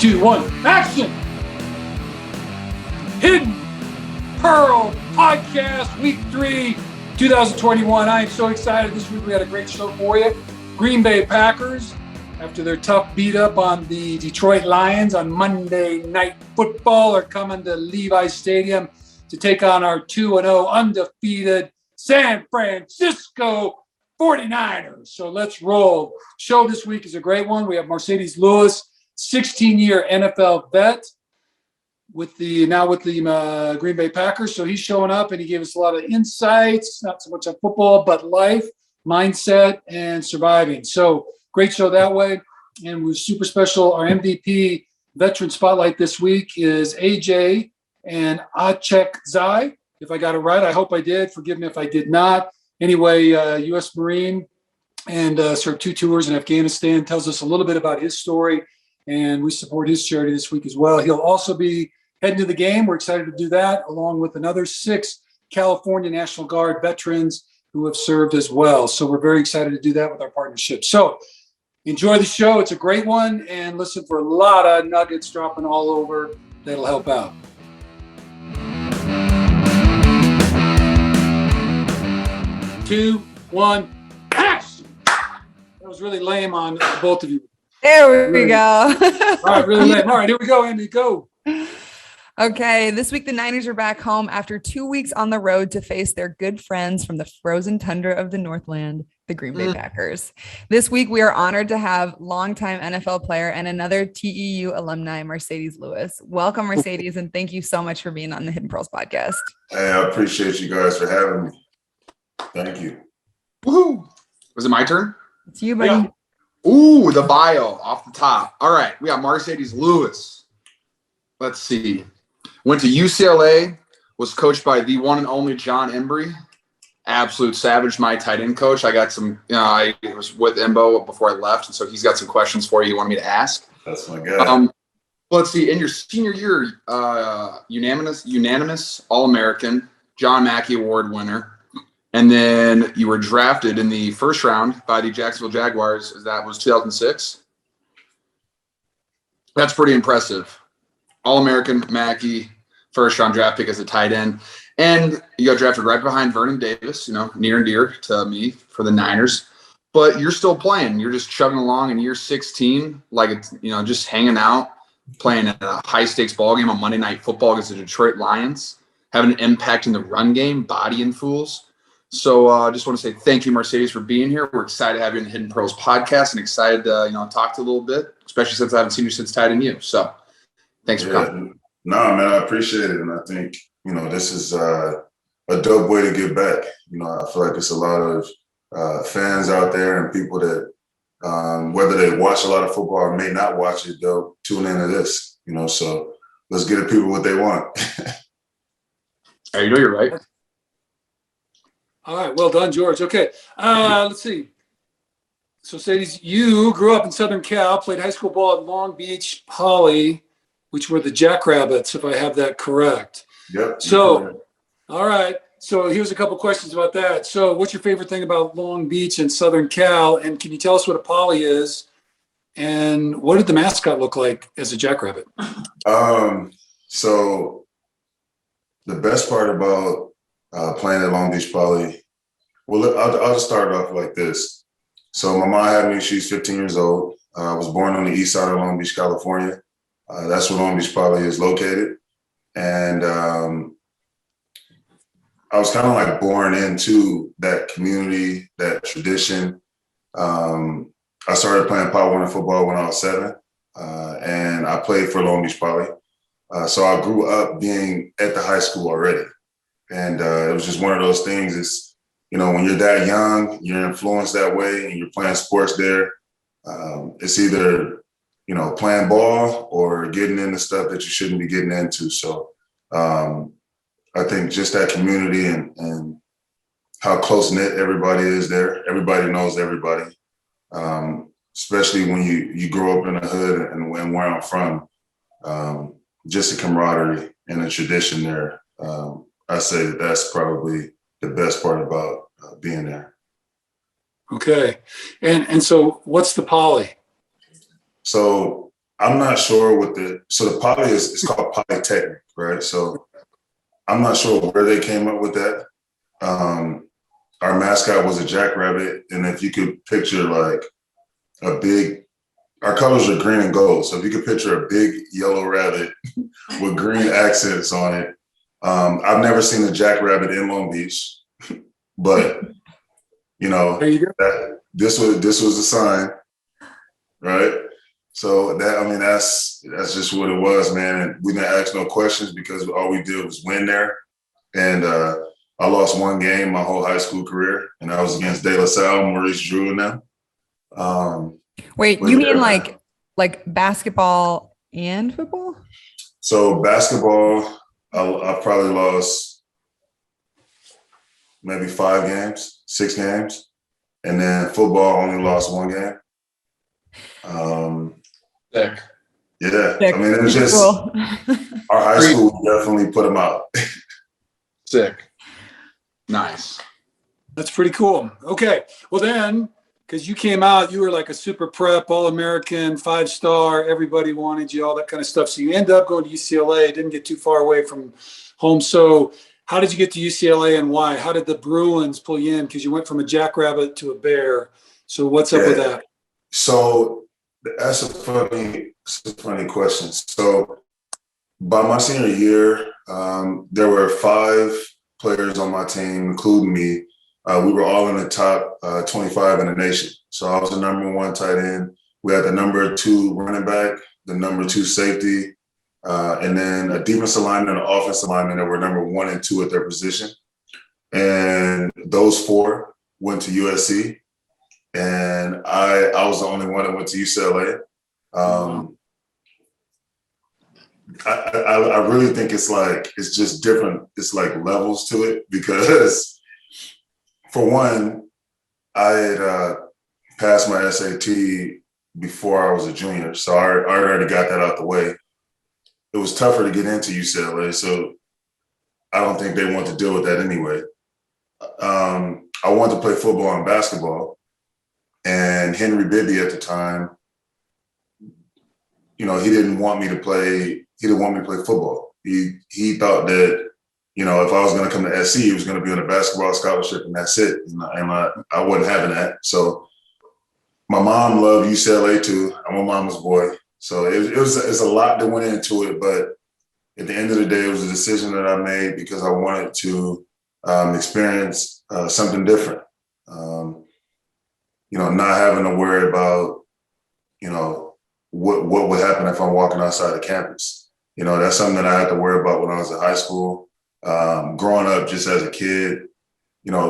2, 1, action! Hidden Pearl Podcast, Week 3, 2021. I am so excited. This week we had a great show for you. Green Bay Packers, after their tough beat up on the Detroit Lions on Monday Night Football, are coming to Levi Stadium to take on our 2-0 undefeated San Francisco 49ers. So let's roll. Show this week is a great one. We have Marcedes Lewis, 16-year NFL vet with the Green Bay Packers. So he's showing up and he gave us a lot of insights, not so much on football, but life, mindset, and surviving. So great show that way. And we're super special. Our MVP veteran spotlight this week is Ajmal Achekzai. If I got it right, I hope I did. Forgive me if I did not. Anyway, U.S. Marine and served 2 tours in Afghanistan, tells us a little bit about his story, and we support his charity this week as well. He'll also be heading to the game. We're excited to do that, along with another 6 California National Guard veterans who have served as well. So we're very excited to do that with our partnership. So enjoy the show. It's a great one, and listen for a lot of nuggets dropping all over that'll help out. Two, one, action! That was really lame on both of you. There we go. All right, really lame. All right, here we go, Andy, go. Okay, this week the Niners are back home after 2 weeks on the road to face their good friends from the frozen tundra of the Northland, the Green Bay Packers. This week we are honored to have longtime NFL player and another TEU alumni, Marcedes Lewis. Welcome, Marcedes, and thank you so much for being on the Hidden Pearls podcast. Hey, I appreciate you guys for having me. Thank you. Woohoo! Was it my turn? It's you, buddy. Yeah. Ooh, the bio off the top. All right, we got Marcedes Lewis. Let's see. Went to UCLA, was coached by the one and only John Embry. Absolute savage, my tight end coach. I got some, I was with Embo before I left, and so he's got some questions for you he wanted me to ask. That's my guy. Let's see. In your senior year, unanimous All-American, John Mackey Award winner. And then you were drafted in the first round by the Jacksonville Jaguars. That was 2006. That's pretty impressive. All-American, Mackey, first round draft pick as a tight end. And you got drafted right behind Vernon Davis, near and dear to me for the Niners. But you're still playing. You're just chugging along in year 16, like it's, just hanging out, playing at a high-stakes ball game on Monday Night Football against the Detroit Lions, having an impact in the run game, bodying fools. So I just want to say thank you, Marcedes, for being here. We're excited to have you on the Hidden Pearls podcast and excited to, talk to you a little bit, especially since I haven't seen you since tight end you. So thanks for coming. No, man, I appreciate it. And I think, this is a dope way to give back. I feel like it's a lot of fans out there and people that, whether they watch a lot of football or may not watch it, they'll tune into this, so let's get the people what they want. Hey, you're right. All right, well done, George. Okay, let's see. So, Sadie, you grew up in Southern Cal, played high school ball at Long Beach Poly, which were the Jackrabbits, if I have that correct. Yep. So, all right. So here's a couple questions about that. So what's your favorite thing about Long Beach and Southern Cal? And can you tell us what a Poly is? And what did the mascot look like as a Jackrabbit? So the best part about playing at Long Beach Poly, well, I'll just start off like this. So my mom had me, she's 15 years old. I was born on the east side of Long Beach, California. That's where Long Beach Poly is located. And I was kind of like born into that community, that tradition. I started playing Power 1 football when I was 7, and I played for Long Beach Poly. So I grew up being at the high school already. And it was just one of those things. It's, when you're that young, you're influenced that way and you're playing sports there. It's either, playing ball or getting into stuff that you shouldn't be getting into. So I think just that community and how close-knit everybody is there. Everybody knows everybody, especially when you grow up in the hood and where I'm from. Just the camaraderie and the tradition there. I say that's probably the best part about being there. Okay. And so what's the Poly? So I'm not sure what so the poly it's called Polytechnic, right? So I'm not sure where they came up with that. Our mascot was a jackrabbit, and if you could picture like our colors are green and gold. So if you could picture a big yellow rabbit with green accents on it, I've never seen a jackrabbit in Long Beach, but There you go. that this was a sign, right? So that's just what it was, man. And we didn't ask no questions because all we did was win there. And I lost one game my whole high school career, and that was against De La Salle, Maurice Drew and them. Wait, you mean like basketball and football? So basketball, I probably lost maybe 5 games, 6 games. And then football only lost 1 game. Sick. Yeah. Sick. I mean, it was just Cool. our high school definitely put them out. Sick. Nice. That's pretty cool. Okay. Well, then, because you came out, you were like a super prep, All-American, 5-star, everybody wanted you, all that kind of stuff. So you end up going to UCLA, didn't get too far away from home. So how did you get to UCLA and why? How did the Bruins pull you in? Because you went from a jackrabbit to a bear. So what's up with that? So that's a funny question. So by my senior year, there were 5 players on my team, including me. We were all in the top 25 in the nation. So I was the number 1 tight end. We had the number 2 running back, the number 2 safety, and then a defensive lineman and an offensive lineman that were number 1 and 2 at their position. And those 4 went to USC. And I was the only one that went to UCLA. I really think it's just different. It's like levels to it because for one, I had passed my SAT before I was a junior. So I already got that out the way. It was tougher to get into UCLA. So I don't think they want to deal with that anyway. I wanted to play football and basketball. And Henry Bibby at the time, he didn't want me to play football. He thought that, if I was going to come to SC, he was going to be on a basketball scholarship and that's it. And I wasn't having that. So my mom loved UCLA too. I'm a mama's boy. So it's a lot that went into it. But at the end of the day, it was a decision that I made because I wanted to experience something different. Not having to worry about, what would happen if I'm walking outside of campus. That's something that I had to worry about when I was in high school. Growing up just as a kid,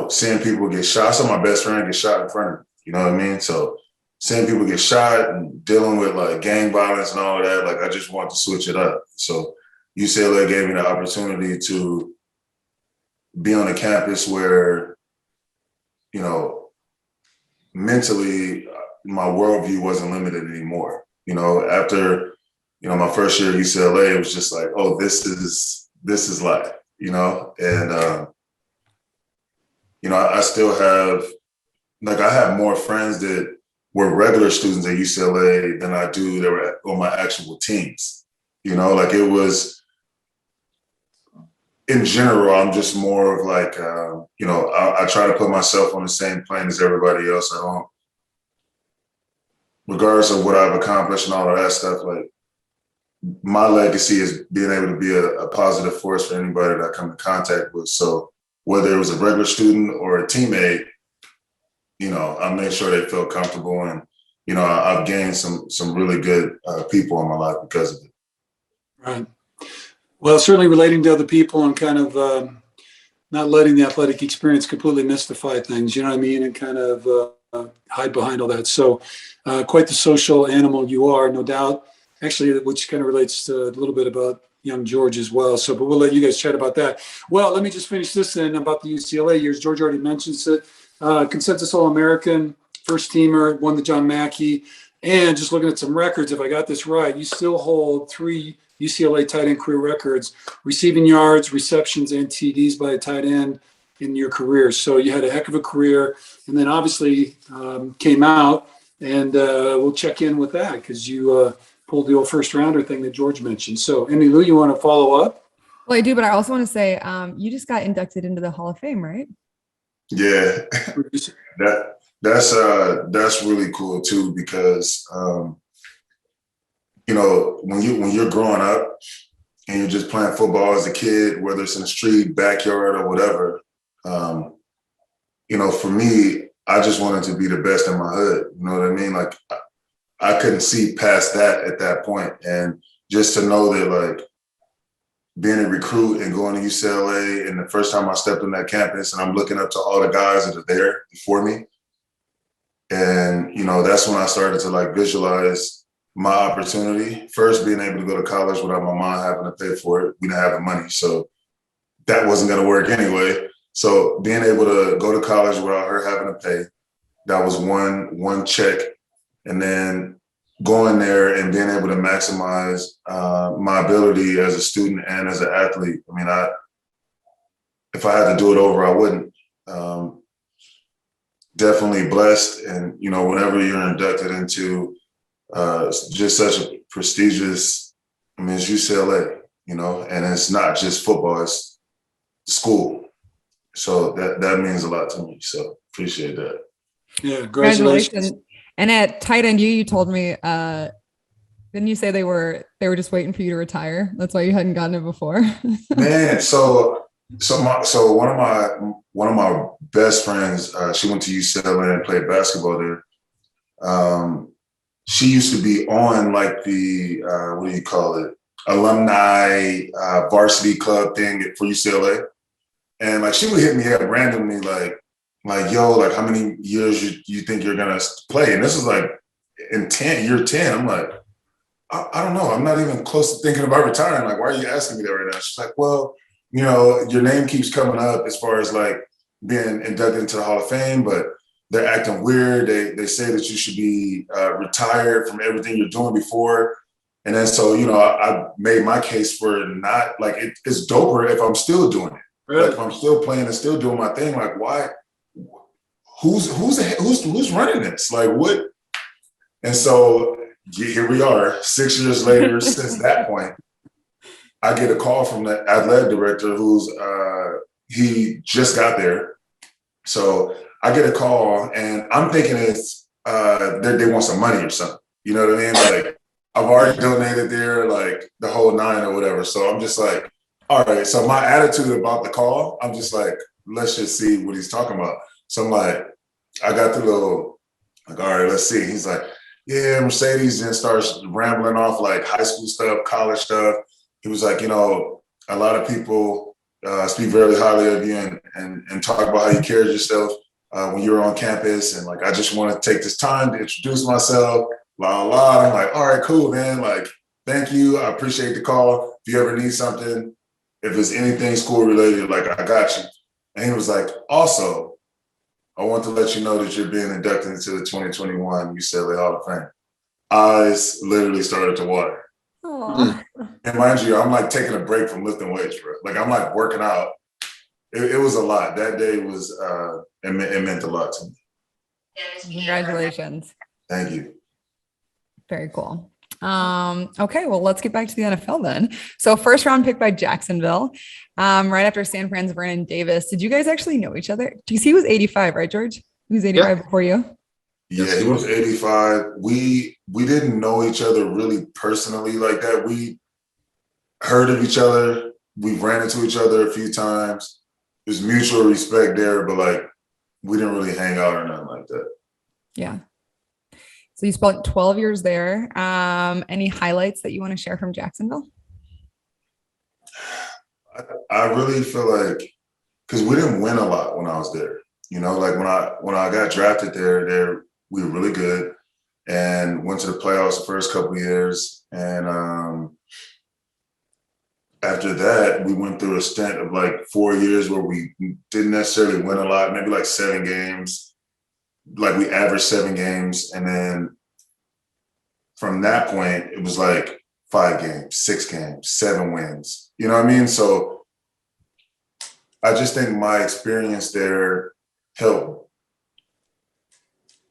seeing people get shot. I saw my best friend get shot in front of me, you know what I mean? So seeing people get shot and dealing with like gang violence and all of that, like I just wanted to switch it up. So UCLA gave me the opportunity to be on a campus where, mentally my worldview wasn't limited anymore. After, my first year at UCLA, it was just like, oh, this is life, and, I still have, I have more friends that were regular students at UCLA than I do that were on my actual teams. It was, in general, I'm just more of like, I try to put myself on the same plane as everybody else. I don't, regardless of what I've accomplished and all of that stuff, like my legacy is being able to be a positive force for anybody that I come in contact with. So whether it was a regular student or a teammate, I made sure they felt comfortable and, I've gained some really good people in my life because of it. Right. Well, certainly relating to other people and kind of not letting the athletic experience completely mystify things, you know what I mean? And kind of hide behind all that. So quite the social animal you are, no doubt. Actually, which kind of relates to a little bit about young George as well. So, but we'll let you guys chat about that. Well, let me just finish this then about the UCLA years. George already mentions it. Consensus All-American, first teamer, won the John Mackey. And just looking at some records, if I got this right, you still hold 3 UCLA tight end career records, receiving yards, receptions, and TDs by a tight end in your career. So you had a heck of a career, and then obviously came out, and we'll check in with that because you pulled the old first rounder thing that George mentioned. So, Emily Lou, you want to follow up? Well, I do, but I also want to say you just got inducted into the Hall of Fame, right? Yeah, that's really cool too, because you know, when you're growing up and you're just playing football as a kid, whether it's in the street, backyard, or whatever, you know, for me, I just wanted to be the best in my hood. You know what I mean? Like I couldn't see past that at that point, and just to know that, like, being a recruit and going to UCLA, and the first time I stepped on that campus, and I'm looking up to all the guys that are there before me, and you know, that's when I started to like visualize my opportunity. First, being able to go to college without my mom having to pay for it. We didn't have the money, so that wasn't going to work anyway. So being able to go to college without her having to pay, that was one check. And then going there and being able to maximize my ability as a student and as an athlete. I mean, if I had to do it over, I wouldn't. Definitely blessed. And, you know, whenever you're inducted into just such a prestigious, I mean, it's UCLA, you know, and it's not just football, it's school. So that means a lot to me. So appreciate that. Yeah, congratulations. And at tight end, you told me, didn't you say they were just waiting for you to retire? That's why you hadn't gotten it before. Man, so one of my best friends, she went to UCLA and played basketball there. She used to be on like the what do you call it, alumni varsity club thing for UCLA. And like she would hit me up randomly, like yo, like how many years you think you're gonna play? And this is like in year 10. I'm like, I don't know. I'm not even close to thinking about retiring. Like, why are you asking me that right now? She's like, well, you know, your name keeps coming up as far as like being inducted into the Hall of Fame, but they're acting weird. They say that you should be retired from everything you're doing before. And then so, you know, I made my case for not like it's doper if I'm still doing it. Really? Like if I'm still playing and still doing my thing, like why? Who's running this? Like what? And so here we are, 6 years later since that point. I get a call from the athletic director who's he just got there. So I get a call and I'm thinking it's they want some money or something. You know what I mean? Like I've already donated there, like the whole 9 or whatever. So I'm just like, all right. So my attitude about the call, I'm just like, let's just see what he's talking about. So I'm like, I got the little, like, all right, let's see. He's like, yeah, Marcedes, then starts rambling off like high school stuff, college stuff. He was like, you know, a lot of people speak very highly of you and talk about how you carried yourself when you were on campus. And like, I just want to take this time to introduce myself, blah, blah, blah. I'm like, all right, cool, man. Like, thank you. I appreciate the call. If you ever need something, if it's anything school related, like I got you. And he was like, also, I want to let you know that you're being inducted into the 2021 UCLA Hall of Fame. Eyes literally started to water. Aww. And mind you, I'm like taking a break from lifting weights, bro. Like I'm like working out. It was a lot. That day was, it meant a lot to me. Congratulations. Thank you. Very cool. Okay, well, let's get back to the NFL then. So first round pick by Jacksonville, right after San Fran's Vernon Davis. Did you guys actually know each other? Because he was 85, right, George? He was 85 before you? Yeah, he was 85. We didn't know each other really personally like that. We heard of each other. We ran into each other a few times. There's mutual respect there, but like we didn't really hang out or nothing like that. Yeah. So you spent 12 years there. Any highlights that you want to share from Jacksonville? I really feel like, because we didn't win a lot when I was there. You know, like when I got drafted there, we were really good and went to the playoffs the first couple of years. And after that, we went through a stint of like 4 years where we didn't necessarily win a lot, maybe like 7 games. Like we averaged 7 games. And then from that point, it was like 5 games, 6 games, 7 wins. You know what I mean? So I just think my experience there helped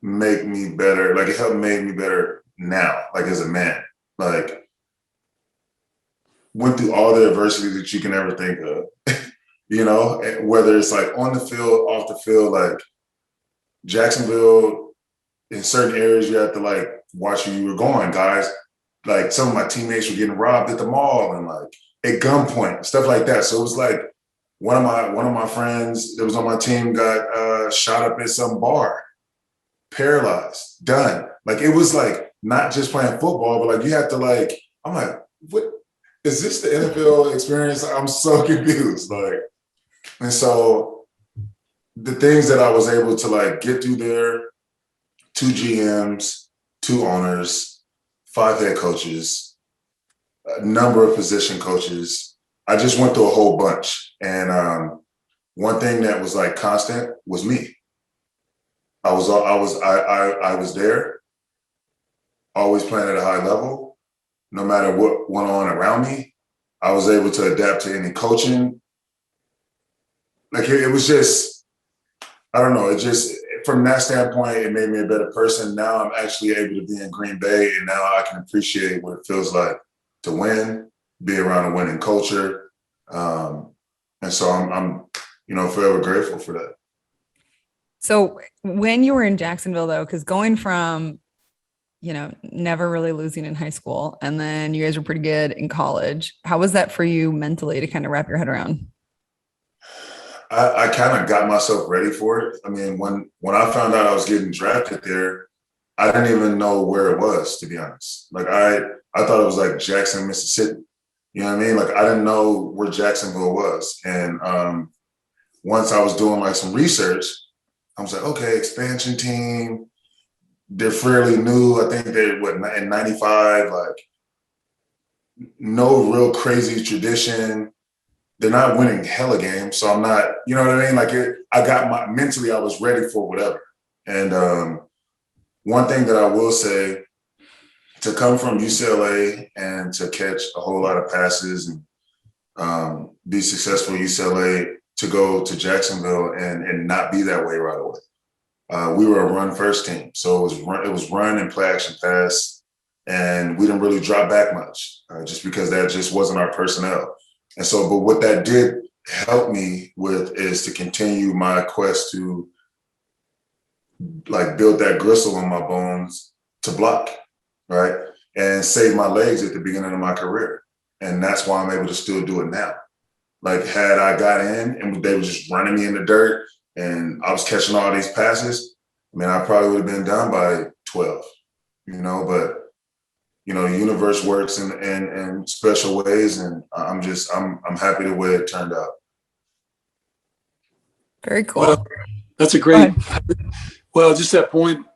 make me better. Like it helped make me better now, like as a man. like went through all the adversity that you can ever think of. You know, whether it's like on the field, off the field, like Jacksonville, in certain areas you have to like watch where you were going. Guys, like some of my teammates were getting robbed at the mall and like at gunpoint, stuff like that. So it was like one of my friends that was on my team got shot up at some bar, paralyzed, done. Like it was like not just playing football, but like you have to like, I'm like, what is this the NFL experience? I'm so confused. Like, and so the things that I was able to like get through there, 2 GMs, 2 owners, 5 head coaches, a number of position coaches. I just went through a whole bunch. And one thing that was like constant was me. I was there, always playing at a high level. No matter what went on around me, I was able to adapt to any coaching. Like it was just, I don't know, it just, from that standpoint, it made me a better person. Now I'm actually able to be in Green Bay, and now I can appreciate what it feels like to win, be around a winning culture. And so I'm forever grateful for that. So when you were in Jacksonville, though, because going from, never really losing in high school, and then you guys were pretty good in college, how was that for you mentally to kind of wrap your head around? I kind of got myself ready for it. I mean, when I found out I was getting drafted there, I didn't even know where it was, to be honest. Like I thought it was like Jackson, Mississippi. You know what I mean? Like I didn't know where Jacksonville was. And once I was doing like some research, I was like, okay, expansion team. They're fairly new. I think they're in 95, like no real crazy tradition. They're not winning hella games, so I'm not, you know what I mean? Like mentally, I was ready for whatever. And one thing that I will say, to come from UCLA and to catch a whole lot of passes and be successful at UCLA, to go to Jacksonville and not be that way right away. We were a run first team, so it was run and play action pass, and we didn't really drop back much, just because that just wasn't our personnel. And so, but what that did help me with is to continue my quest to like build that gristle in my bones to block, right? And save my legs at the beginning of my career. And that's why I'm able to still do it now. Like had I got in and they were just running me in the dirt and I was catching all these passes, I mean, I probably would have been done by 12, but the universe works in special ways, and I'm happy the way it turned out. Very cool. Well, that's a great, just that point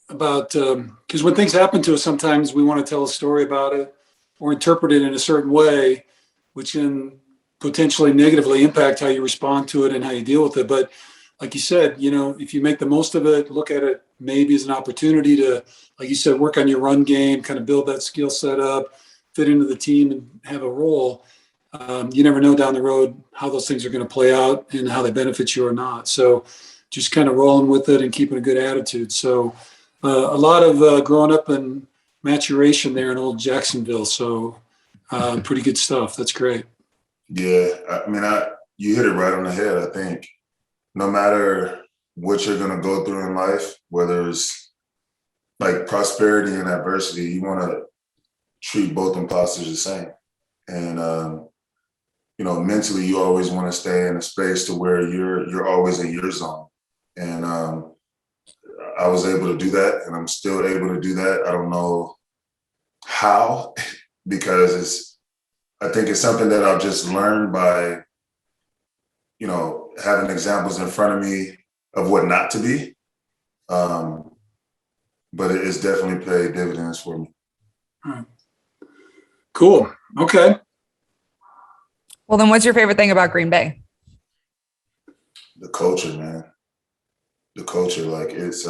about, because when things happen to us, sometimes we want to tell a story about it or interpret it in a certain way, which can potentially negatively impact how you respond to it and how you deal with it. But like you said, if you make the most of it, look at it maybe as an opportunity to, like you said, work on your run game, kind of build that skill set up, fit into the team and have a role. You never know down the road how those things are going to play out and how they benefit you or not. So just kind of rolling with it and keeping a good attitude. So a lot of growing up and maturation there in old Jacksonville. So pretty good stuff. That's great. Yeah. I mean, you hit it right on the head. I think no matter what you're going to go through in life, whether it's like prosperity and adversity, you want to treat both imposters the same. And, mentally, you always want to stay in a space to where you're always in your zone. And I was able to do that, and I'm still able to do that. I don't know how, because I think it's something that I've just learned by, having examples in front of me of what not to be. But it's definitely paid dividends for me. All right. Cool. Okay. Well, then what's your favorite thing about Green Bay? The culture, man. The culture, like it's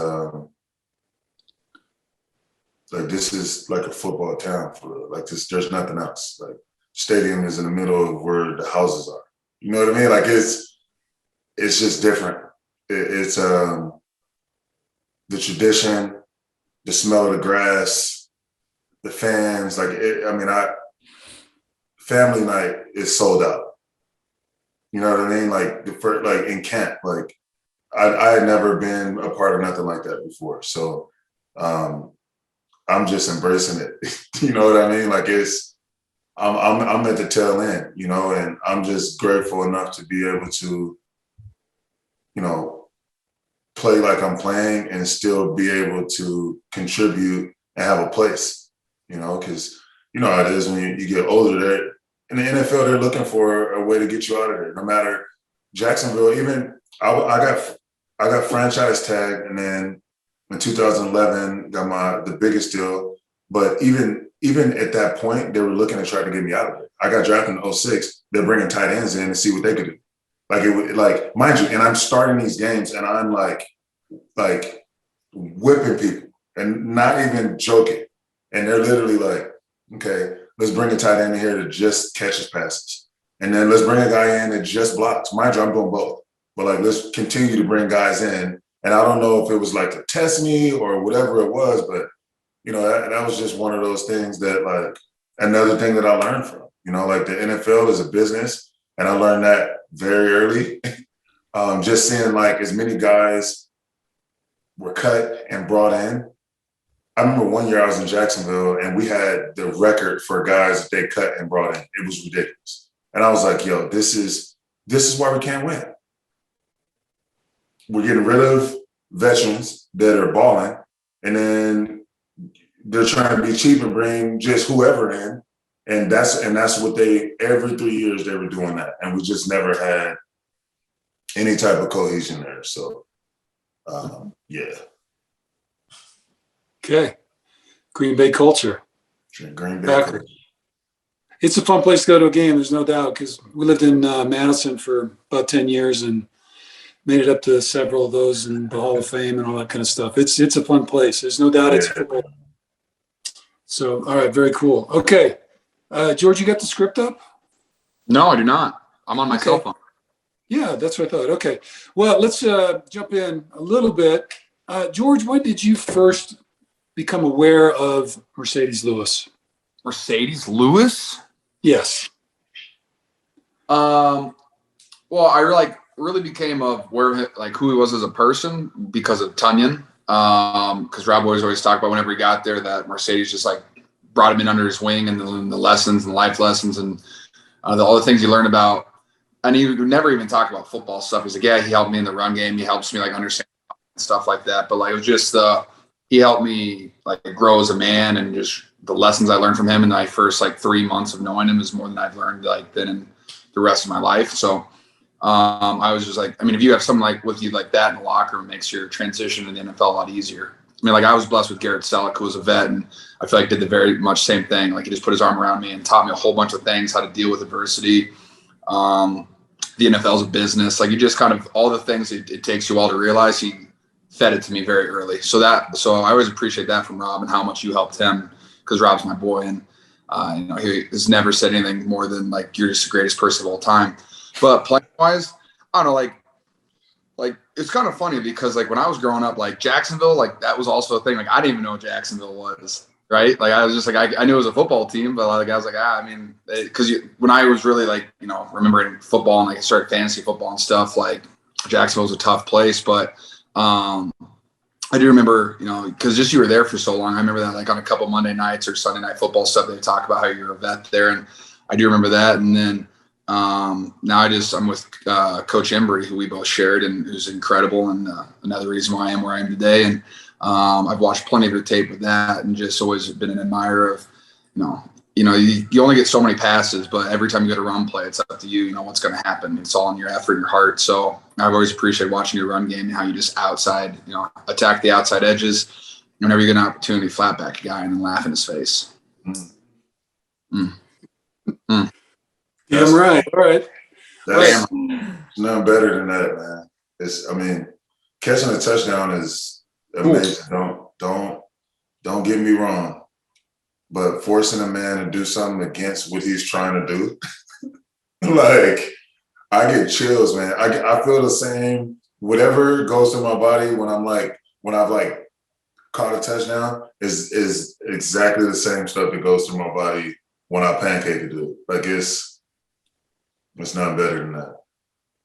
like this is like a football town for real. Like this, there's nothing else. Like stadium is in the middle of where the houses are. You know what I mean? Like it's just different. It's the tradition, the smell of the grass, the fans, like, family night is sold out. You know what I mean? Like the first, like in camp, like I had never been a part of nothing like that before. So I'm just embracing it. You know what I mean? Like I'm at the tail end, you know, and I'm just grateful enough to be able to, you know, play like I'm playing and still be able to contribute and have a place, you know, because you know how it is when you get older. There in the NFL, they're looking for a way to get you out of there. No matter Jacksonville, even I got franchise tagged, and then in 2011 got the biggest deal. But even at that point, they were looking to try to get me out of it. I got drafted in 06. They're bringing tight ends in to see what they could do. Like it would, like, mind you, and I'm starting these games and I'm like whipping people and not even joking. And they're literally like, okay, let's bring a tight end in here that just catches passes. And then let's bring a guy in that just blocks. Mind you, I'm doing both. But like, let's continue to bring guys in. And I don't know if it was like to test me or whatever it was, but you know, that was just one of those things that, like, another thing that I learned from, you know, like the NFL is a business. And I learned that very early. Just seeing like as many guys were cut and brought in. I remember one year I was in Jacksonville and we had the record for guys that they cut and brought in. It was ridiculous. And I was like, yo, this is why we can't win. We're getting rid of veterans that are balling, and then they're trying to be cheap and bring just whoever in. And that's what every 3 years they were doing that. And we just never had any type of cohesion there. So, yeah. Okay. Green Bay culture. Green Bay Packers. culture. It's a fun place to go to a game, there's no doubt, because we lived in Madison for about 10 years and made it up to several of those in the Hall of Fame and all that kind of stuff. It's a fun place. There's no doubt it's football. So, all right, very cool. Okay. George, you got the script up? No, I do not. I'm on my cell phone. Yeah, that's what I thought. Okay. Well, let's jump in a little bit. George, when did you first become aware of Marcedes Lewis? Marcedes Lewis? Yes. Well, I really became aware of like who he was as a person because of Tunyon. Because Rob always talked about whenever he got there that Marcedes just like brought him in under his wing and the lessons and life lessons and all the things he learned about. And he would never even talk about football stuff. He's like, yeah, he helped me in the run game. He helps me like understand stuff like that. But like, it was just, he helped me like grow as a man, and just the lessons I learned from him in my first like 3 months of knowing him is more than I've learned like then in the rest of my life. So I was just like, I mean, if you have someone like with you like that in the locker room, it makes your transition to the NFL a lot easier. I mean, like I was blessed with Garrett Selleck, who was a vet, and I feel like did the very much same thing. Like he just put his arm around me and taught me a whole bunch of things, how to deal with adversity. The NFL is a business. Like you just kind of all the things it takes you all to realize. He fed it to me very early. So I always appreciate that from Rob and how much you helped him, because Rob's my boy, and you know, he has never said anything more than like you're just the greatest person of all time. But playing wise, I don't know, like it's kind of funny because like when I was growing up, like Jacksonville, like that was also a thing. Like I didn't even know what Jacksonville was, right? Like I was just like I knew it was a football team, but like I was like I mean, because when I was really like remembering football and like I started fantasy football and stuff, like Jacksonville was a tough place, but I do remember because just you were there for so long. I remember that like on a couple Monday nights or Sunday night football stuff, they talk about how you're a vet there, and I do remember that, and then. Now I'm with Coach Embry, who we both shared, and who's incredible, and another reason why I am where I am today. And I've watched plenty of your tape with that, and just always been an admirer of, you only get so many passes, but every time you get a run play, it's up to you. You know what's going to happen. It's all in your effort and your heart. So I've always appreciated watching your run game and how you just attack the outside edges. Whenever you get an opportunity, flat back a guy and then laugh in his face. Damn right. All right. There's nothing better than that, man. Catching a touchdown is amazing. Don't get me wrong, but forcing a man to do something against what he's trying to do, like I get chills, man. I feel the same. Whatever goes through my body when I've caught a touchdown is exactly the same stuff that goes through my body when I pancake a dude. Like it's not better than that.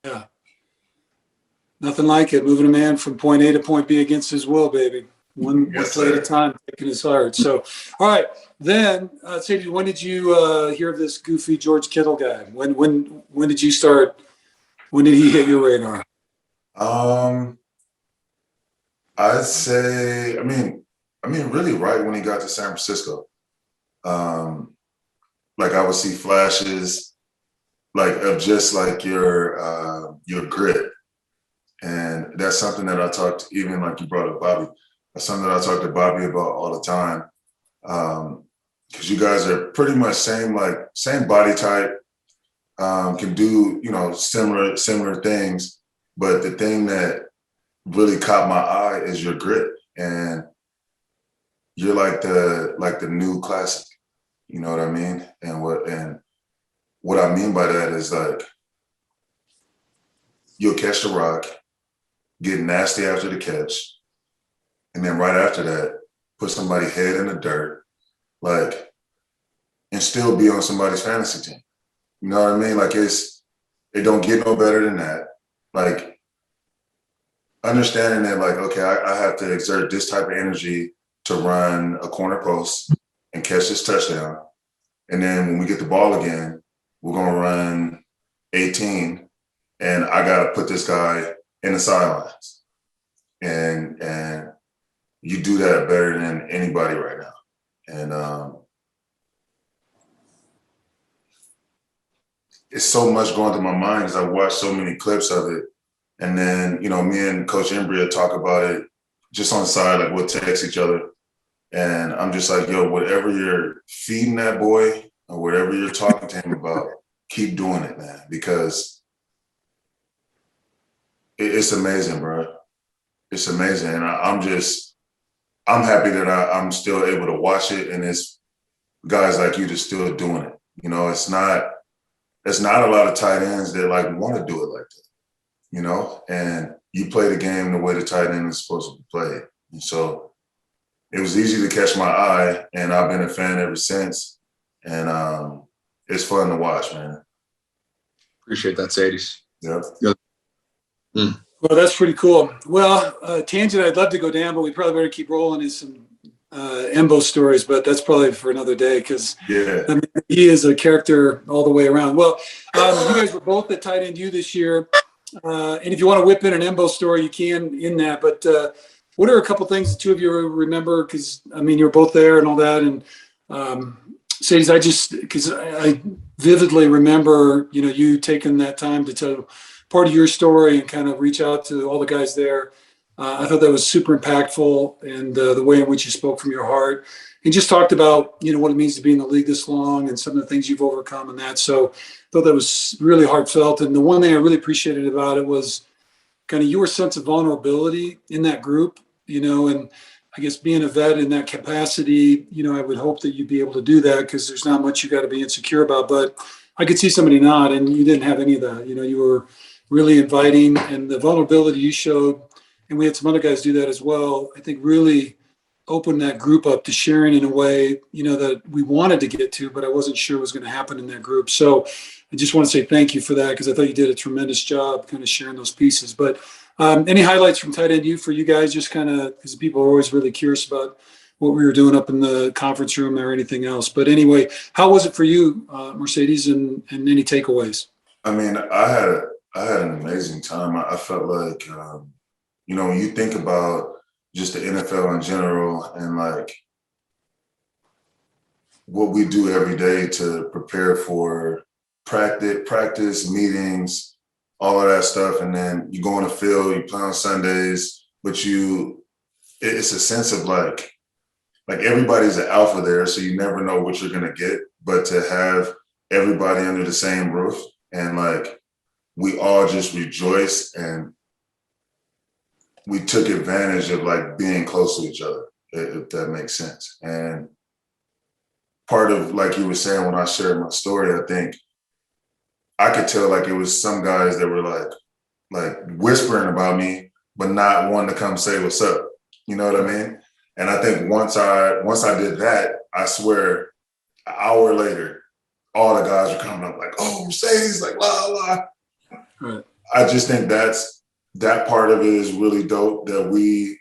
Yeah. Nothing like it. Moving a man from point A to point B against his will, baby. One play at a time, taking his heart. So, all right. Then, Sadie, when did you hear of this goofy George Kittle guy? When did you start? When did he hit your radar? I'd say, I mean, really right when he got to San Francisco. Like I would see flashes like of just like your grit. And that's something that I talked, even like you brought up Bobby, that's something that I talk to Bobby about all the time. Because you guys are pretty much same body type, can do, similar things. But the thing that really caught my eye is your grit. And you're like the new classic. You know what I mean? And what I mean by that is like you'll catch the rock, get nasty after the catch, and then right after that, put somebody's head in the dirt, like, and still be on somebody's fantasy team. You know what I mean? Like it don't get no better than that. Like understanding that, like, okay, I have to exert this type of energy to run a corner post and catch this touchdown. And then when we get the ball again, we're gonna run 18, and I gotta put this guy in the sidelines. And you do that better than anybody right now. And it's so much going through my mind because I've watched so many clips of it. And then, me and Coach Embria talk about it just on the side, like we'll text each other. And I'm just like, yo, whatever you're feeding that boy or whatever you're talking to him about, keep doing it, man, because it's amazing, bro. It's amazing. And I'm happy that I'm still able to watch it. And it's guys like you just still doing it. It's not a lot of tight ends that like want to do it like that, and you play the game the way the tight end is supposed to be played. And so it was easy to catch my eye, and I've been a fan ever since. And it's fun to watch, man. Appreciate that, Sadie's. Yep. Well, that's pretty cool. Well, tangent I'd love to go down, but we probably better keep rolling in some Embo stories, but that's probably for another day because he is a character all the way around. Well, you guys were both at tight end U this year. And if you want to whip in an Embo story, you can in that. But what are a couple things the two of you remember? Because, you were both there and all that. And Sadie, because I vividly remember, you taking that time to tell part of your story and kind of reach out to all the guys there. I thought that was super impactful, and the way in which you spoke from your heart and just talked about, what it means to be in the league this long and some of the things you've overcome and that. So I thought that was really heartfelt. And the one thing I really appreciated about it was kind of your sense of vulnerability in that group, and I guess being a vet in that capacity, I would hope that you'd be able to do that because there's not much you got to be insecure about. But I could see somebody not, and you didn't have any of that. You were really inviting, and the vulnerability you showed, and we had some other guys do that as well, I think really opened that group up to sharing in a way, that we wanted to get to, but I wasn't sure was going to happen in that group. So I just want to say thank you for that because I thought you did a tremendous job kind of sharing those pieces. But any highlights from tight end U for you guys, just kind of because people are always really curious about what we were doing up in the conference room or anything else. But anyway, how was it for you, Marcedes, and any takeaways? I had an amazing time. I felt like, when you think about just the NFL in general and like what we do every day to prepare for practice, meetings, all of that stuff. And then you go on the field, you play on Sundays, but it's a sense of like everybody's an alpha there. So you never know what you're going to get, but to have everybody under the same roof and like, we all just rejoiced and we took advantage of like being close to each other, if that makes sense. And part of, like you were saying, when I shared my story, I think I could tell like it was some guys that were like whispering about me, but not wanting to come say what's up. You know what I mean? And I think once I did that, I swear, an hour later, all the guys were coming up like, "Oh, Mercedes," like, "La la." Right. I just think that part of it is really dope that we,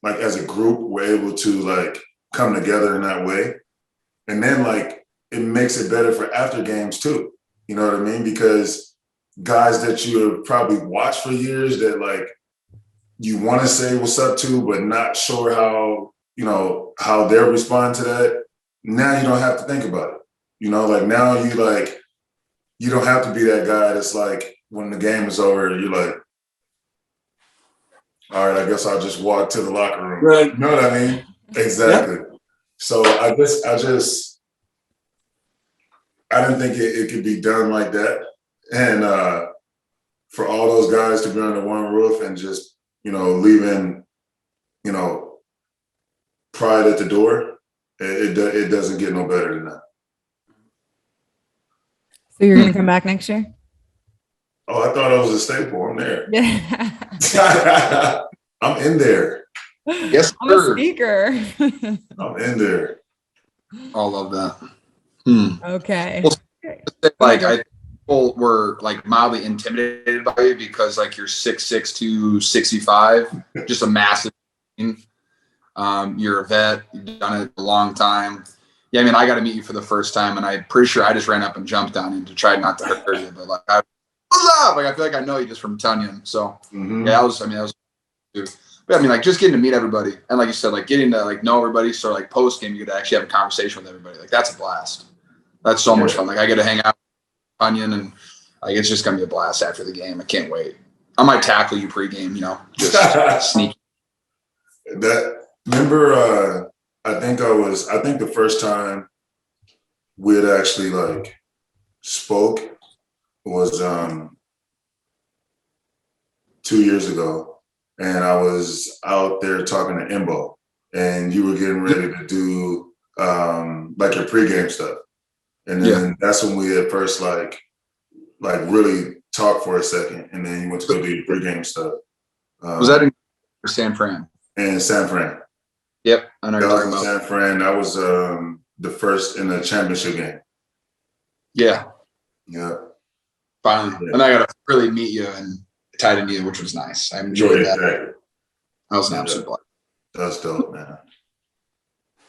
like, as a group, we're able to like come together in that way. And then like it makes it better for after games too. You know what I mean? Because guys that you have probably watched for years that like you want to say what's up to, but not sure how they'll respond to that. Now you don't have to think about it. You know, like now you don't have to be that guy that's like when the game is over, you're like, all right, I guess I'll just walk to the locker room. Right. You know what I mean? Exactly. Yeah. So I didn't think it could be done like that. And for all those guys to be under one roof and just, leaving, pride at the door, it doesn't get no better than that. So you're going to come back next year? Oh, I thought I was a staple. I'm there. Yeah. I'm in there. Yes, I'm a speaker. I'm in there. I love that. Okay. Well, people were like mildly intimidated by you because like you're 6'6" to 65, just a massive. You're a vet. You've done it a long time. Yeah, I mean, I got to meet you for the first time, and I'm pretty sure I just ran up and jumped on you to try not to hurt you. But like, what's up? Like, I feel like I know you just from Tunyon. So yeah, that was. But I mean, like, just getting to meet everybody, and like you said, like getting to like know everybody. So like post game, you get to actually have a conversation with everybody. Like that's a blast. That's so much fun. Like I get to hang out with Tunyon, and like it's just gonna be a blast after the game. I can't wait. I might tackle you pregame. Just sneak. Remember, I think the first time we had actually like spoke was 2 years ago, and I was out there talking to Imbo, and you were getting ready to do like your pregame stuff, and then that's when we had first like really talked for a second, and then you went to go do your pregame stuff. Was that in San Fran? In San Fran. Yep, I know you're talking about. San Fran. That was the first in the championship game. Yeah. Yeah. Finally. Yeah. And I got to really meet you and tight into you, which was nice. I enjoyed that. Exactly. That was an absolute blast. That's dope, man.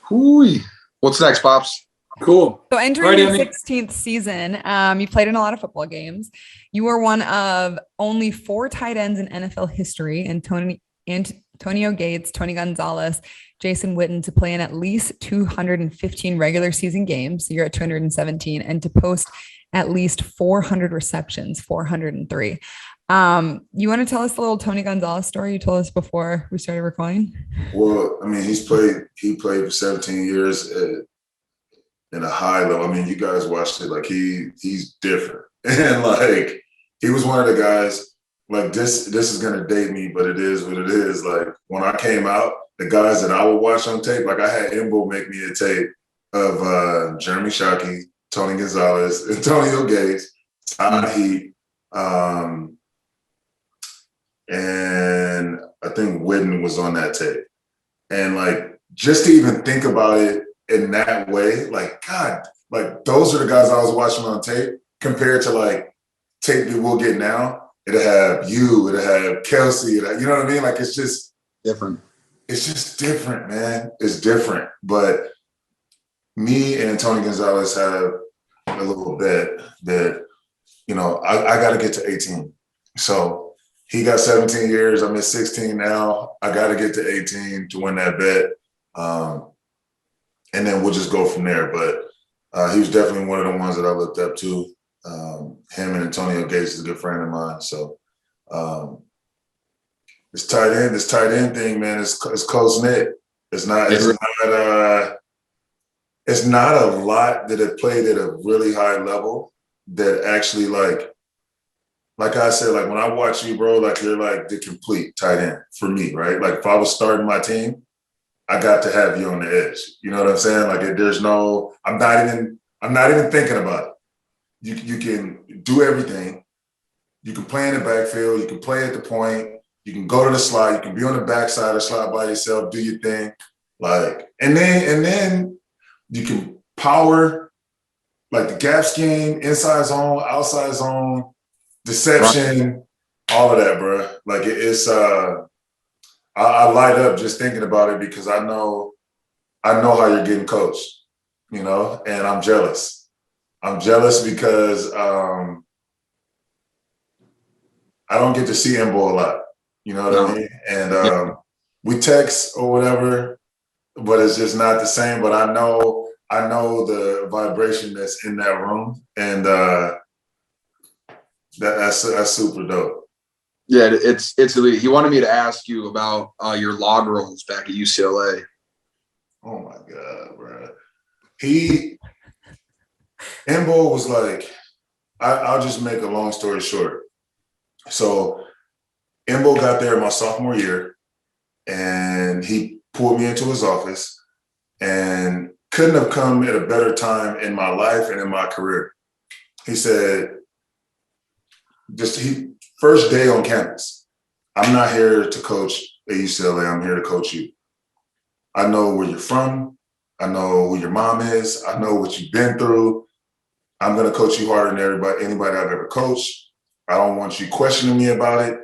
Hooey. What's next, Pops? Cool. So entering your 16th season, you played in a lot of football games. You were one of only 4 tight ends in NFL history, Antonio Gates, Tony Gonzalez, Jason Witten, to play in at least 215 regular season games. So you're at 217, and to post at least 400 receptions, 403. You want to tell us the little Tony Gonzalez story you told us before we started recording? Well, I mean, he played for 17 years in a high level. I mean, you guys watched it. Like he's different, and like he was one of the guys. Like this is gonna date me, but it is what it is. Like when I came out, the guys that I would watch on tape, like I had Imbo make me a tape of Jeremy Shockey, Tony Gonzalez, Antonio Gates, Todd Heat, and I think Witten was on that tape. And like just to even think about it in that way, like God, like those are the guys I was watching on tape compared to like tape that we'll get now. It'll have you, it'll have Kelsey, you know what I mean? Like it's just different. It's just different, man. It's different. But me and Tony Gonzalez have a little bet that, I got to get to 18. So he got 17 years. I'm at 16 now. I got to get to 18 to win that bet. And then we'll just go from there. But he was definitely one of the ones that I looked up to. Him and Antonio Gates is a good friend of mine. So this tight end thing, man, it's close knit. It's not a lot that have played at a really high level that actually like I said, like when I watch you, bro, like you're like the complete tight end for me, right? Like if I was starting my team, I got to have you on the edge. You know what I'm saying? Like I'm not even thinking about it. You can do everything. You can play in the backfield. You can play at the point. You can go to the slot. You can be on the backside of the slot by yourself, do your thing. Like, and then you can power, like the gap scheme, inside zone, outside zone, deception, all of that, bro. Like it's I light up just thinking about it because I know how you're getting coached, and I'm jealous. I'm jealous because I don't get to see Embo a lot. You know what I mean? And we text or whatever, but it's just not the same. But I know the vibration that's in that room, and that's super dope. Yeah, it's elite. He wanted me to ask you about your log rolls back at UCLA. Oh my God, bro. Embo was like, I'll just make a long story short. So Embo got there my sophomore year, and he pulled me into his office, and couldn't have come at a better time in my life and in my career. He said, first day on campus, I'm not here to coach at UCLA. I'm here to coach you. I know where you're from. I know who your mom is. I know what you've been through. I'm going to coach you harder than anybody I've ever coached. I don't want you questioning me about it.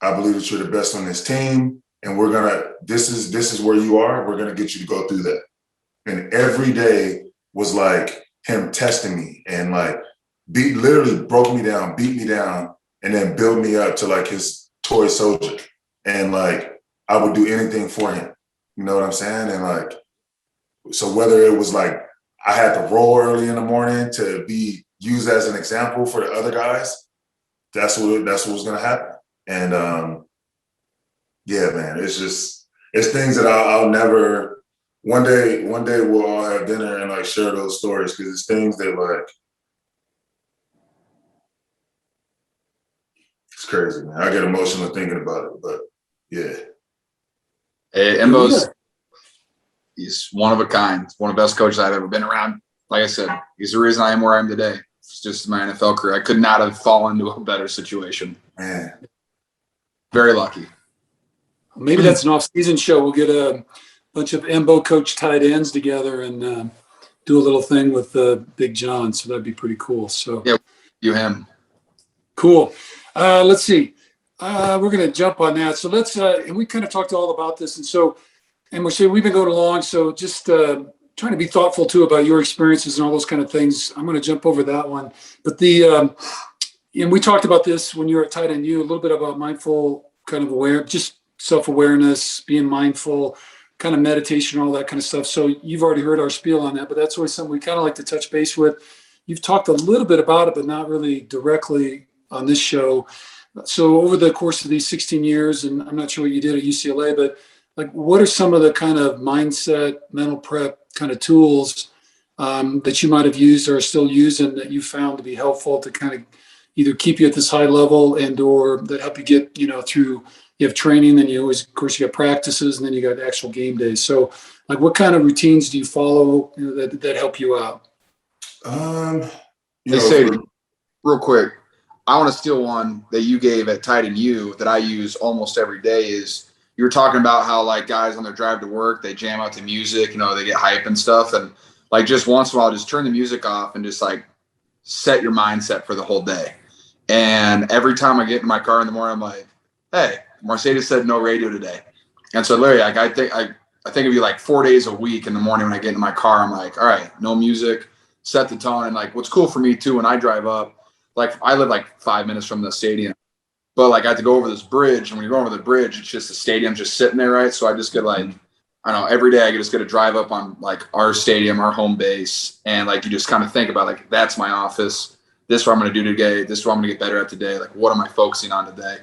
I believe that you're the best on this team. And this is where you are. We're going to get you to go through that. And every day was like him testing me and like literally broke me down, beat me down, and then build me up to like his toy soldier. And like, I would do anything for him. You know what I'm saying? And like, so whether it was like, I had to roll early in the morning to be used as an example for the other guys, that's what was going to happen. And yeah, man, it's things that I'll never, one day we'll all have dinner and like share those stories, because it's things that like, it's crazy, man. I get emotional thinking about it, but yeah. Hey, Embo's, he's one of a kind. One of the best coaches I've ever been around. Like I said, he's the reason I am where I am today. It's just my NFL career. I could not have fallen into a better situation. Man. Very lucky. Maybe that's an off-season show. We'll get a bunch of Embo coach tight ends together and do a little thing with Big John. So that'd be pretty cool. So yeah, him. Cool. Let's see. We're going to jump on that. So let's, and we kind of talked all about this. And we're saying we've been going along. So just trying to be thoughtful too about your experiences and all those kind of things. I'm going to jump over that one. But and we talked about this when you were at Tight End U, a little bit about mindful kind of just self-awareness, being mindful, kind of meditation, all that kind of stuff. So you've already heard our spiel on that, but that's always something we kind of like to touch base with. You've talked a little bit about it, but not really directly on this show. So over the course of these 16 years, and I'm not sure what you did at UCLA, but like, what are some of the kind of mindset, mental prep kind of tools that you might have used or are still using that you found to be helpful to kind of either keep you at this high level and or that help you get, through, you have training, then you always, of course, you got practices, and then you got actual game days. So like, what kind of routines do you follow that help you out? They say, real quick, I want to steal one that you gave at Tight End U that I use almost every day. Is you were talking about how like guys on their drive to work, they jam out to music, they get hype and stuff. And like just once in a while, just turn the music off and just like set your mindset for the whole day. And every time I get in my car in the morning, I'm like, hey, Marcedes said no radio today. And so Larry, like, I think of you like 4 days a week in the morning when I get in my car, I'm like, all right, no music, set the tone. And like, what's cool for me too, when I drive up, like I live like 5 minutes from the stadium, but like I have to go over this bridge, and when you go over the bridge, it's just the stadium just sitting there, right? So I just get like, I don't know, every day I just get to drive up on like our stadium, our home base, and like you just kind of think about like, that's my office. This is what I'm going to do today. This is what I'm going to get better at today. Like, what am I focusing on today?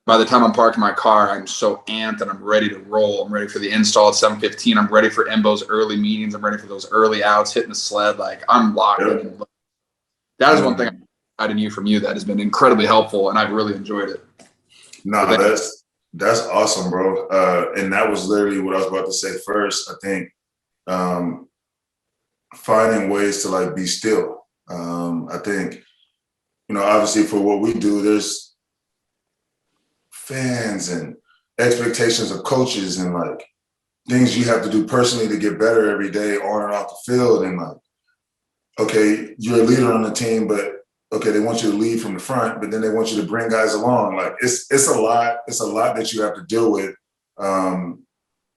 By the time I'm parking my car, I'm so amped and I'm ready to roll. I'm ready for the install at 7:15. I'm ready for Embo's early meetings. I'm ready for those early outs, hitting the sled. Like, I'm locked in. That is one thing I didn't hear from you that has been incredibly helpful, and I've really enjoyed it. No, that's awesome, bro. And that was literally what I was about to say first. I think finding ways to like be still. I think, obviously for what we do, there's fans and expectations of coaches, and like things you have to do personally to get better every day on and off the field. And like, okay, you're a leader on the team, but okay, they want you to lead from the front, but then they want you to bring guys along. Like it's a lot. It's a lot that you have to deal with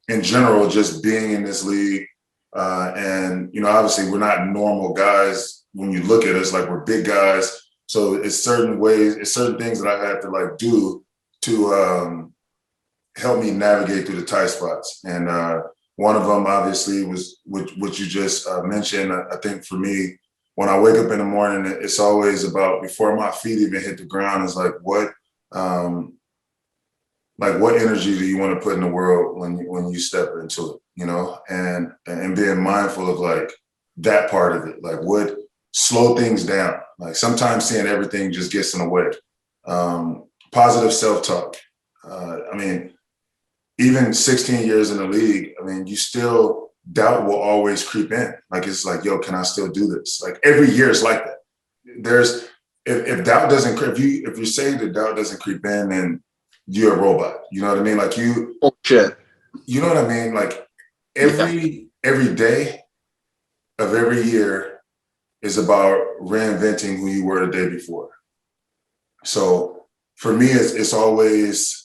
in general, just being in this league. And, you know, obviously we're not normal guys when you look at us, like we're big guys. So it's certain ways, it's certain things that I had to like do to help me navigate through the tight spots. And one of them obviously was what you just mentioned. I think for me, when I wake up in the morning, it's always about, before my feet even hit the ground, is like what energy do you want to put in the world when you step into it, you know, and being mindful of like that part of it, like what slow things down. Like sometimes seeing everything just gets in the way. Positive self-talk. I mean, even 16 years in the league, I mean, you still, doubt will always creep in. Like, it's like, yo, can I still do this? Like every year is like that. There's, if doubt doesn't creep, if you say that doubt doesn't creep in, then you're a robot. You know what I mean? Like oh shit. You know what I mean? Like every day of every year is about reinventing who you were the day before. So for me, it's always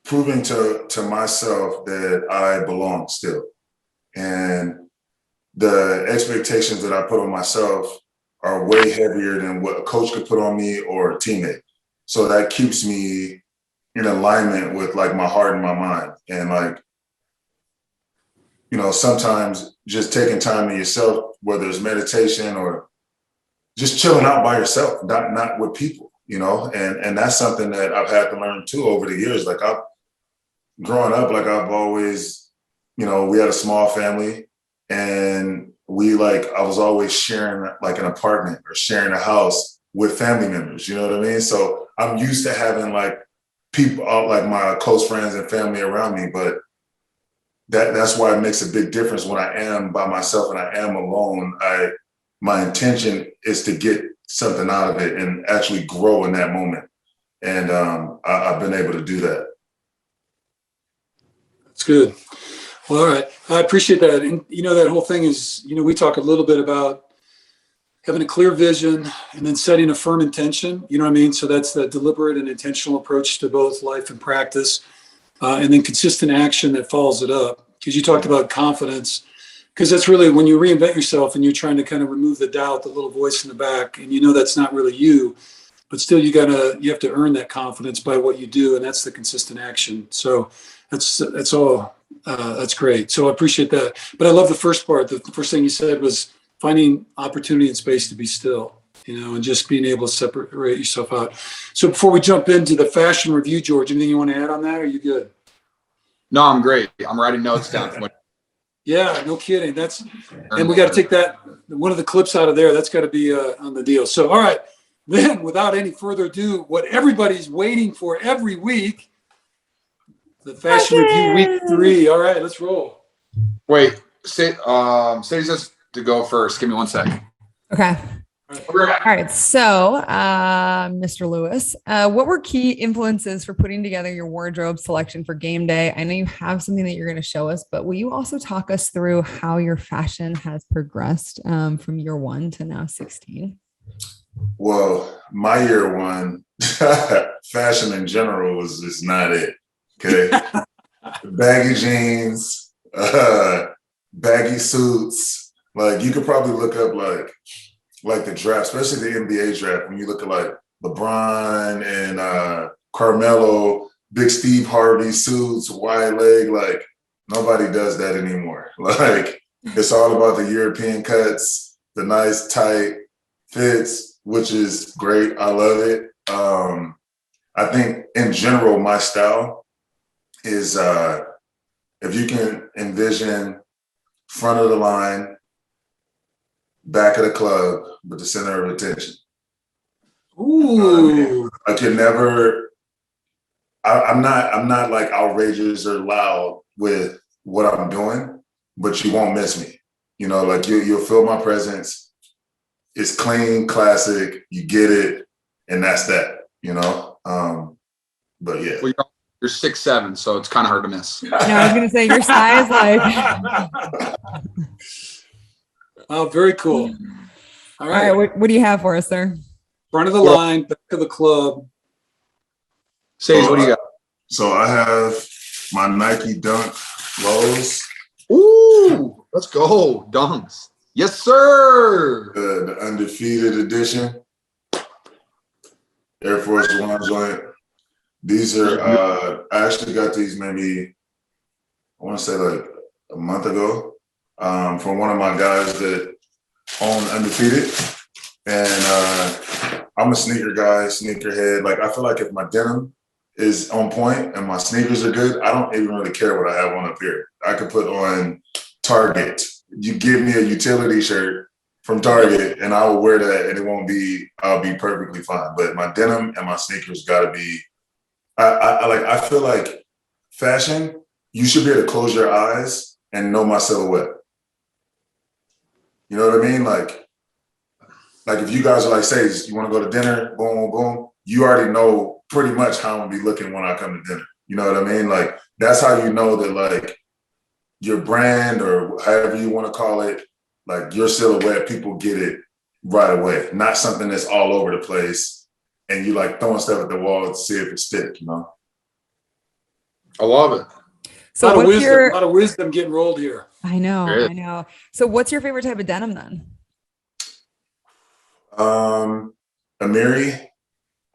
proving to myself that I belong still. And the expectations that I put on myself are way heavier than what a coach could put on me or a teammate. So that keeps me in alignment with like my heart and my mind. And like, you know, sometimes just taking time to yourself, whether it's meditation or just chilling out by yourself, not with people, you know, and that's something that I've had to learn too over the years. Like growing up, like I've always, you know, we had a small family and I was always sharing like an apartment or sharing a house with family members, you know what I mean? So I'm used to having like people, like my close friends and family around me, but that's why it makes a big difference when I am by myself and I am alone. My intention is to get something out of it and actually grow in that moment. And I've been able to do that. That's good. Well, all right. I appreciate that. And, you know, that whole thing is, you know, we talk a little bit about having a clear vision and then setting a firm intention, you know what I mean? So that's the deliberate and intentional approach to both life and practice, and then consistent action that follows it up. Because you talked about confidence, because that's really when you reinvent yourself and you're trying to kind of remove the doubt, the little voice in the back, and you know that's not really you, but still you have to earn that confidence by what you do, and that's the consistent action. So that's all. That's great. So I appreciate that. But I love the first part. The first thing you said was finding opportunity and space to be still, you know, and just being able to separate yourself out. So before we jump into the fashion review, George, anything you want to add on that? Or are you good? No, I'm great. I'm writing notes down from what. Yeah, no kidding. And we got to take that, one of the clips out of there. That's got to be on the deal. So, all right, then without any further ado, what everybody's waiting for every week, the fashion review week 3. All right, let's roll. Wait, say says to go first. Give me 1 second. Okay. All right. So, Mr. Lewis, what were key influences for putting together your wardrobe selection for game day? I know you have something that you're going to show us, but will you also talk us through how your fashion has progressed from year 1 to now 16? Well, my year 1, fashion in general was just not it. Okay. Baggy jeans, baggy suits. Like you could probably look up like the draft, especially the NBA draft, when you look at like LeBron and Carmelo, big Steve Harvey suits, wide leg, like nobody does that anymore. Like it's all about the European cuts, the nice tight fits, which is great. I love it. I think in general, my style is if you can envision front of the line, back of the club, but the center of attention. Ooh. You know what I mean? Like you're never, I'm not like outrageous or loud with what I'm doing, but you won't miss me. You know, like you'll feel my presence. It's clean, classic, you get it, and that's that, you know? But yeah. Well, You're 6'7", so it's kind of hard to miss. No, I was gonna say your size, like. Oh, very cool. All All right. right, what do you have for us, sir? Front of the line, back of the club. Sage, what do you got? So I have my Nike Dunk lows. Ooh, let's go. Dunks. Yes, sir. The undefeated edition. Air Force One joint. These are, I actually got these maybe, I want to say like a month ago, from one of my guys that own Undefeated. And I'm a sneaker guy, sneakerhead. Like, I feel like if my denim is on point and my sneakers are good, I don't even really care what I have on up here. I could put on Target. You give me a utility shirt from Target and I will wear that and I'll be perfectly fine. But my denim and my sneakers gotta be, I feel like fashion, you should be able to close your eyes and know my silhouette. You know what I mean? Like if you guys are like, say, you want to go to dinner, boom, boom, boom, you already know pretty much how I'm gonna be looking when I come to dinner. You know what I mean? Like, that's how you know that, like, your brand or however you want to call it, like your silhouette, people get it right away. Not something that's all over the place and you like throwing stuff at the wall to see if it sticks, you know? I love it. So a what's your? lot of wisdom getting rolled here. I know, There is. I know. So what's your favorite type of denim then?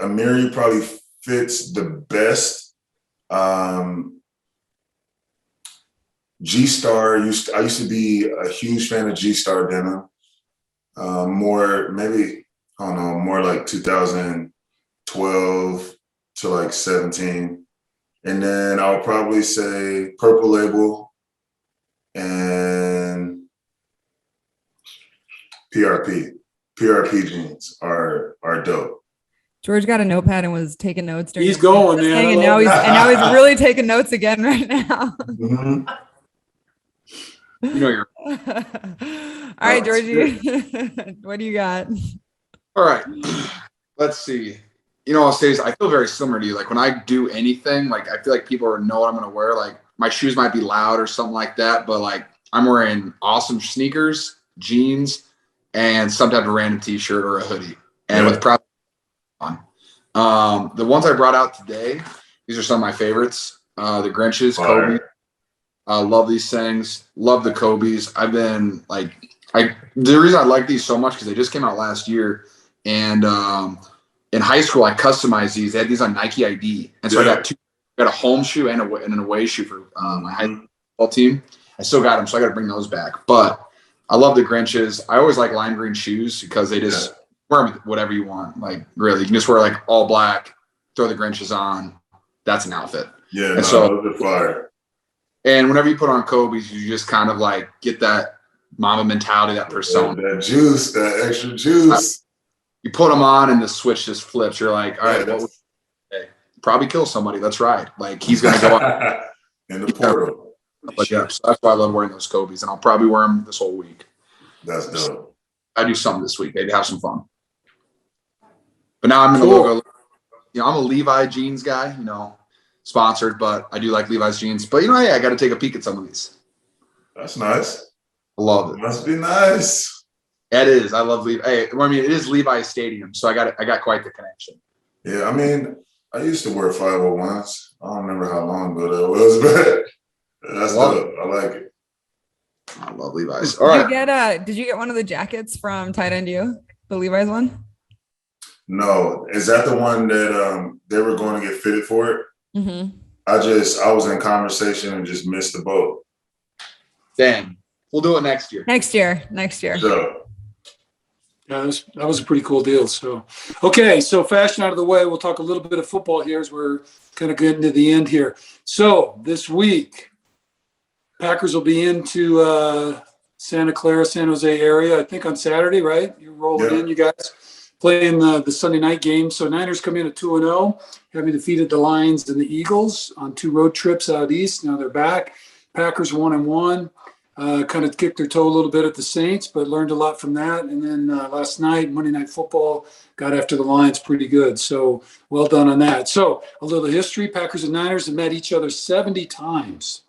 Amiri probably fits the best. G-Star, I used to be a huge fan of G-Star denim. More like 2012 to like 17. And then I'll probably say Purple Label and PRP. PRP jeans are dope. George got a notepad and was taking notes. He's going, man. And now he's really taking notes again right now. Mm-hmm. You know you're All right, Georgie, what do you got? all right. Let's see. You know, I'll say I feel very similar to you. Like when I do anything, like I feel like people know what I'm gonna wear. Like my shoes might be loud or something like that, but like I'm wearing awesome sneakers, jeans, and some type of random t-shirt or a hoodie. And with probably on. The ones I brought out today, these are some of my favorites. The Grinches, Kobe. I love these things. Love the Kobe's. The reason I like these so much because they just came out last year, and in high school I customized these. They had these on Nike ID, and so I got a home shoe and an away shoe for my high school team. I still got them, so I got to bring those back. But I love the Grinches. I always like lime green shoes because they just wear them whatever you want. Like really, you can just wear like all black, throw the Grinches on. That's an outfit. Yeah, and so those are fire. And whenever you put on Kobe's, you just kind of like get that mama mentality, that persona. That juice, that extra juice. You put them on and the switch just flips. You're like, all right, probably kill somebody. Let's ride. Like he's going to go out in the portal. But yeah, so that's why I love wearing those Kobe's, and I'll probably wear them this whole week. That's dope. I do something this week. Maybe have some fun. But now I'm going to go. I'm a Levi jeans guy, sponsored, but I do like Levi's jeans. But I got to take a peek at some of these. That's nice. I love it. Must be nice. It is. I love Levi. Hey, it is Levi's Stadium, so I got quite the connection. Yeah, I mean, I used to wear 501s. I don't remember how long ago that was, but that's dope. I like it. I love Levi's. All right. Did you get one of the jackets from Tight End U, the Levi's one? No. Is that the one that they were going to get fitted for it? Mm-hmm. I was in conversation and just missed the boat. Damn. We'll do it next year. Next year. So, yeah, that was a pretty cool deal. So, okay, so fashion out of the way. We'll talk a little bit of football here as we're kind of getting to the end here. So this week, Packers will be into Santa Clara, San Jose area, I think on Saturday, right? You're rolling in, you guys, playing the Sunday night game. So Niners come in at 2-0, having defeated the Lions and the Eagles on 2 road trips out east. Now they're back. Packers 1-1. kind of kicked their toe a little bit at the Saints, but learned a lot from that. And then last night, Monday Night Football, got after the Lions pretty good. So well done on that. So a little history. Packers and Niners have met each other 70 times.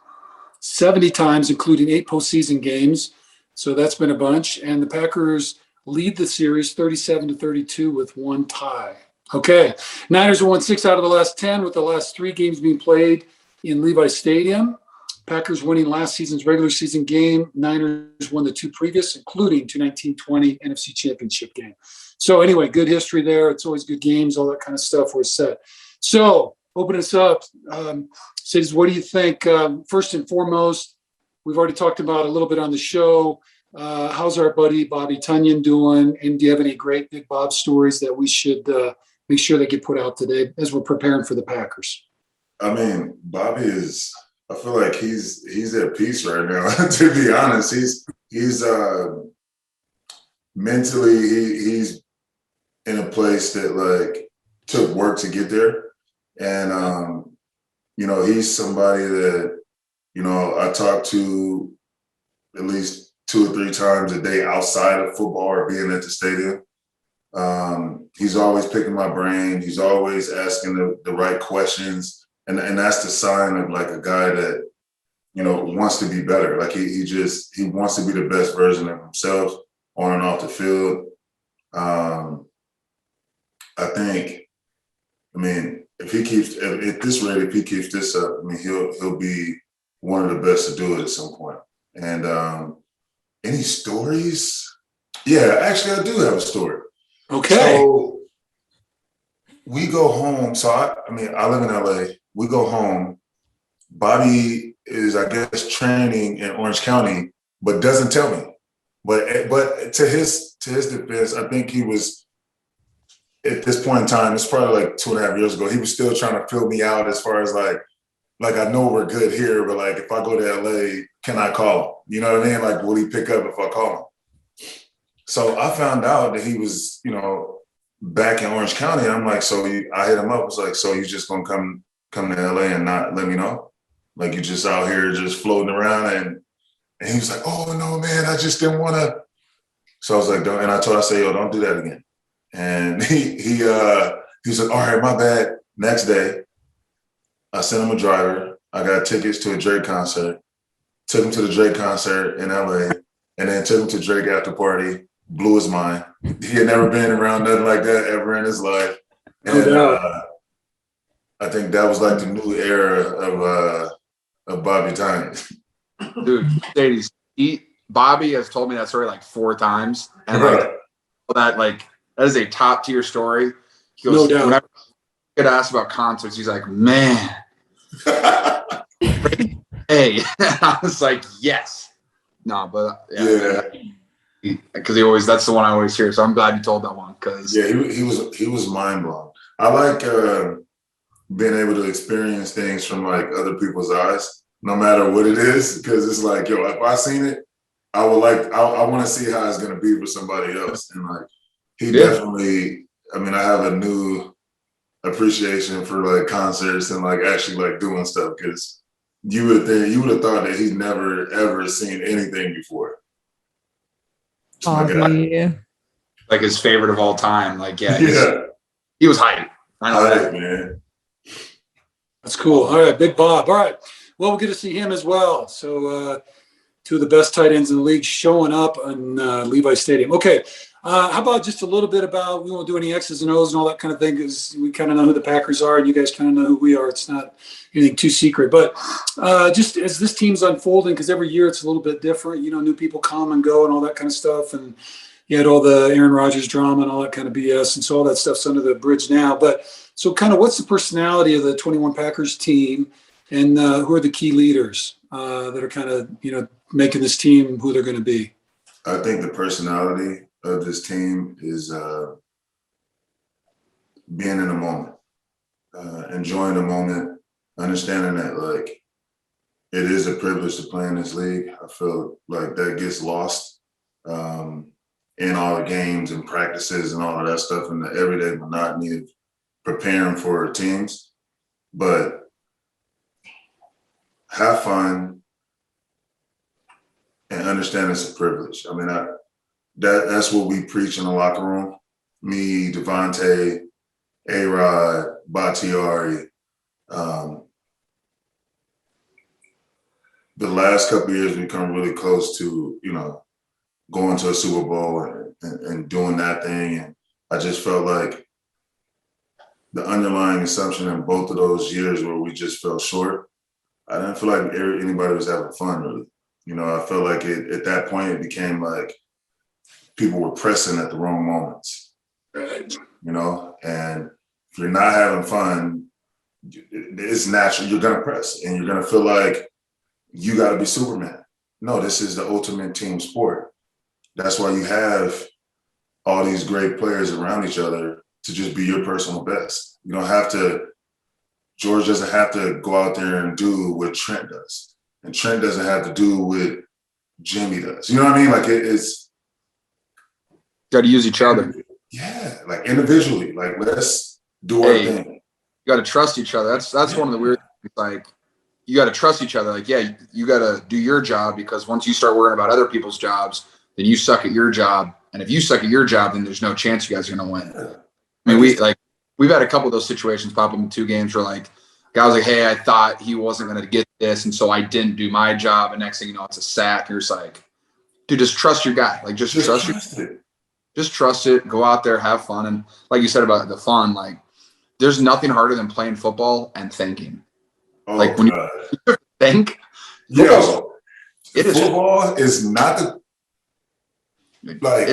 70 times, including 8 postseason games. So that's been a bunch. And the Packers lead the series 37-32 with 1 tie. Okay. Niners have won 6 out of the last 10, with the last 3 games being played in Levi Stadium. Packers winning last season's regular season game. Niners won the 2 previous, including 2019-20 NFC Championship game. So anyway, good history there. It's always good games, all that kind of stuff. We're set. So open us up. Cities, what do you think? First and foremost, we've already talked about a little bit on the show. How's our buddy Bobby Tunyon doing? And do you have any great Big Bob stories that we should make sure they get put out today as we're preparing for the Packers? I mean, Bobby is, I feel like he's at peace right now, to be honest. He's mentally, he's in a place that like took work to get there. And, he's somebody that, I talk to at least 2 or 3 times a day outside of football or being at the stadium. He's always picking my brain. He's always asking the right questions. And that's the sign of like a guy that, wants to be better. Like he wants to be the best version of himself on and off the field. If he keeps at this rate, if he keeps this up, he'll be one of the best to do it at some point. And any stories? Yeah, actually, I do have a story. Okay. So we go home. So I live in LA. We go home. Bobby is, I guess, training in Orange County, but doesn't tell me. But to his defense, I think he was, at this point in time, it's probably like 2.5 years ago, he was still trying to fill me out as far as like I know we're good here, but like if I go to LA, can I call him? You know what I mean? Like, will he pick up if I call him? So I found out that he was, back in Orange County. I'm like, I hit him up. I was like, so you just gonna come to LA and not let me know? Like you just out here just floating around? And he was like, oh no, man, I just didn't want to. So I was like, don't. And I said, yo, don't do that again. And he was like, all right, my bad. Next day, I sent him a driver. I got tickets to a Drake concert. Took him to the Drake concert in LA, and then took him to Drake after party. Blew his mind. He had never been around nothing like that ever in his life. And I think that was like the new era of Bobby Tunyon. Dude, Mercedes, Bobby has told me that story like 4 times, and that is a top tier story. He goes, no doubt. Whenever I get asked about concerts, he's like, man, hey, I was like, yes, no, but yeah. Because that's the one I always hear. So I'm glad you told that one. Because he was mind blown. I like being able to experience things from like other people's eyes, no matter what it is. Because it's like, yo, if I seen it, I want to see how it's gonna be for somebody else. And like he definitely. I have a new appreciation for like concerts and like actually like doing stuff, because you would have thought that he's never ever seen anything before. Like his favorite of all time. Like, he was hyped. I know that, man. That's cool. All right, Big Bob. All right. Well, we'll get to see him as well. So 2 of the best tight ends in the league showing up in Levi Stadium. Okay. How about just a little bit about, we won't do any X's and O's and all that kind of thing, because we kind of know who the Packers are and you guys kind of know who we are. It's not anything too secret. But just as this team's unfolding, because every year it's a little bit different, new people come and go and all that kind of stuff. And you had all the Aaron Rodgers drama and all that kind of BS. And so all that stuff's under the bridge now. But so kind of what's the personality of the 21 Packers team, and who are the key leaders that are kind of, making this team who they're going to be? I think the personality of this team is being in the moment, enjoying the moment, understanding that like it is a privilege to play in this league. I feel like that gets lost in all the games and practices and all of that stuff and the everyday monotony of preparing for teams. But have fun, understand it's a privilege. I mean, that's what we preach in the locker room. Me, Devontae, A-Rod, Bakhtiari. The last couple of years, we've come really close to, going to a Super Bowl and doing that thing. And I just felt like the underlying assumption in both of those years where we just fell short, I didn't feel like anybody was having fun, really. I felt like at that point, it became like people were pressing at the wrong moments, and if you're not having fun, it's natural. You're going to press and you're going to feel like you got to be Superman. No, this is the ultimate team sport. That's why you have all these great players around each other to just be your personal best. You don't have to, George doesn't have to go out there and do what Trent does. And Trent doesn't have to do what Jimmy does. You know what I mean? Like it's. Got to use each other. Yeah, like individually. Like let's do our thing. You got to trust each other. That's one of the weird things. Like you got to trust each other. Like, yeah, you got to do your job, because once you start worrying about other people's jobs, then you suck at your job. And if you suck at your job, then there's no chance you guys are going to win. Yeah. I mean, we've had a couple of those situations pop up in 2 games where like, guy was like, hey, I thought he wasn't going to get this, and so I didn't do my job. And next thing you know, it's a sack. You're just like, dude, just trust your guy. Like, just trust it. Just trust it. Go out there, have fun. And like you said about the fun, like, there's nothing harder than playing football and thinking. Oh, like when you think, football is not the like.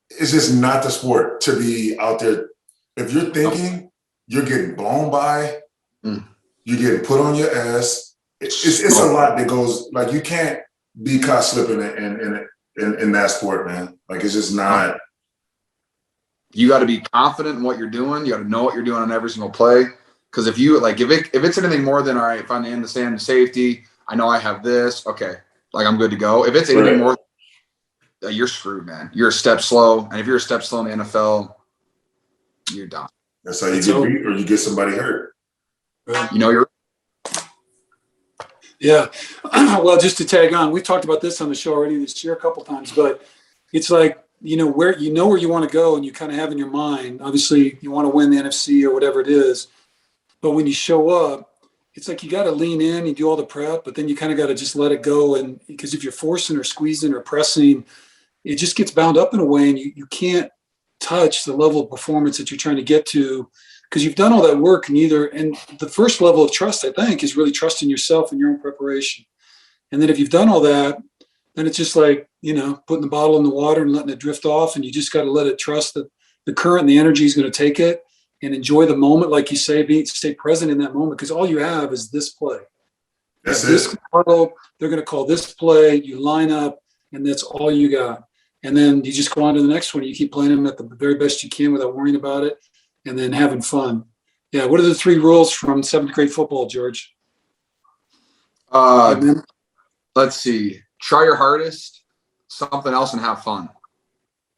It's just not the sport to be out there. If you're thinking, you're getting blown by. You're getting put on your ass. It's a lot that goes. Like you can't be caught slipping in that sport, man. Like it's just not. You got to be confident in what you're doing. You got to know what you're doing on every single play. Because if it's anything more than all right, if I'm in the stand of safety, I know I have this. Okay, like I'm good to go. If it's anything more, you're screwed, man. You're a step slow, and if you're a step slow in the NFL, you're done. That's how you get beat, or you get somebody hurt. You're. Yeah. Well, just to tag on, we've talked about this on the show already this year a couple times, but it's like, where you want to go and you kind of have in your mind, obviously you want to win the NFC or whatever it is. But when you show up, it's like you got to lean in, you do all the prep, but then you kind of got to just let it go. And because if you're forcing or squeezing or pressing, it just gets bound up in a way, and you can't touch the level of performance that you're trying to get to, because you've done all that work. And the first level of trust, I think, is really trusting yourself and your own preparation. And then if you've done all that, then it's just like, putting the bottle in the water and letting it drift off. And you just got to let it trust that the current and the energy is going to take it, and enjoy the moment. Like you say, stay present in that moment, because all you have is this play. That's this model, they're going to call this play. You line up, and that's all you got. And then you just go on to the next one. You keep playing them at the very best you can without worrying about it, and then having fun. Yeah. What are the 3 rules from 7th grade football, George? Let's see. Try your hardest, something else, and have fun.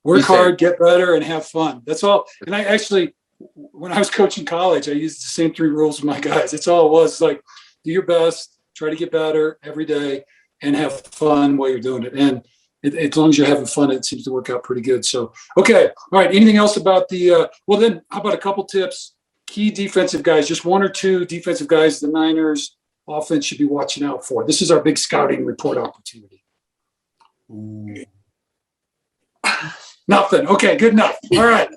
Work hard, get better, and have fun. That's all. And I actually, when I was coaching college, I used the same 3 rules with my guys. It's all it was. It's like, do your best, try to get better every day, and have fun while you're doing it. And as long as you're having fun, it seems to work out pretty good. So, okay. All right. Anything else about well, then how about a couple tips? Key defensive guys, just 1 or 2 defensive guys the Niners offense should be watching out for. This is our big scouting report opportunity. Ooh. Nothing. Okay, good enough. All right.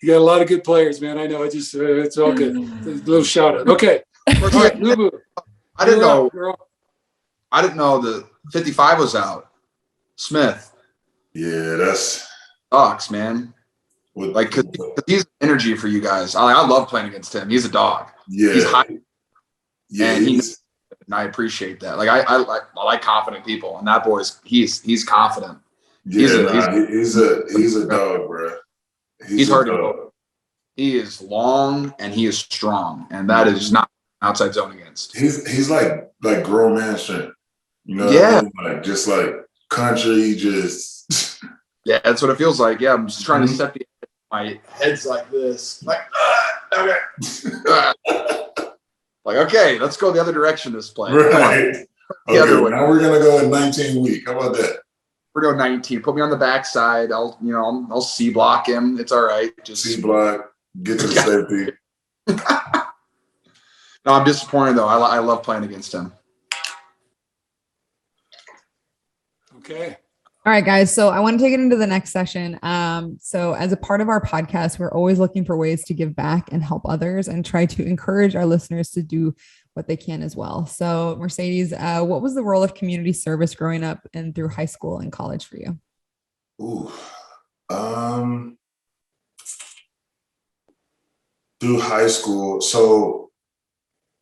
You got a lot of good players, man. I know. It's all good. A little shout out. Okay. All right, Lubu. I didn't know the 55 was out. Smith. Yeah, that's sucks, man. Cause he's energy for you guys. I love playing against him. He's a dog. Yeah. He's high. Yeah. And I appreciate that. I like confident people, and that he's confident. Yeah, he's a dog, bro. He's hard to go. He is long and he is strong, and that is not outside zone against. He's like grown man strength. Yeah. Like just like country, just yeah, that's what it feels like. Yeah, I'm just trying to set my head's like this. Like, okay. Like, okay, let's go the other direction this play. Right. The other Okay, way. now we're gonna go in 19 week. How about that? We're going 19. Put me on the backside. I'll C block him. It's all right. Just C block, get to the safety. No, I'm disappointed though. I love playing against him. Okay. All right, guys. So I want to take it into the next session. So as a part of our podcast, we're always looking for ways to give back and help others and try to encourage our listeners to do what they can as well. So Marcedes, what was the role of community service growing up and through high school and college for you? Ooh. Through high school. So,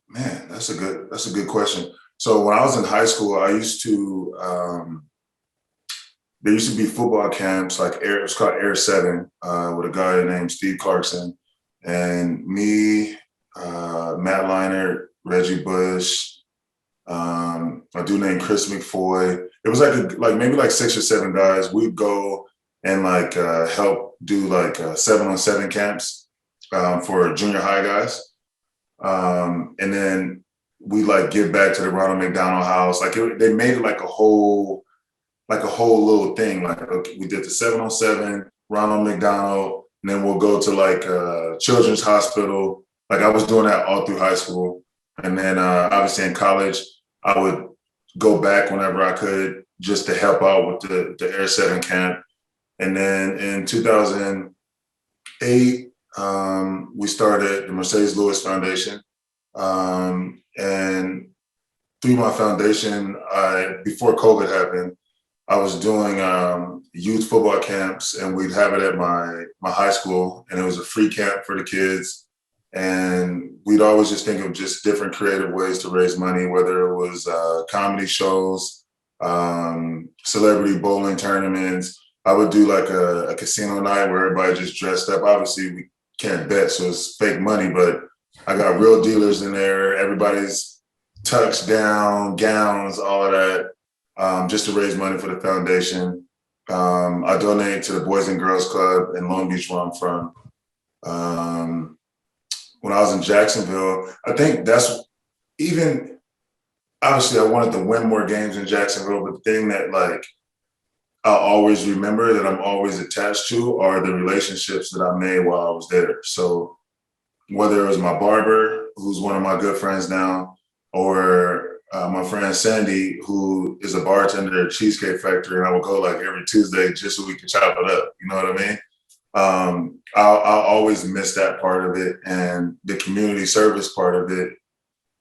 man, that's a good question. So when I was in high school, I used to, there used to be football camps, like it's called Air 7, with a guy named Steve Clarkson. And me, Matt Leinert, Reggie Bush, a dude named Chris McFoy. It was maybe 6 or 7 guys. We'd go and help do 7-on-7 camps for junior high guys. And then we give back to the Ronald McDonald House. They made it like a whole little thing. Okay, we did the 7-on-7, Ronald McDonald, and then we'll go to Children's Hospital. I was doing that all through high school. And then obviously in college, I would go back whenever I could just to help out with the Air 7 camp. And then in 2008, we started the Marcedes Lewis Foundation. And through my foundation, before COVID happened, I was doing youth football camps, and we'd have it at my high school, and it was a free camp for the kids. And we'd always just think of just different creative ways to raise money, whether it was comedy shows, celebrity bowling tournaments. I would do a casino night where everybody just dressed up. Obviously, we can't bet, so it's fake money, but I got real dealers in there. Everybody's tux down, gowns, all of that. Just to raise money for the foundation. I donate to the Boys and Girls Club in Long Beach, where I'm from. When I was in Jacksonville, I think obviously I wanted to win more games in Jacksonville, but the thing that I'll always remember, that I'm always attached to, are the relationships that I made while I was there. So whether it was my barber, who's one of my good friends now, or my friend Sandy, who is a bartender at Cheesecake Factory, and I would go every Tuesday just so we could chop it up. You know what I mean? I'll always miss that part of it, and the community service part of it.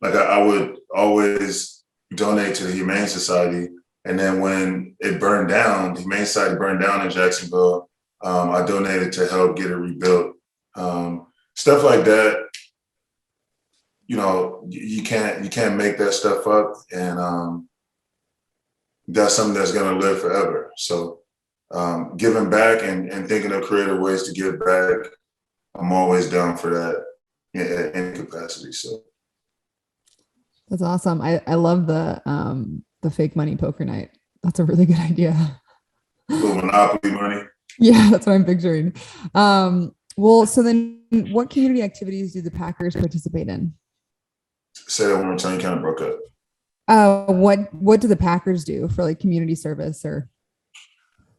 I would always donate to the Humane Society, and then when it burned down, the Humane Society burned down in Jacksonville, I donated to help get it rebuilt. Stuff like that. You can't make that stuff up, and that's something that's going to live forever. So giving back and thinking of creative ways to give back, I'm always down for that in any capacity. So that's awesome. I love the fake money poker night. That's a really good idea. Little Monopoly money. Yeah, that's what I'm picturing. Well, so then what community activities do the Packers participate in? Say that one more time. You kind of broke up. What do the Packers do for community service or?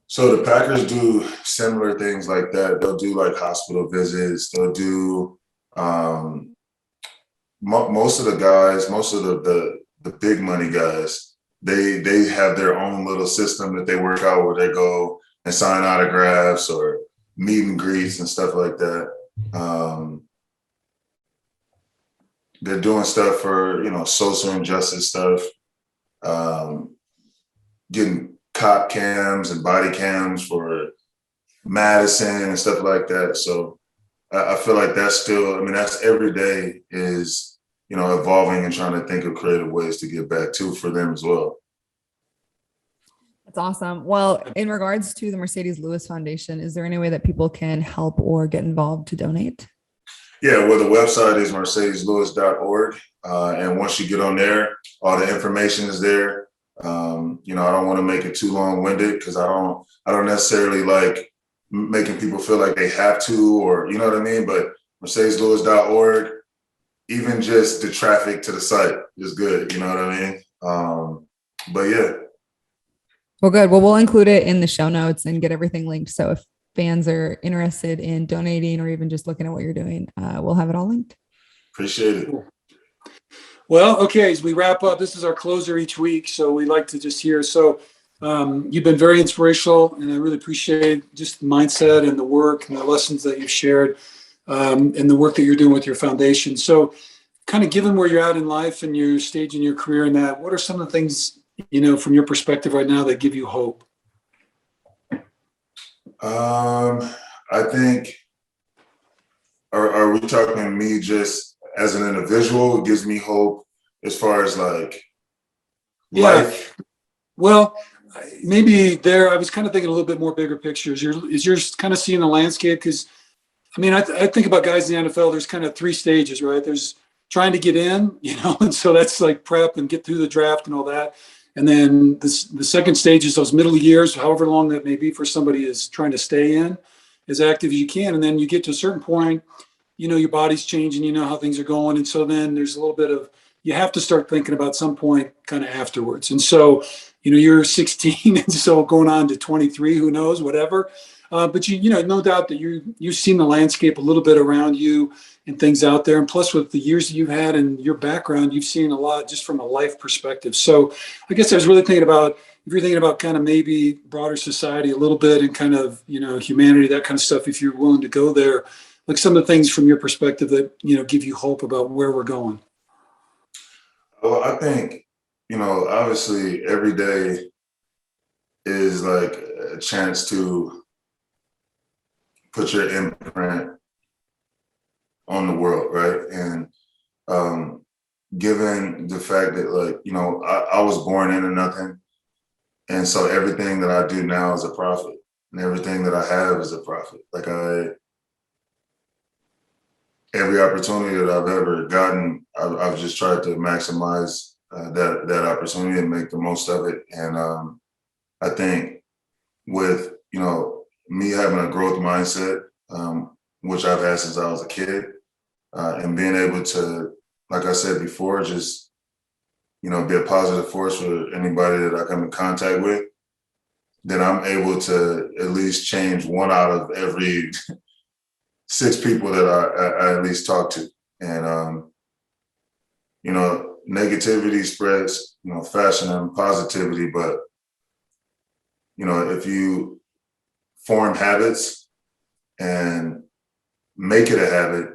So the Packers do similar things like that. They'll do hospital visits. They'll do most of the guys, most of the big money guys. They have their own little system that they work out where they go and sign autographs or meet and greets and stuff like that. They're doing stuff for, social injustice stuff, getting cop cams and body cams for Madison and stuff like that. So I feel like that's still, that's every day is, evolving and trying to think of creative ways to give back too for them as well. That's awesome. Well, in regards to the Marcedes Lewis Foundation, is there any way that people can help or get involved to donate? Yeah, well, the website is marcedeslewis.org. And once you get on there, all the information is there. I don't want to make it too long-winded because I don't necessarily like making people feel like they have to, or you know what I mean? But marcedeslewis.org, even just the traffic to the site is good. You know what I mean? But yeah. Well, good. Well, we'll include it in the show notes and get everything linked. So if fans are interested in donating or even just looking at what you're doing, we'll have it all linked. Appreciate it. Well, okay, as we wrap up, this is our closer each week, so we like to just hear. So you've been very inspirational, and I really appreciate just the mindset and the work and the lessons that you've shared, and the work that you're doing with your foundation. So kind of given where you're at in life and your stage in your career and that, what are some of the things, from your perspective right now that give you hope? I think, are we talking me just as an individual? It gives me hope as far as like life. Well, maybe I was kind of thinking a little bit more bigger picture. Is you're kind of seeing the landscape? Because I think about guys in the NFL, there's kind of 3 stages, right? There's trying to get in, and so that's like prep and get through the draft and all that. And then the second stage is those middle years, however long that may be for somebody, is trying to stay in as active as you can. And then you get to a certain point, your body's changing, how things are going. And so then there's a little bit of, you have to start thinking about some point kind of afterwards. And so, you're 16 and so going on to 23, who knows, whatever. But no doubt that you've seen the landscape a little bit around you and things out there. And plus with the years that you've had and your background, you've seen a lot just from a life perspective. So I guess I was really thinking about, if you're thinking about kind of maybe broader society a little bit and kind of, humanity, that kind of stuff, if you're willing to go there, like some of the things from your perspective that, give you hope about where we're going. Well, I think, obviously every day is like a chance to put your imprint on the world, right? And given the fact that, like, I was born into nothing, and so everything that I do now is a profit, and everything that I have is a profit. Like every opportunity that I've ever gotten, I've just tried to maximize that opportunity and make the most of it. And I think with me having a growth mindset, which I've had since I was a kid, and being able to, like I said before, just be a positive force for anybody that I come in contact with, then I'm able to at least change 1 out of every 6 people that I at least talk to. And negativity spreads fashion and positivity, but if you form habits and make it a habit,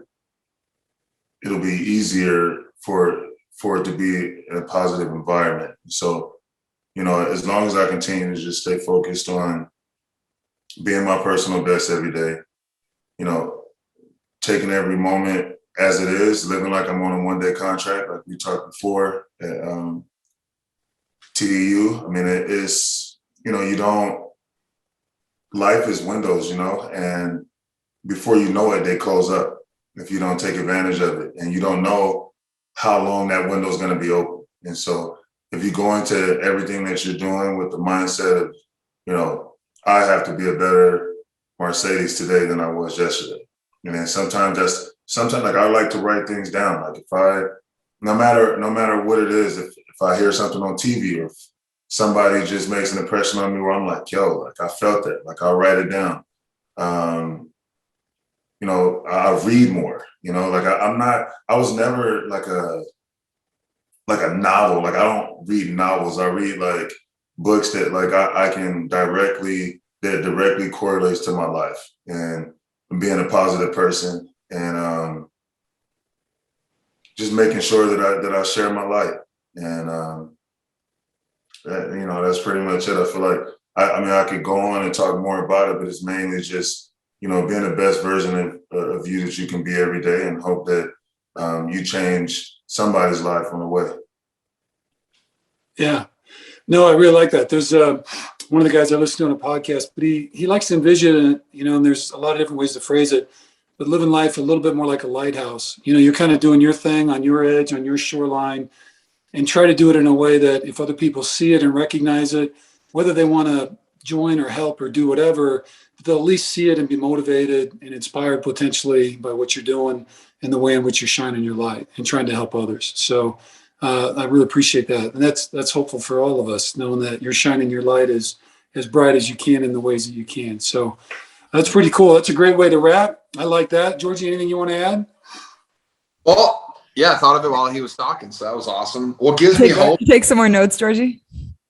it'll be easier for it to be in a positive environment. So, as long as I continue to just stay focused on being my personal best every day, taking every moment as it is, living like I'm on a 1-day contract, like we talked before at TDU. I mean, it is, life is windows, and before you know it, they close up if you don't take advantage of it, and you don't know how long that window is going to be open. And so if you go into everything that you're doing with the mindset of, I have to be a better Marcedes today than I was yesterday. And then sometimes like I like to write things down. Like no matter what it is, if I hear something on TV or if somebody just makes an impression on me where I'm like, yo, like I felt that, like I'll write it down. I read more, like I was never like a novel. Like I don't read novels. I read like books that like I can directly correlates to my life and being a positive person and just making sure that I share my light. And that's pretty much it. I feel like I could go on and talk more about it, but it's mainly just being the best version of you that you can be every day, and hope that you change somebody's life on the way. Yeah, no, I really like that. There's one of the guys I listen to on a podcast, but he likes to envision it, and there's a lot of different ways to phrase it, but living life a little bit more like a lighthouse. You're kind of doing your thing on your edge, on your shoreline, and try to do it in a way that if other people see it and recognize it, whether they want to join or help or do whatever, they'll at least see it and be motivated and inspired potentially by what you're doing. and the way in which you're shining your light and trying to help others. So I really appreciate that. And that's hopeful for all of us, knowing that you're shining your light as bright as you can in the ways that you can. So that's pretty cool. That's a great way to wrap. I like that. Georgie, anything you want to add? Well, yeah, I thought of it while he was talking, so that was awesome. What gives me hope? Take some more notes, Georgie.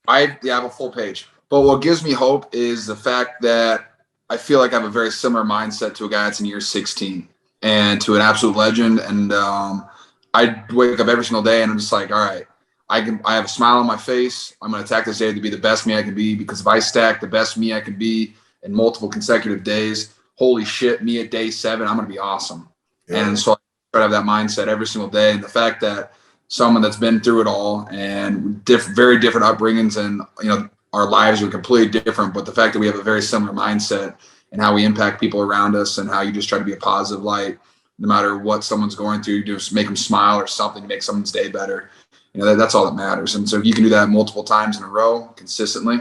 I have a full page. But what gives me hope is the fact that I feel like I have a very similar mindset to a guy that's in year 16 and to an absolute legend. And I wake up every single day and I'm just like, all right, I have a smile on my face. I'm going to attack this day to be the best me I can be, because if I stack the best me I can be in multiple consecutive days, holy shit, me at day 7, I'm going to be awesome. Yeah. And so I try to have that mindset every single day. And the fact that someone that's been through it all and very different upbringings, and, you know, our lives are completely different, but the fact that we have a very similar mindset and how we impact people around us and how you just try to be a positive light, no matter what someone's going through, you just make them smile or something to make someone's day better. You know, that's all that matters. And so if you can do that multiple times in a row consistently,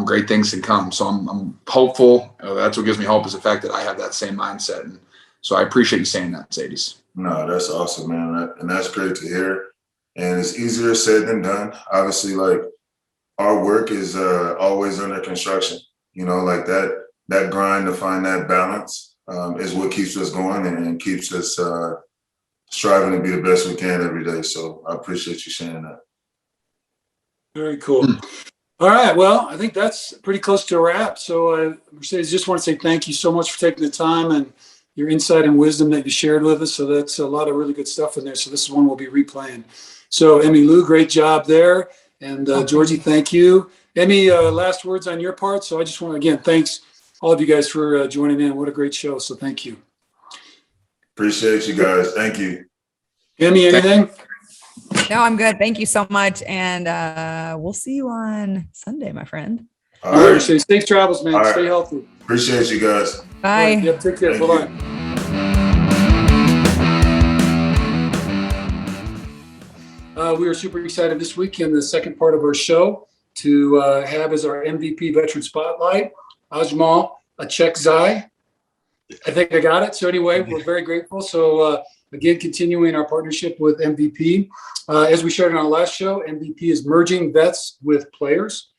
great things can come. So I'm hopeful. That's what gives me hope, is the fact that I have that same mindset. And so I appreciate you saying that, Marcedes. No, that's awesome, man. And that's great to hear. And it's easier said than done. Obviously, like, our work is always under construction. You know, like that grind to find that balance is what keeps us going and keeps us striving to be the best we can every day. So I appreciate you sharing that. Very cool. All right. Well, I think that's pretty close to a wrap. So Marcedes, just want to say thank you so much for taking the time and your insight and wisdom that you shared with us. So that's a lot of really good stuff in there. So this is one we'll be replaying. So Emmy Lou, great job there. And Georgie, thank you. Emmy, last words on your part. So I just want to, again, thanks all of you guys for joining in. What a great show. So thank you. Appreciate you guys. Thank you. Emmy, anything? No, I'm good. Thank you so much. And we'll see you on Sunday, my friend. All right. Safe travels, man. Stay healthy. Appreciate you guys. Bye. Yep, take care. Bye-bye. We are super excited this week in the second part of our show to have as our MVP Veteran Spotlight, Ajmal Achekzai. I think I got it. So anyway, we're very grateful. So again, continuing our partnership with MVP. As we shared in our last show, MVP is merging vets with players.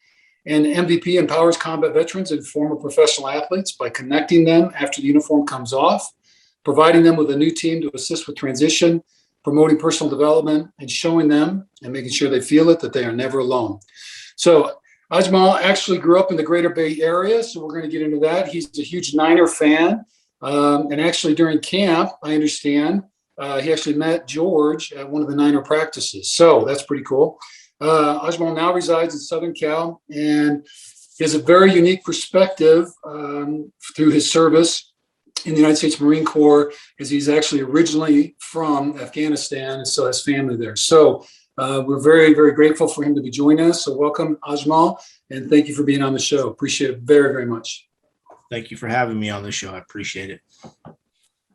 And MVP empowers combat veterans and former professional athletes by connecting them after the uniform comes off, providing them with a new team to assist with transition, promoting personal development, and showing them and making sure they feel it that they are never alone. So Ajmal actually grew up in the Greater Bay Area, so we're going to get into that. He's a huge Niner fan. And actually during camp, I understand, he actually met George at one of the Niner practices. So that's pretty cool. Ajmal now resides in Southern Cal, and he has a very unique perspective through his service in the United States Marine Corps, as he's actually originally from Afghanistan and still has family there. So we're very, very grateful for him to be joining us. So welcome, Ajmal, and thank you for being on the show. Appreciate it very, very much. Thank you for having me on the show. I appreciate it.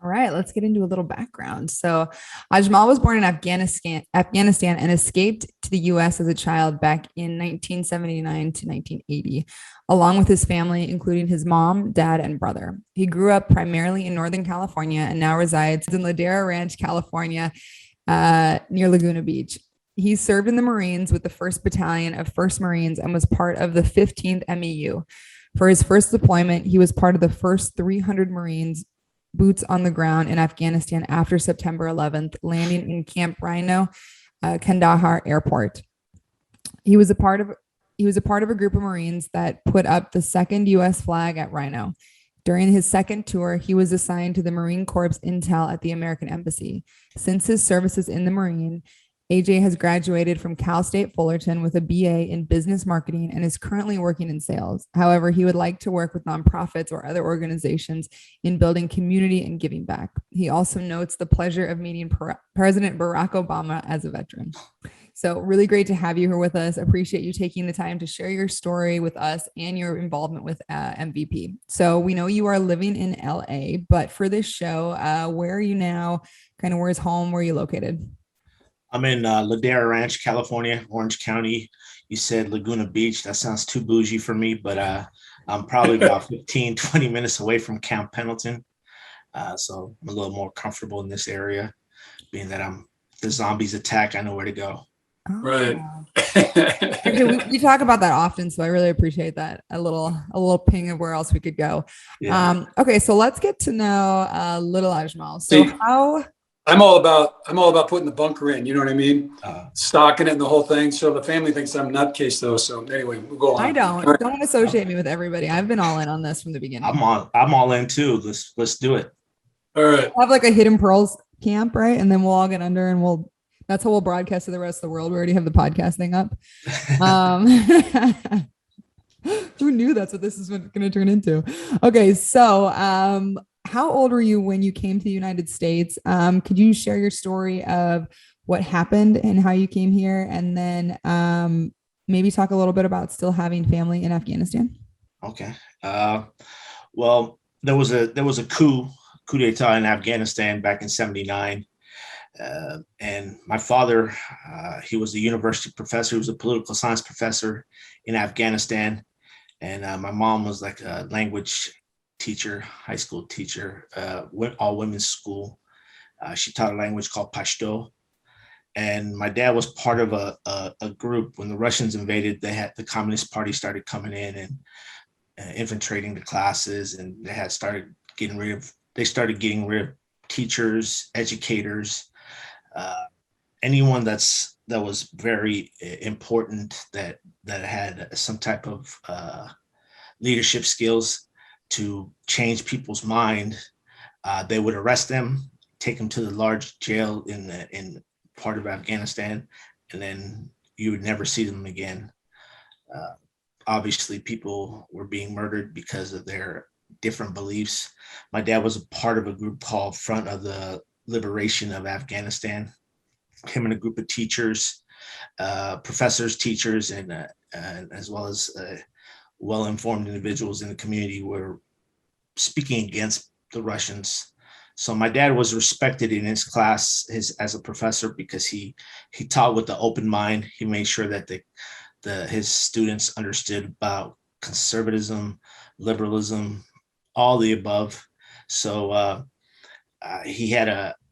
All right, let's get into a little background. So Ajmal was born in Afghanistan and escaped to the U.S. as a child back in 1979 to 1980, along with his family, including his mom, dad, and brother. He grew up primarily in Northern California and now resides in Ladera Ranch, California, near Laguna Beach. He served in the Marines with the 1st Battalion of 1st Marines and was part of the 15th MEU. For his first deployment, he was part of the first 300 Marines boots on the ground in Afghanistan after September 11th, landing in Camp Rhino, Kandahar Airport. He was a part of a group of Marines that put up the 2nd U.S. flag at Rhino. During his second tour, he was assigned to the Marine Corps Intel at the American Embassy. Since his services in the Marine, AJ has graduated from Cal State Fullerton with a BA in business marketing and is currently working in sales. However, he would like to work with nonprofits or other organizations in building community and giving back. He also notes the pleasure of meeting President Barack Obama as a veteran. So really great to have you here with us. Appreciate you taking the time to share your story with us and your involvement with MVP. So we know you are living in LA, but for this show, where are you now? Kind of where's home? Where are you located? I'm in Ladera Ranch, California, Orange County. You said Laguna Beach. That sounds too bougie for me, but I'm probably about 15, 20 minutes away from Camp Pendleton. So I'm a little more comfortable in this area, being that if the zombies attack, I know where to go. Oh. Right. Actually, we talk about that often, so I really appreciate that. A little ping of where else we could go. Yeah. Okay, so let's get to know little Ajmal. So See, how I'm all about putting the bunker in. You know what I mean? Uh, Stocking it and the whole thing. So the family thinks I'm nutcase though. So anyway, we'll go on. I All right. don't associate me with everybody. I've been all in on this from the beginning. I'm all in too. Let's do it. All right. We'll have like a Hidden Pearls camp, right? And then we'll all get under and that's how we'll broadcast to the rest of the world. We already have the podcast thing up. Who knew that's what this is going to turn into? Okay, so how old were you when you came to the United States? Could you share your story of what happened and how you came here, and then maybe talk a little bit about still having family in Afghanistan? Okay. Well, there was a coup d'etat in Afghanistan back in '79. And my father, he was a university professor. He was a political science professor in Afghanistan. And my mom was like a language teacher, high school teacher, all women's school. She taught a language called Pashto. And my dad was part of a group when the Russians invaded. The Communist Party started coming in and infiltrating the classes, and they started getting rid of teachers, educators, anyone that was very important that had some type of leadership skills to change people's mind. They would arrest them, take them to the large jail in part of Afghanistan, and then you would never see them again. Obviously, people were being murdered because of their different beliefs. My dad was a part of a group called Front of the Liberation of Afghanistan. Him and a group of teachers, professors, teachers, and as well as well-informed individuals in the community were speaking against the Russians. So my dad was respected in his class as a professor because he taught with an open mind. He made sure that his students understood about conservatism, liberalism, all the above. So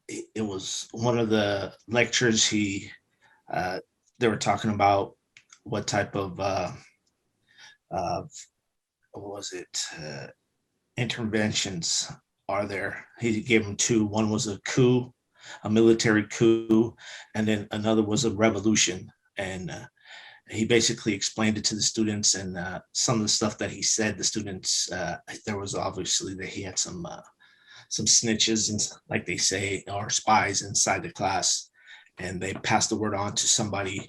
it was one of the lectures they were talking about what type of interventions are there. He gave them two. One was a coup, a military coup, and then another was a revolution. And he basically explained it to the students, and some of the stuff that he said, the students, there was obviously that he had some snitches, and like they say, or spies inside the class, and they passed the word on to somebody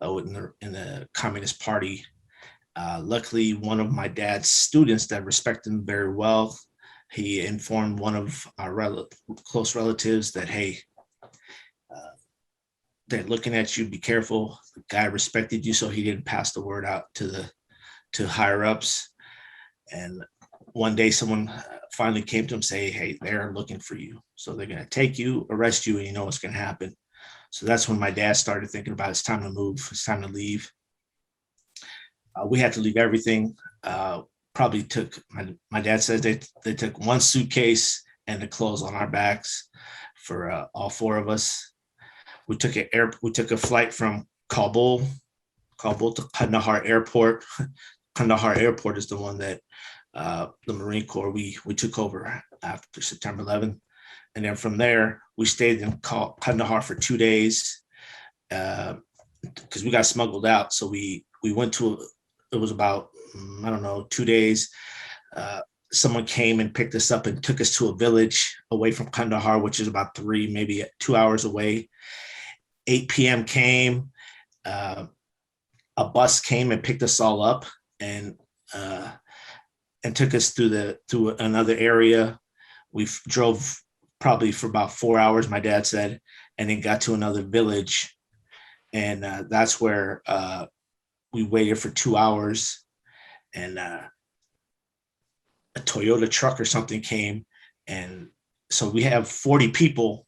in the Communist Party. Luckily, one of my dad's students that respected him very well, he informed one of our close relatives that, hey, they're looking at you, be careful. The guy respected you, so he didn't pass the word out to higher ups. And one day someone finally came to him, say, hey, they're looking for you. So they're going to take you, arrest you, and you know what's going to happen. So that's when my dad started thinking about it's time to move, it's time to leave. We had to leave everything. Probably took, my dad says they took one suitcase and the clothes on our backs for all four of us. We took a flight from Kabul to Kandahar Airport. Kandahar Airport is the one that the Marine Corps, we took over after September 11th. And then from there, we stayed in Kandahar for 2 days because we got smuggled out. So we went to, it was about, 2 days. Someone came and picked us up and took us to a village away from Kandahar, which is about 3, maybe 2 hours away. 8 p.m. came, a bus came and picked us all up and took us through another area. We drove probably for about 4 hours, my dad said, and then got to another village. And that's where we waited for 2 hours, and a Toyota truck or something came. And so we have 40 people,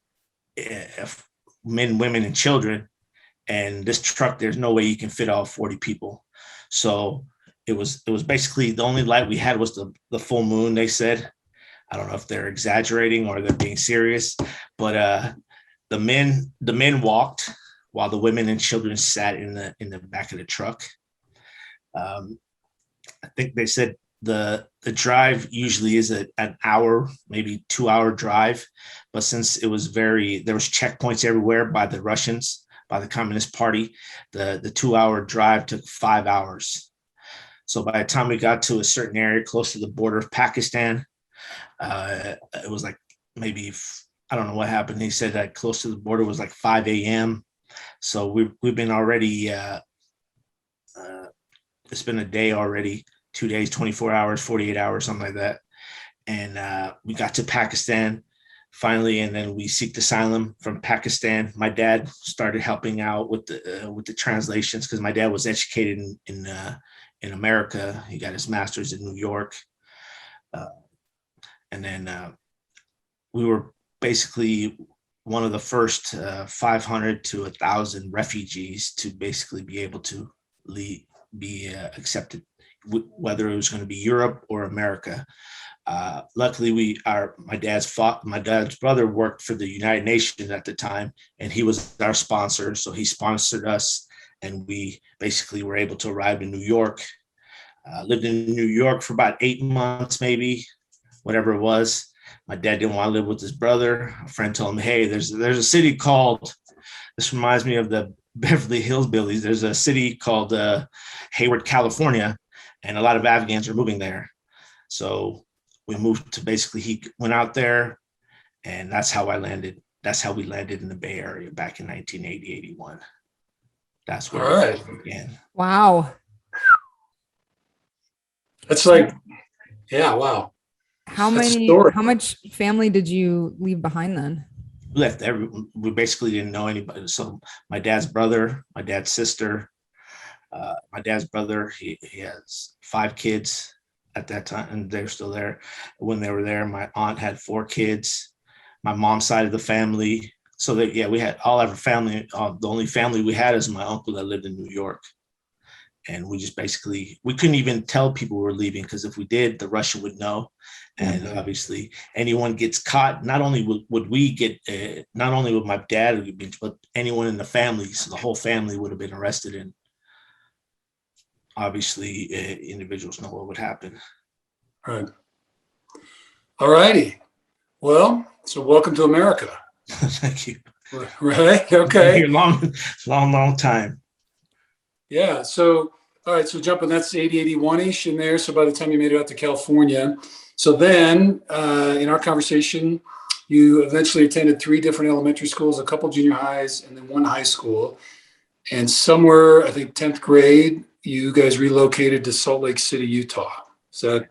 men, women, and children. And this truck, there's no way you can fit all 40 people. So it was basically the only light we had was the full moon, they said. I don't know if they're exaggerating or they're being serious, but the men walked while the women and children sat in the back of the truck. I think they said the drive usually is an hour, maybe 2 hour drive, but since there was checkpoints everywhere by the Russians, by the Communist Party, the 2 hour drive took 5 hours. So by the time we got to a certain area close to the border of Pakistan, it was like maybe, I don't know what happened. He said that close to the border was like 5 a.m. So we've been already, it's been a day already, 2 days, 24 hours, 48 hours, something like that. And we got to Pakistan finally, and then we seeked asylum from Pakistan. My dad started helping out with the translations because my dad was educated in America. He got his master's in New York. And then we were basically one of the first 500 to 1,000 refugees to basically be able to be accepted, whether it was going to be Europe or America. Luckily, my dad's brother worked for the United Nations at the time, and he was our sponsor. So he sponsored us, and we basically were able to arrive in New York. Lived in New York for about 8 months, maybe, whatever it was. My dad didn't want to live with his brother. A friend told him, "Hey, there's a city called," this reminds me of the Beverly Hills Billies. There's a city called Hayward, California, and a lot of Afghans are moving there. So we moved to he went out there, and that's how I landed. That's how we landed in the Bay Area back in 1980, 81. That's where it began. Wow. That's like, yeah, wow. How much family did you leave behind then? We basically didn't know anybody. So my dad's brother, my dad's sister, my dad's brother, he has 5 kids at that time, and they're still there. When they were there, my aunt had 4 kids, my mom's side of the family. So we had all our family. The only family we had is my uncle that lived in New York. And we just we couldn't even tell people we were leaving, because if we did, the Russian would know. And obviously anyone gets caught, not only would we get, not only would my dad be, but anyone in the family. So the whole family would have been arrested. And obviously individuals know what would happen. Right. All righty. Well, so welcome to America. Thank you. Right. Okay. Long time. Yeah. So, all right. So jumping, that's 80, 81-ish in there. So by the time you made it out to California. So then in our conversation, you eventually attended 3 different elementary schools, a couple junior highs, and then 1 high school. And somewhere, I think 10th grade, you guys relocated to Salt Lake City, Utah. Is that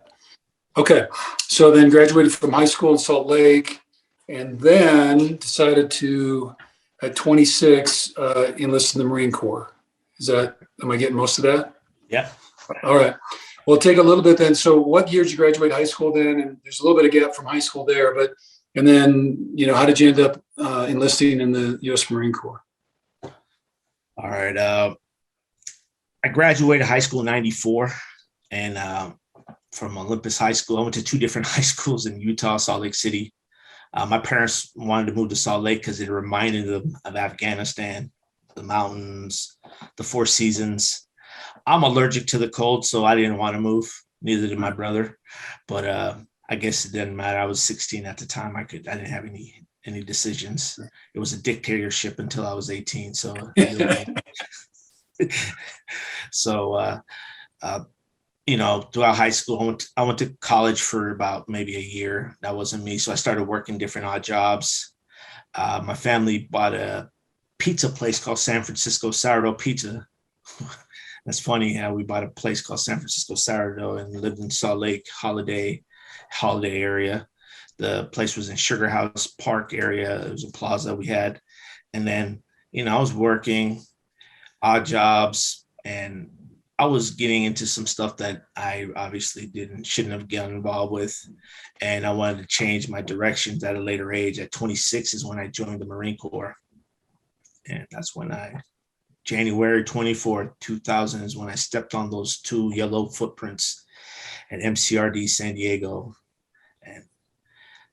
okay? So then graduated from high school in Salt Lake, and then decided to, at 26, enlist in the Marine Corps. Am I getting most of that? Yeah. All right. Well, take a little bit then. So what year did you graduate high school then? And there's a little bit of gap from high school there, and then, how did you end up enlisting in the U.S. Marine Corps? All right. I graduated high school in 94, and from Olympus High School. I went to 2 different high schools in Utah, Salt Lake City. My parents wanted to move to Salt Lake because it reminded them of Afghanistan, the mountains, the 4 seasons. I'm allergic to the cold, so I didn't want to move. Neither did my brother. But I guess it didn't matter. I was 16 at the time. I didn't have any decisions. It was a dictatorship until I was 18. So, throughout high school, I went to college for about maybe a year. That wasn't me. So I started working different odd jobs. My family bought a pizza place called San Francisco Sourdough Pizza. That's funny how we bought a place called San Francisco Sourdough and lived in Salt Lake Holiday area. The place was in Sugar House Park area. It was a plaza we had. And then, I was working odd jobs, and I was getting into some stuff that I obviously shouldn't have gotten involved with. And I wanted to change my directions at a later age. At 26 is when I joined the Marine Corps. And that's when January 24th, 2000 is when I stepped on those 2 yellow footprints at MCRD San Diego. And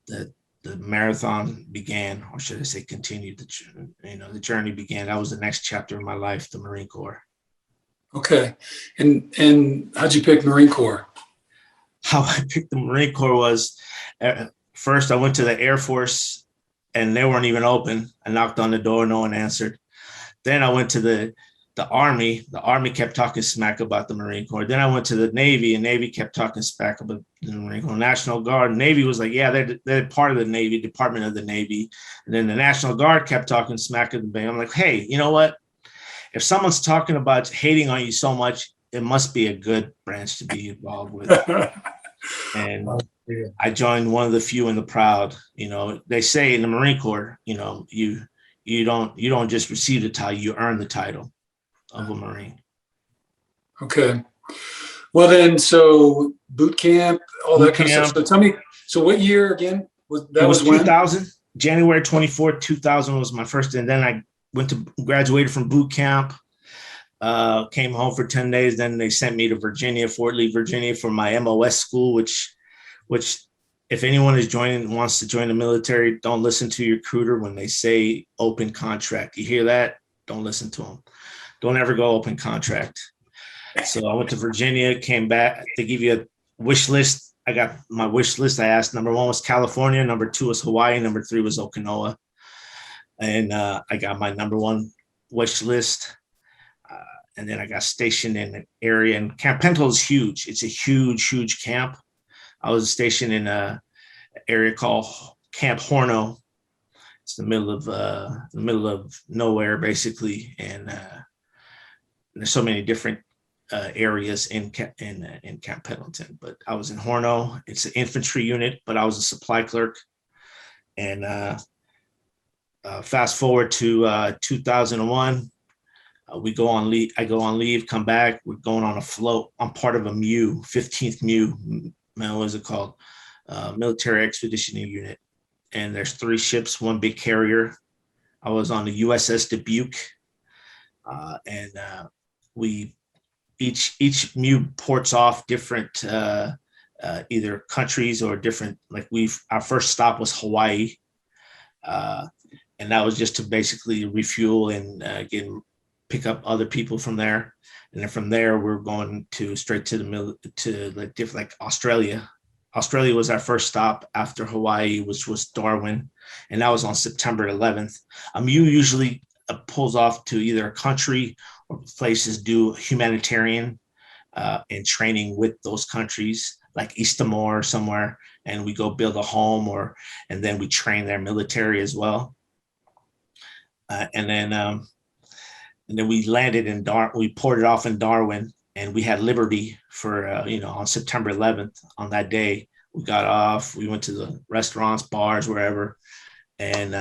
the marathon began, or should I say continued, the journey began. That was the next chapter of my life, the Marine Corps. Okay. And how'd you pick Marine Corps? How I picked the Marine Corps was, first I went to the Air Force and they weren't even open. I knocked on the door, no one answered. Then I went to the Army. The Army kept talking smack about the Marine Corps. Then I went to the Navy, and Navy kept talking smack about the Marine Corps. National Guard, Navy was like, yeah, they're part of the Navy, Department of the Navy. And then the National Guard kept talking smack of the Bay. I'm like, hey, you know what? If someone's talking about hating on you so much, it must be a good branch to be involved with. And I joined one of the few and the proud. You know, they say in the Marine Corps, you know, you don't just receive the title, you earn the title of a Marine. Okay. Well then, so boot camp, all that kind of stuff. So tell me, so what year again? That was 2000, January 24th, 2000 was my first. And then I graduated from boot camp, came home for 10 days. Then they sent me to Virginia, Fort Lee, Virginia for my MOS school, which if anyone wants to join the military, don't listen to your recruiter when they say open contract. You hear that? Don't listen to them. Don't ever go open contract. So I went to Virginia, came back. They give you a wish list. I got my wish list. I asked, number 1 was California. Number 2 was Hawaii. Number 3 was Okinawa. And I got my number 1 wish list. And then I got stationed in an area. And Camp Pendle is huge. It's a huge, huge camp. I was stationed in an area called Camp Horno. It's the middle of nowhere, basically, and there's so many different areas in Camp Pendleton. But I was in Horno. It's an infantry unit, but I was a supply clerk. And fast forward to 2001, we go on leave. I go on leave, come back. We're going on a float. I'm part of a MU, 15th MU. What is it called? Military Expeditionary Unit. And there's 3 ships, 1 big carrier. I was on the USS Dubuque. And we each MU ports off different either countries or different, like our first stop was Hawaii. And that was just to basically refuel and pick up other people from there. And then from there, we're going straight to like Australia. Australia was our first stop after Hawaii, which was Darwin. And that was on September 11th. MU usually pulls off to either a country or places do humanitarian and training with those countries, like East Timor or somewhere. And we go build a home and then we train their military as well. And then we landed in we ported off in Darwin, and we had Liberty for, on September 11th. On that day, we got off, we went to the restaurants, bars, wherever. And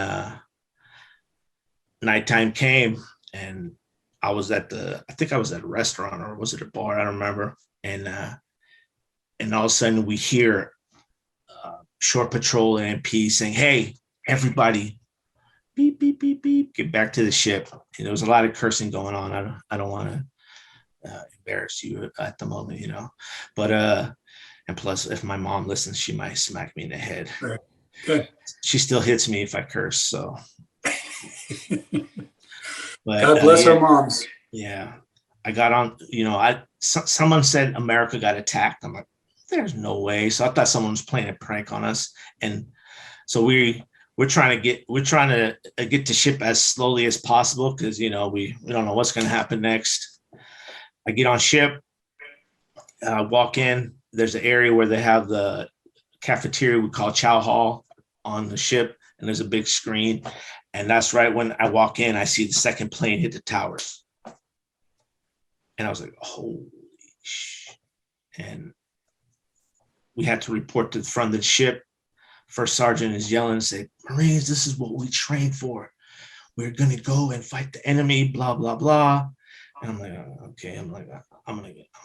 nighttime came, and I was at a restaurant, or was it a bar? I don't remember. And all of a sudden we hear Shore Patrol and MP saying, "Hey, everybody, beep, beep, beep, beep, get back to the ship." And there was a lot of cursing going on. I don't want to embarrass you at the moment, but and plus, if my mom listens, she might smack me in the head. Right. Good. She still hits me if I curse. So, but, God bless our moms. Yeah, I got on. Someone said America got attacked. I'm like, there's no way. So I thought someone was playing a prank on us, and so we're trying to get to ship as slowly as possible because we don't know what's going to happen next. I get on ship, walk in. There's an area where they have the cafeteria we call Chow Hall on the ship, and there's a big screen. And that's right when I walk in, I see the second plane hit the towers, and I was like, "Holy shit!" And we had to report to the front of the ship. First sergeant is yelling and say, "Marines, this is what we trained for. We're going to go and fight the enemy, blah, blah, blah." And I'm like, okay. I'm like, I'm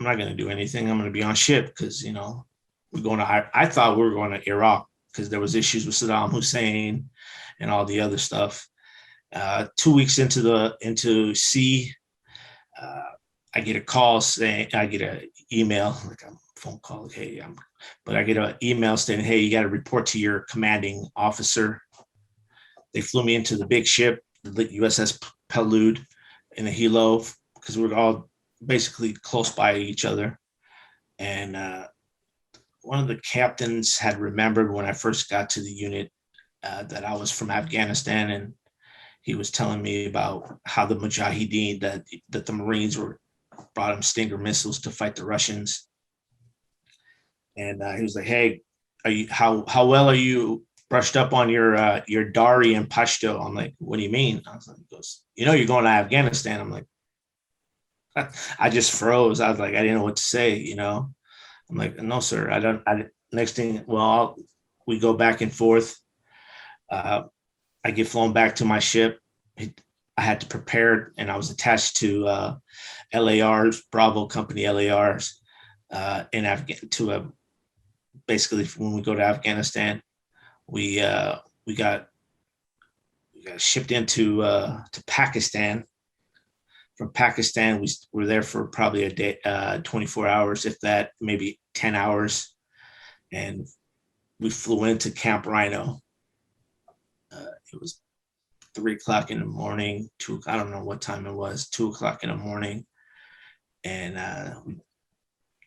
not going to do anything. I'm going to be on ship because, we're going to, I thought we were going to Iraq because there was issues with Saddam Hussein and all the other stuff. 2 weeks into sea, I get a call saying, I get an email, like I'm phone call. Hey, but I get an email saying, hey, you got to report to your commanding officer. They flew me into the big ship, the USS Prelude, in a helo, because we're all basically close by each other. And one of the captains had remembered when I first got to the unit that I was from Afghanistan, and he was telling me about how the Mujahideen, that the Marines brought him Stinger missiles to fight the Russians. And he was like, "Hey, how well are you brushed up on your Dari and Pashto?" I'm like, "What do you mean?" I was like, he goes, "You're going to Afghanistan." I'm like, I just froze. I was like, I didn't know what to say. I'm like, "No, sir, I don't." Next thing, we go back and forth. I get flown back to my ship. I had to prepare, and I was attached to LARs, Bravo Company LARs, basically when we go to Afghanistan, we got shipped into to Pakistan. From Pakistan, we were there for probably a day, 24 hours, if that, maybe 10 hours, and we flew into Camp Rhino. It was 3:00 in the morning. I don't know what time it was. 2:00 in the morning, and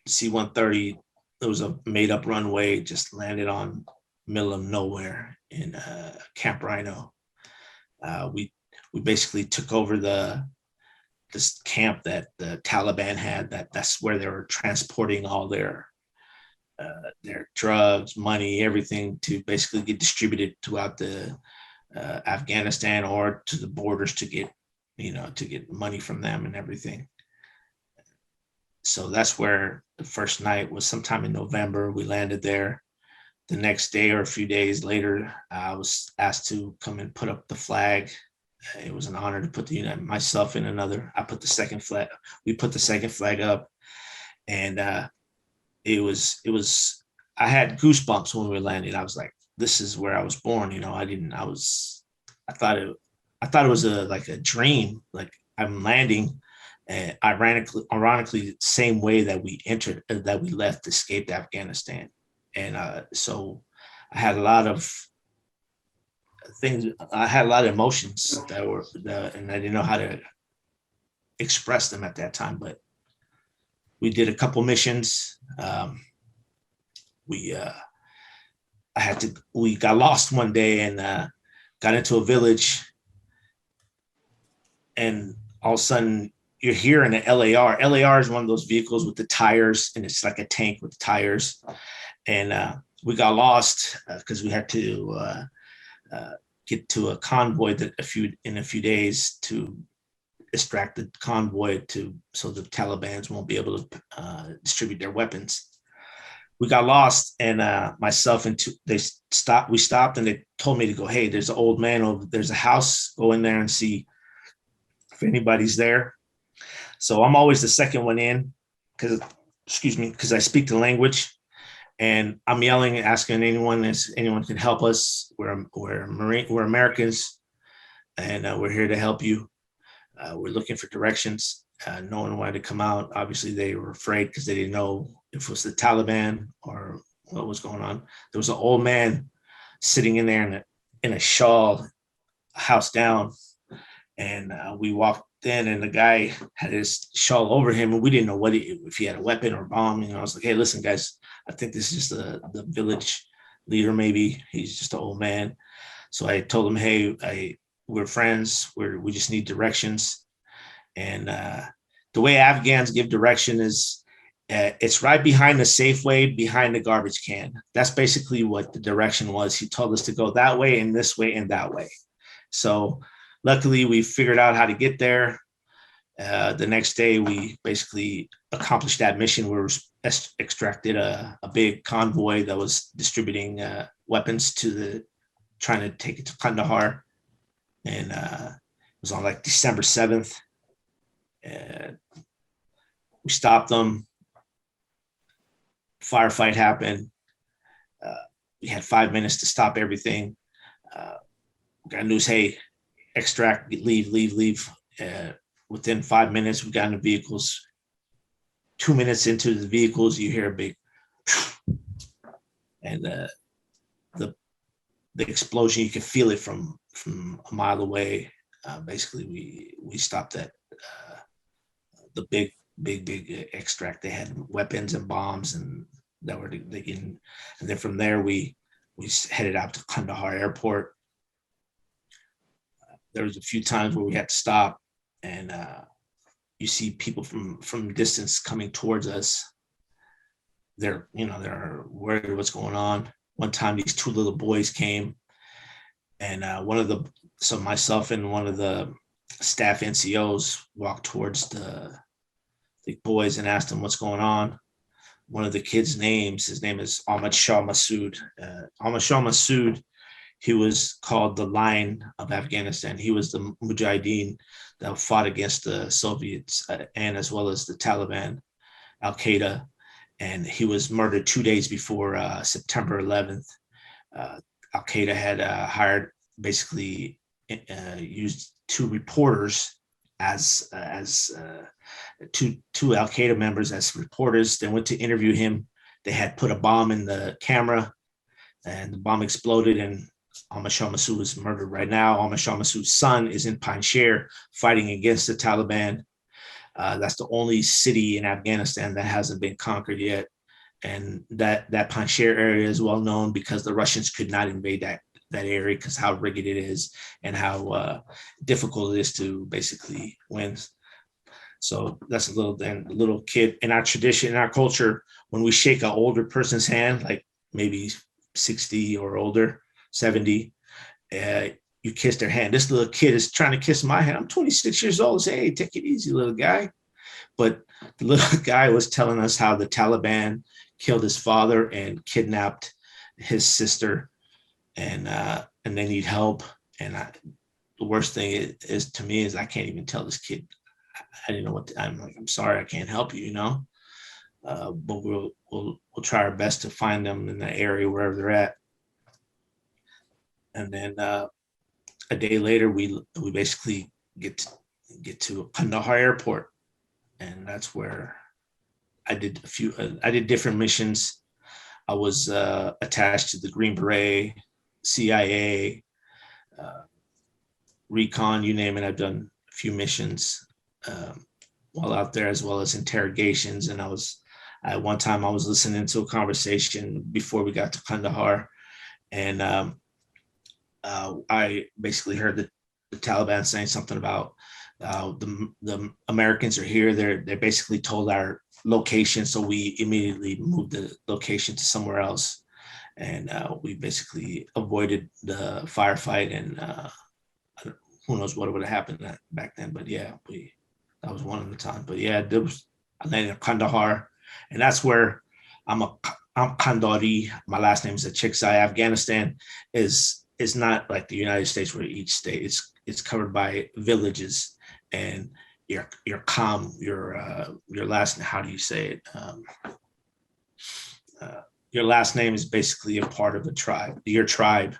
C-130. There was a made-up runway, just landed on middle of nowhere in Camp Rhino. We basically took over this camp that the Taliban had. That's where they were transporting all their drugs, money, everything to basically get distributed throughout the Afghanistan or to the borders to get money from them and everything. So that's where the first night was. Sometime in November. We landed there. The next day or a few days later, I was asked to come and put up the flag. It was an honor to put myself in another. I put the second flag. We put the second flag up, and it was. I had goosebumps when we landed. I was like, "This is where I was born." I thought it was like a dream. Like, I'm landing, and ironically, same way that we entered, that we left, escaped Afghanistan, and so I had a lot of things. I had a lot of emotions and I didn't know how to express them at that time. But we did a couple missions. We got lost one day and got into a village, and all of a sudden you're here in an LAR. LAR is one of those vehicles with the tires, and it's like a tank with tires. And we got lost because we had to get to a convoy in a few days to extract the convoy so the Taliban won't be able to distribute their weapons. We got lost, and myself and we stopped, and they told me to go, "Hey, there's an old man there's a house, go in there and see if anybody's there." So I'm always the second one in because I speak the language. And I'm yelling and asking anyone if anyone can help us. We're Americans, and we're here to help you. We're looking for directions. No one wanted to come out. Obviously, they were afraid because they didn't know if it was the Taliban or what was going on. There was an old man sitting in there in a shawl, house down, and we walked in, and the guy had his shawl over him, and we didn't know if he had a weapon or a bomb. I was like, "Hey, listen, guys, I think this is just the village leader. Maybe he's just an old man." So I told him, "Hey, we're friends. We just need directions." And the way Afghans give direction is it's right behind the Safeway, behind the garbage can. That's basically what the direction was. He told us to go that way and this way and that way. So luckily, we figured out how to get there. The next day, we basically accomplished that mission. We extracted a big convoy that was distributing weapons trying to take it to Kandahar. And it was on like December 7th. We stopped them. Firefight happened. We had 5 minutes to stop everything. Got news, "Hey, extract, leave. Within 5 minutes, we got in the vehicles. 2 minutes into the vehicles, you hear a big and the explosion, you can feel it from a mile away. Basically, we stopped at the big extract. They had weapons and bombs, and that were and then from there we headed out to Kandahar Airport. There was a few times where we had to stop, and you see people from distance coming towards us. They're worried what's going on. One time, these two little boys came, and myself and one of the staff NCOs walked towards the boys and asked them what's going on. One of the kids' names, his name is Ahmad Shah Massoud. Ahmad Shah Massoud, he was called the Lion of Afghanistan. He was the Mujahideen that fought against the Soviets and as well as the Taliban, Al Qaeda. And he was murdered 2 days before September 11th. Al Qaeda had hired, basically used two reporters as two Al Qaeda members as reporters. They went to interview him. They had put a bomb in the camera, and the bomb exploded, and Ahmad Shah Massoud was murdered. Right now, Ahmad Shah Massoud's son is in Pangea fighting against the Taliban. That's the only city in Afghanistan that hasn't been conquered yet. And that Pangea area is well known because the Russians could not invade that area because how rigged it is and how difficult it is to basically win. So that's a little kid. In our tradition, in our culture, when we shake an older person's hand, like maybe 60 or older, 70, you kiss their hand. This little kid is trying to kiss my hand. I'm 26 years old. Say, hey, take it easy, little guy. But the little guy was telling us how the Taliban killed his father and kidnapped his sister, and they need help. And the worst thing is to me is I can't even tell this kid. I didn't know I'm like, I'm sorry, I can't help you, but we'll try our best to find them in the area wherever they're at. And then a day later, we basically get to Kandahar Airport, and that's where I did different missions. I was attached to the Green Beret, CIA, recon, you name it. I've done a few missions while out there, as well as interrogations. And at one time I was listening to a conversation before we got to Kandahar, and I basically heard the Taliban saying something about the Americans are here. They basically told our location, so we immediately moved the location to somewhere else, and we basically avoided the firefight. And who knows what would have happened back then? But yeah, that was one of the times. But yeah, I landed in Kandahar, and that's where I'm Kandari. My last name is Achekzai. Afghanistan is not like the United States where each state it's covered by villages, and your last name, how do you say it? Your last name is basically a part of a tribe. Your tribe.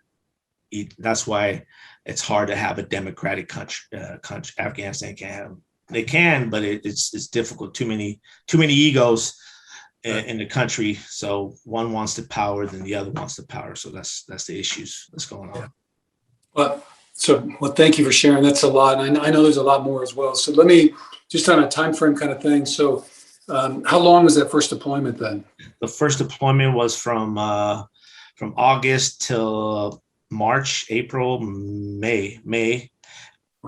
That's why it's hard to have a democratic country. Afghanistan can have. They can, but it's difficult. Too many egos in the country. So one wants the power, then the other wants the power. So that's the issues that's going on. Well, thank you for sharing. That's a lot. And I know there's a lot more as well. So let me just on a time frame kind of thing. So how long was that first deployment then? The first deployment was from August till March, April, May. Okay.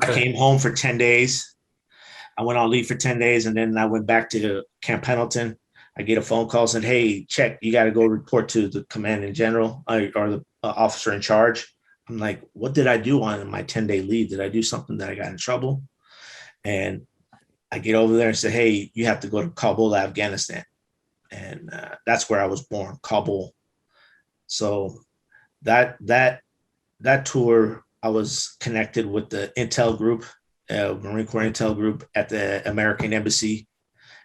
I came home for 10 days. I went on leave for 10 days, and then I went back to Camp Pendleton. I get a phone call saying, hey, check, you got to go report to the commanding general or the officer in charge. I'm like, what did I do on my 10-day leave? Did I do something that I got in trouble? And I get over there and say, hey, you have to go to Kabul, Afghanistan. And that's where I was born, Kabul. So that tour, I was connected with the Intel group, Marine Corps Intel group at the American Embassy.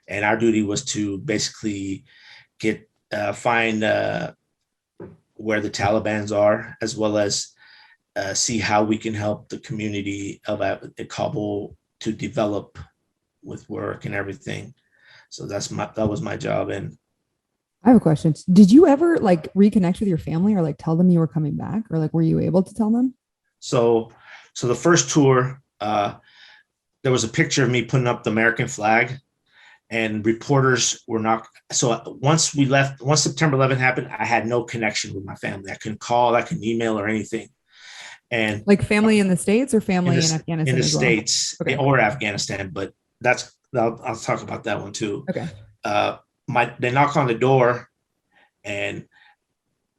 And our duty was to basically find where the Taliban's are, as well as see how we can help the community of Kabul to develop with work and everything. So that was my job. And I have a question. Did you ever like reconnect with your family or like tell them you were coming back, or like were you able to tell them? So the first tour, there was a picture of me putting up the American flag, and reporters were not. So once we left, once September 11th happened, I had no connection with my family. I couldn't call, I couldn't email or anything. And Like family in the States or family in in Afghanistan the as well? States Okay. or Afghanistan, but I'll talk about that one too. Okay. They knock on the door, and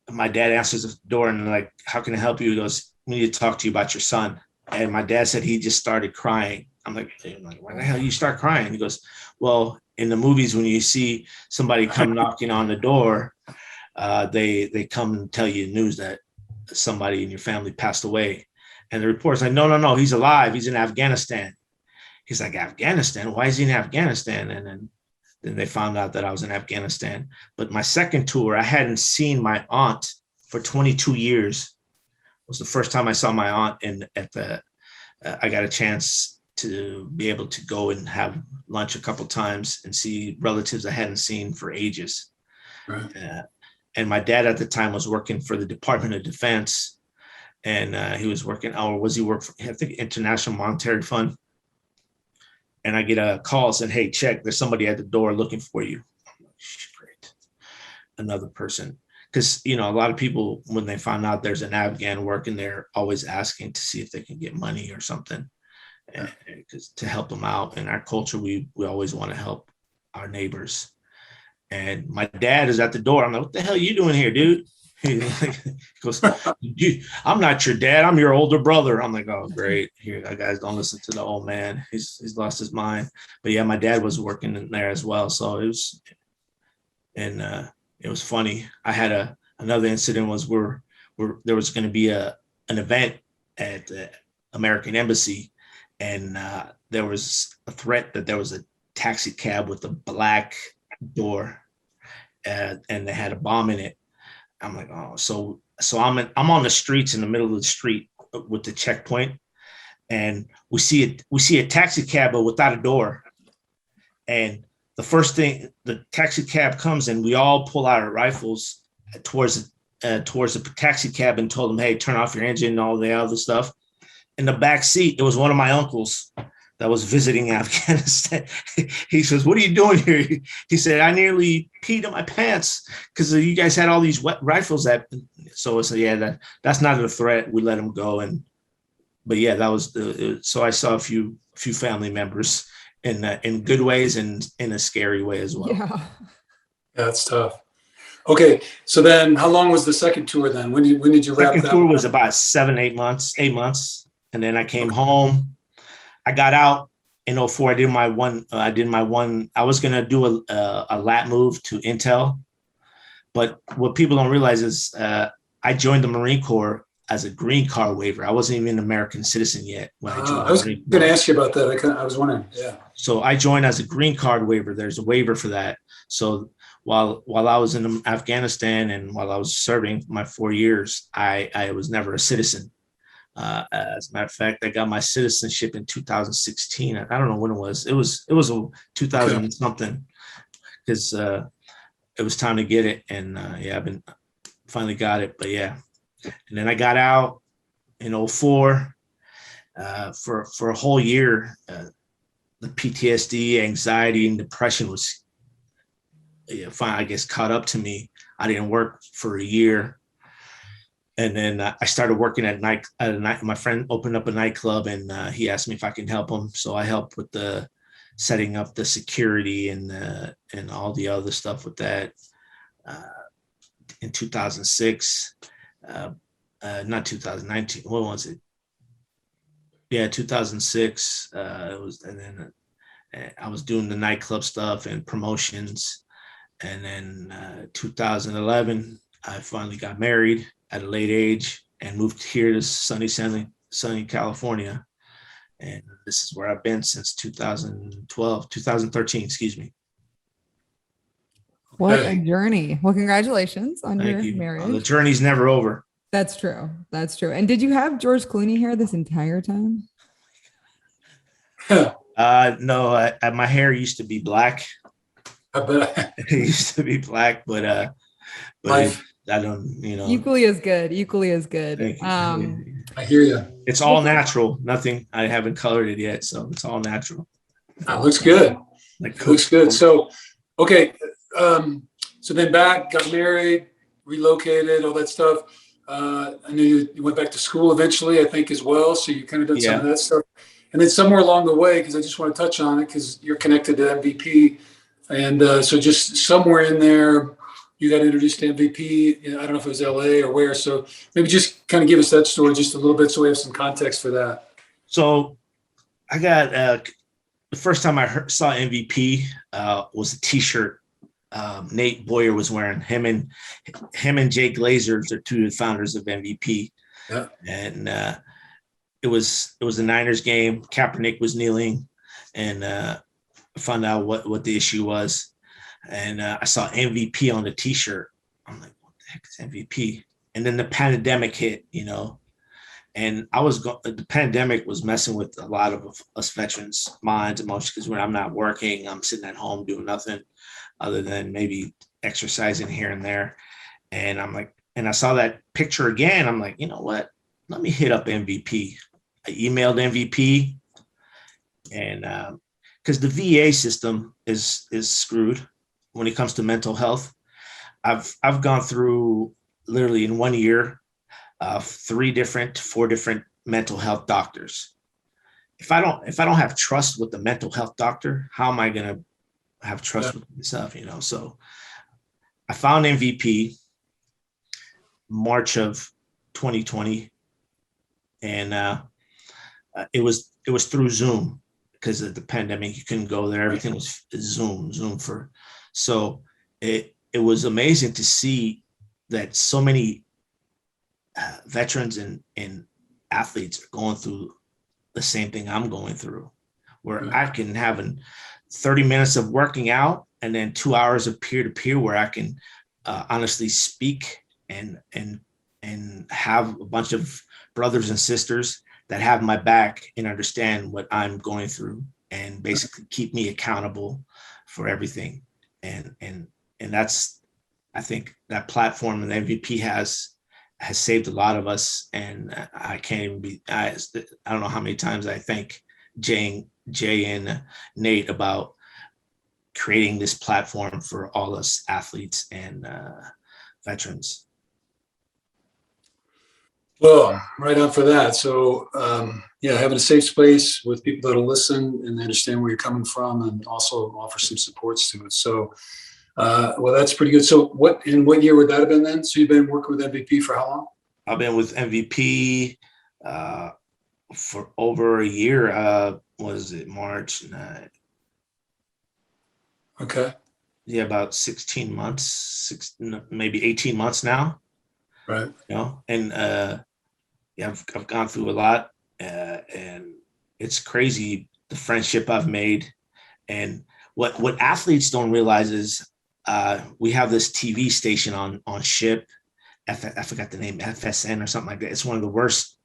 my dad answers the door, and like, how can I help you? He goes, we need to talk to you about your son. And my dad said he just started crying. I'm like, why the hell you start crying? He goes, well, in the movies, when you see somebody come knocking on the door, they come and tell you news that somebody in your family passed away. And the reporter's like, no, he's alive. He's in Afghanistan. He's like, Afghanistan? Why is he in Afghanistan? And then they found out that I was in Afghanistan. But my second tour, I hadn't seen my aunt for 22 years. It was the first time I saw my aunt, and I got a chance to be able to go and have lunch a couple times and see relatives I hadn't seen for ages. Right. And my dad at the time was working for the Department of Defense, and he was working, or was he work for, I think, International Monetary Fund. And I get a call saying, hey, check, there's somebody at the door looking for you. I'm like, great. Another person. Because, a lot of people, when they find out there's an Afghan working there, always asking to see if they can get money or something, because to help them out. In our culture, we always want to help our neighbors. And my dad is at the door. I'm like, what the hell are you doing here, dude? He goes, I'm not your dad. I'm your older brother. I'm like, oh, great. Here, guys, don't listen to the old man. He's lost his mind. But yeah, my dad was working in there as well. So it was funny. I had another incident was where there was going to be an event at the American Embassy, and there was a threat that there was a taxi cab with a black door, and they had a bomb in it. I'm like, oh, so I'm on the streets, in the middle of the street with the checkpoint, and we see a taxi cab but without a door. And the first thing, the taxi cab comes, and we all pull out our rifles towards the taxi cab and told them, hey, turn off your engine and all the other stuff. In the back seat, it was one of my uncles that was visiting Afghanistan. He says, what are you doing here? He said, I nearly peed in my pants because you guys had all these wet rifles. So I said, yeah, that's not a threat. We let him go. But yeah, that was so I saw a few family members in good ways and in a scary way as well. Yeah, that's tough. Okay, so then how long was the second tour then? When did you wrap that? Second tour was about 8 months. And then I came home. I got out in 2004. I was going to do a lat move to Intel. But what people don't realize is I joined the Marine Corps as a green card waiver. I wasn't even an American citizen yet when I joined. I was going to ask you about that. I was wondering. Yeah. So I joined as a green card waiver. There's a waiver for that. So while I was in Afghanistan and while I was serving my 4 years, I was never a citizen. As a matter of fact, I got my citizenship in 2016. I don't know when it was. It was a 2000 something, because it was time to get it. And I've finally got it. But yeah, and then I got out in 2004 for a whole year. The PTSD, anxiety, and depression was finally, I guess, caught up to me. I didn't work for a year. And then I started working at night. My friend opened up a nightclub, and he asked me if I can help him. So I helped with the setting up the security and all the other stuff with that. In 2006, not 2019. What was it? Yeah, 2006. It was, and then I was doing the nightclub stuff and promotions. And then 2011, I finally got married at a late age and moved here to sunny California. And this is where I've been since 2013, excuse me. What a journey. Well, congratulations on your marriage. The journey's never over. That's true. That's true. And did you have George Clooney here this entire time? No, my hair used to be black. I bet. It used to be black, but Life. I don't, Equally as good. Equally as good. thank you. I hear you. It's all natural. Nothing. I haven't colored it yet, so it's all natural. It looks good. Like It looks good. So, okay. So then got married, relocated, all that stuff. I knew you went back to school eventually, I think, as well. So you kind of done some of that stuff. And then somewhere along the way, because I just want to touch on it, because you're connected to MVP. And so just somewhere in there, you got introduced to MVP. I don't know if it was LA or where. So maybe just kind of give us that story just a little bit so we have some context for that. So I got the first time I saw MVP was a T-shirt Nate Boyer was wearing. Him and Jay Glazers are two of the founders of MVP. Yeah. And it was the Niners game. Kaepernick was kneeling, and found out what the issue was. And I saw MVP on the T-shirt. I'm like, what the heck is MVP? And then the pandemic hit, and the pandemic was messing with a lot of us veterans' minds, emotions, because when I'm not working, I'm sitting at home doing nothing other than maybe exercising here and there. And I'm like, and I saw that picture again. I'm like, you know what? Let me hit up MVP. I emailed MVP, and because the VA system is screwed when it comes to mental health. I've gone through literally in 1 year 4 different mental health doctors. If I don't have trust with the mental health doctor, how am I going to have trust with myself? So I found MVP March of 2020, and it was through Zoom because of the pandemic. You couldn't go there. Everything was Zoom for. So it was amazing to see that so many veterans and athletes are going through the same thing I'm going through, where I can have 30 minutes of working out and then 2 hours of peer-to-peer where I can honestly speak and have a bunch of brothers and sisters that have my back and understand what I'm going through and basically keep me accountable for everything. And that's, I think that platform and MVP has saved a lot of us. And I can't even I don't know how many times I thank Jay and Nate about creating this platform for all us athletes and veterans. Well, right on for that. So, having a safe space with people that'll listen and understand where you're coming from and also offer some supports to it. So, well, that's pretty good. So what year would that have been then? So you've been working with MVP for how long? I've been with MVP for over a year. Was it March? Okay. Yeah, about 16 months, maybe 18 months now. Right. And I've gone through a lot, and it's crazy the friendship I've made. And what athletes don't realize is we have this TV station on SHIP. I forgot the name, FSN or something like that. It's one of the worst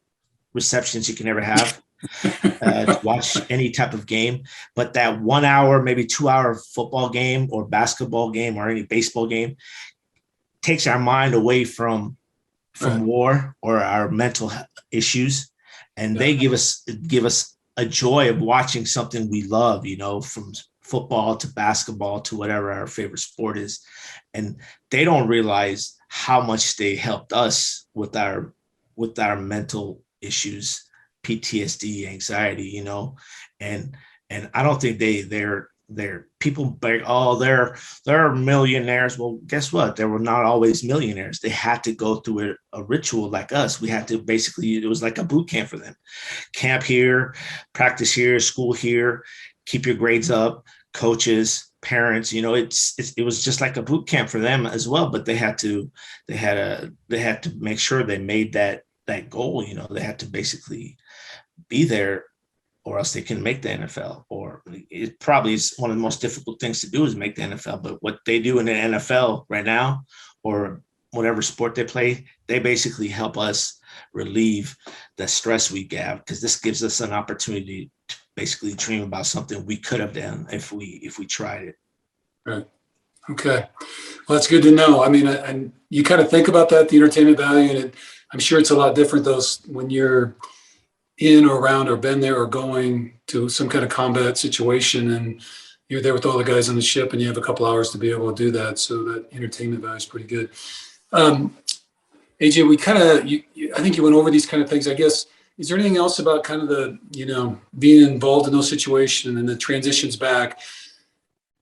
receptions you can ever have to watch any type of game. But that 1 hour, maybe 2 hour football game or basketball game or any baseball game takes our mind away from war or our mental issues. And they give us a joy of watching something we love, from football to basketball to whatever our favorite sport is. And they don't realize how much they helped us with our mental issues, PTSD, anxiety, and I don't think they're people beg, they're millionaires. Well, guess what? They were not always millionaires. They had to go through a ritual like us. We had to it was like a boot camp for them. Camp here, practice here, school here, keep your grades up, coaches, parents, it was just like a boot camp for them as well. But they had to make sure they made that goal. They had to basically be there, or else they can make the NFL. Or it probably is one of the most difficult things to do is make the NFL. But what they do in the NFL right now, or whatever sport they play, they basically help us relieve the stress we get, because this gives us an opportunity to basically dream about something we could have done if we tried it. Right. Okay. Well, that's good to know. I mean, and you kind of think about that, the entertainment value, and I'm sure it's a lot different those when you're in or around or been there or going to some kind of combat situation and you're there with all the guys on the ship and you have a couple hours to be able to do that. So that entertainment value is pretty good. AJ, we kind of, I think you went over these kind of things. I guess, is there anything else about kind of the, being involved in those situations and the transitions back?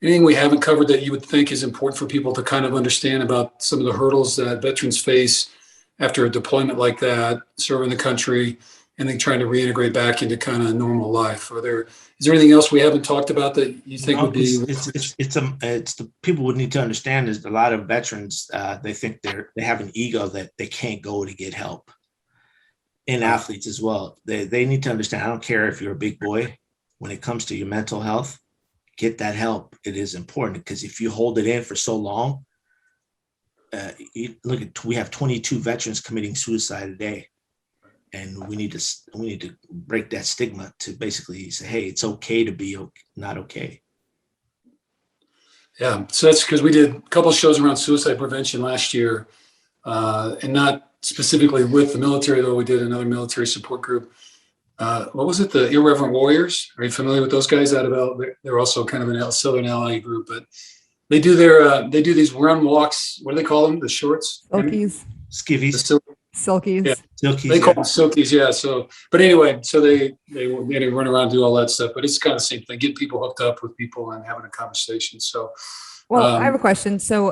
Anything we haven't covered that you would think is important for people to kind of understand about some of the hurdles that veterans face after a deployment like that, serving the country, and then trying to reintegrate back into kind of normal life? Is there anything else we haven't talked about that you think would be? It's the people would need to understand is a lot of veterans, they think they have an ego that they can't go to get help. And athletes as well. They need to understand, I don't care if you're a big boy, when it comes to your mental health, get that help. It is important because if you hold it in for so long, we have 22 veterans committing suicide a day. And we need to break that stigma to basically say, hey, it's okay to be not okay. Yeah, so that's because we did a couple of shows around suicide prevention last year, and not specifically with the military, though we did another military support group. What was it? The Irreverent Warriors? Are you familiar with those guys out of they're also kind of a Southern Ally group, but they do these run walks. What do they call them? The shorts? Silkies. Skivvies. Silkies. Yeah. Silkies. They call them silkies, yeah. So, but anyway, so they run around and do all that stuff, but it's kind of the same thing, get people hooked up with people and having a conversation. So, well, I have a question. So,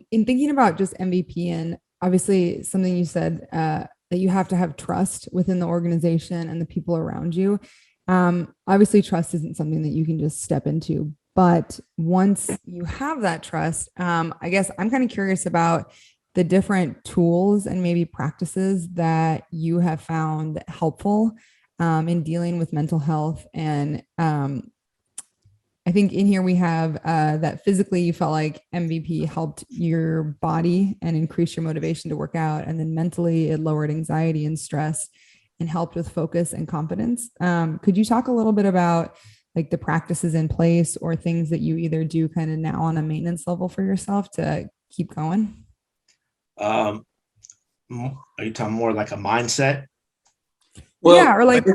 in thinking about just MVP and obviously something you said, that you have to have trust within the organization and the people around you. Obviously trust isn't something that you can just step into, but once you have that trust, I guess I'm kind of curious about the different tools and maybe practices that you have found helpful in dealing with mental health. And I think in here we have that physically you felt like MVP helped your body and increase your motivation to work out. And then mentally it lowered anxiety and stress and helped with focus and confidence. Could you talk a little bit about like the practices in place or things that you either do kind of now on a maintenance level for yourself to keep going? Are you talking more like a mindset? Well, yeah, or like,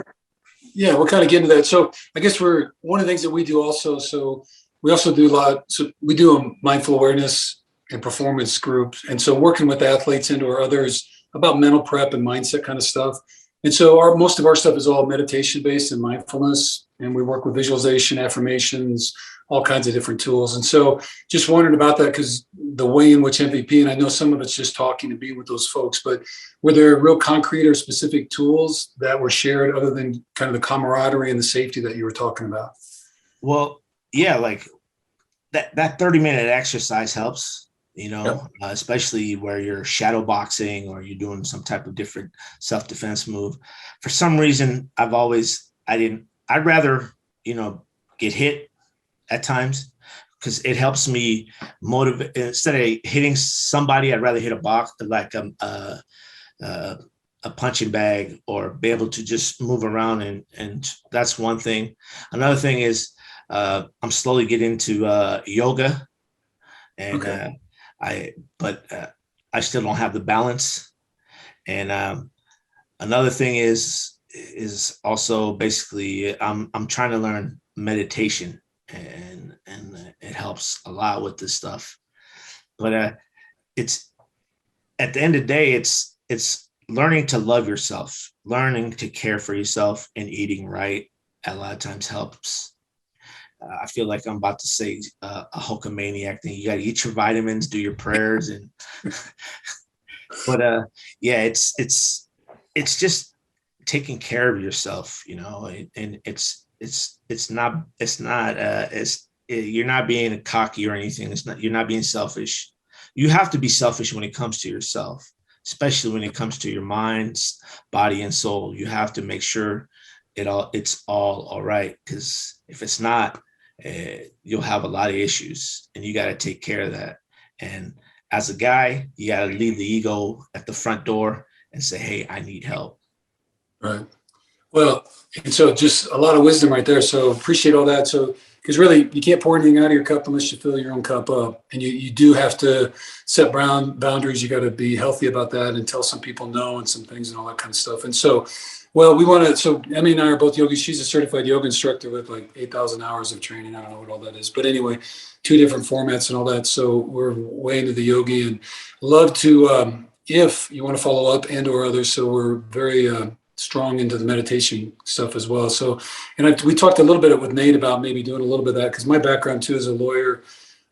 yeah, we'll kind of get into that. So I guess one of the things that we do also, so we also do we do a mindful awareness and performance groups. And so working with athletes and or others about mental prep and mindset kind of stuff. And so most of our stuff is all meditation based and mindfulness. And we work with visualization, affirmations, all kinds of different tools. And so just wondering about that because the way in which MVP, and I know some of it's just talking and being with those folks, but were there real concrete or specific tools that were shared other than kind of the camaraderie and the safety that you were talking about? Well, yeah, like that 30-minute exercise helps, Yep. Especially where you're shadow boxing or you're doing some type of different self-defense move. For some reason, I'd rather, get hit at times because it helps me motivate. Instead of hitting somebody, I'd rather hit a box like a punching bag or be able to just move around. And that's one thing. Another thing is I'm slowly getting into yoga and Okay. I still don't have the balance. And another thing is also basically I'm trying to learn meditation and it helps a lot with this stuff. But it's at the end of the day, it's learning to love yourself, learning to care for yourself, and eating right a lot of times helps. I feel like I'm about to say a Hulkamaniac thing. You got to eat your vitamins, do your prayers, and but yeah, it's just taking care of yourself, and you're not being cocky or anything. You're not being selfish. You have to be selfish when it comes to yourself, especially when it comes to your mind, body, and soul. You have to make sure it's all right. Because if it's not, you'll have a lot of issues and you got to take care of that. And as a guy, you got to leave the ego at the front door and say, hey, I need help. Right. Well, and so just a lot of wisdom right there. So appreciate all that. So because really you can't pour anything out of your cup unless you fill your own cup up. And you do have to set boundaries. You got to be healthy about that and tell some people no and some things and all that kind of stuff. And so, well, so Emmy and I are both yogis. She's a certified yoga instructor with like 8,000 hours of training. I don't know what all that is, but anyway, 2 different formats and all that. So we're way into the yogi and love to, if you want to follow up and or others. So we're very strong into the meditation stuff as well. So, and we talked a little bit with Nate about maybe doing a little bit of that because my background too is a lawyer.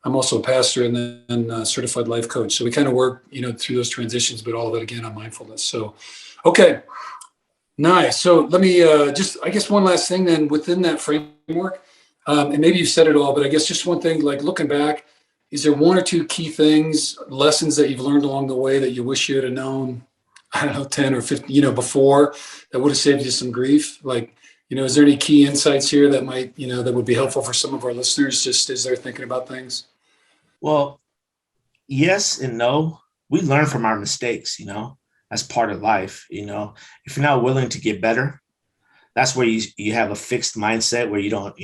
I'm also a pastor and then a certified life coach. So we kind of work, through those transitions, but all of it again on mindfulness. So, okay, nice. So let me I guess one last thing then within that framework, and maybe you said it all, but I guess just one thing, like looking back, is there 1 or 2 key things, lessons that you've learned along the way that you wish you had known, I don't know, 10 or 15, before that would have saved you some grief? Like, is there any key insights here that might, that would be helpful for some of our listeners just as they're thinking about things? Well, yes and no. We learn from our mistakes, that's part of life. If you're not willing to get better, that's where you have a fixed mindset where you don't,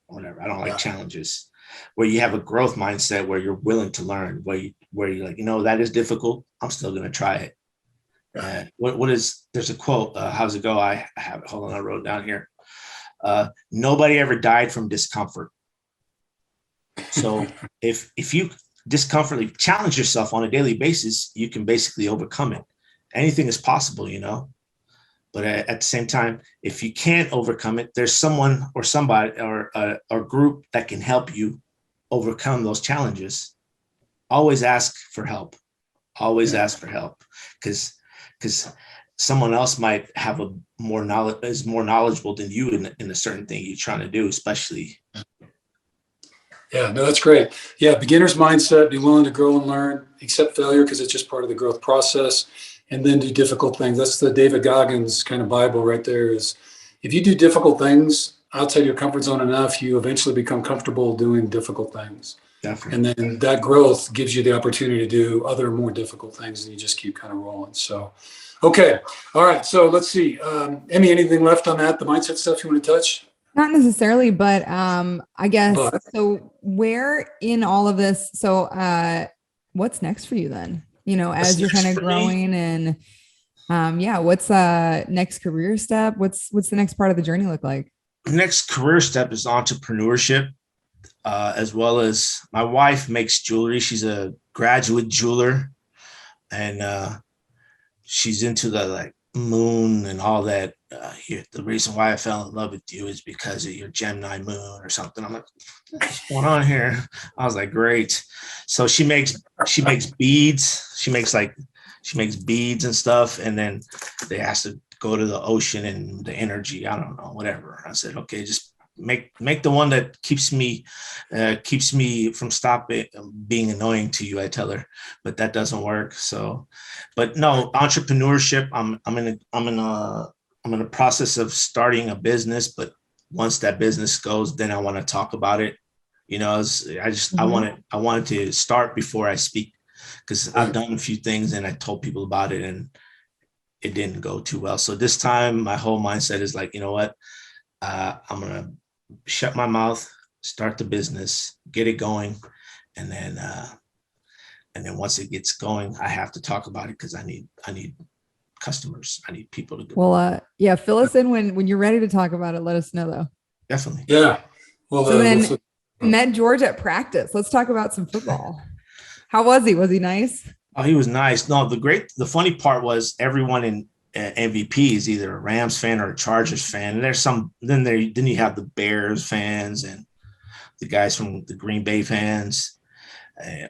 whatever. I don't like challenges. Where you have a growth mindset where you're willing to learn, where you're like, that is difficult. I'm still going to try it. There's a quote, how's it go? I have it. Hold on. I wrote it down here. Nobody ever died from discomfort. So if you challenge yourself on a daily basis, you can basically overcome it. Anything is possible, but at the same time, if you can't overcome it, there's someone or somebody or a group that can help you overcome those challenges. Always ask for help. Always ask for help because someone else might have is more knowledgeable than you in a certain thing you're trying to do, especially. Yeah, no, that's great. Yeah, beginner's mindset, be willing to grow and learn, accept failure because it's just part of the growth process, and then do difficult things. That's the David Goggins kind of Bible right there is if you do difficult things outside your comfort zone enough, you eventually become comfortable doing difficult things. Definitely. And then that growth gives you the opportunity to do other more difficult things and you just keep kind of rolling. So, okay. All right. So let's see. Emmy, anything left on that? The mindset stuff you want to touch? Not necessarily, but I guess so. Where in all of this? So, what's next for you then? As you're kind of growing and, what's next career step? What's the next part of the journey look like? Next career step is entrepreneurship, as well as my wife makes jewelry. She's a graduate jeweler, and she's into the moon and all that. The reason why I fell in love with you is because of your Gemini moon or something. I'm like, what's going on here? I was like, great. So she makes beads. She makes beads and stuff. And then they asked to go to the ocean and the energy. I don't know, whatever. I said, okay, just make the one that keeps me from stopping being annoying to you. I tell her, but that doesn't work. So, but no, entrepreneurship. I'm in a process of starting a business, but once that business goes, then I want to talk about it. I wanted to start before I speak because I've done a few things and I told people about it and it didn't go too well. So this time my whole mindset is like, you know what? I'm going to shut my mouth, start the business, get it going. And then once it gets going, I have to talk about it because I need customers. I need people to do. Well, fill us in when you're ready to talk about it. Let us know though. Definitely. Yeah. Well, so then met George at practice. Let's talk about some football. How was he? Was he nice? Oh, he was nice. No, the funny part was everyone in MVP is either a Rams fan or a Chargers fan. And then you have the Bears fans and the guys from the Green Bay fans,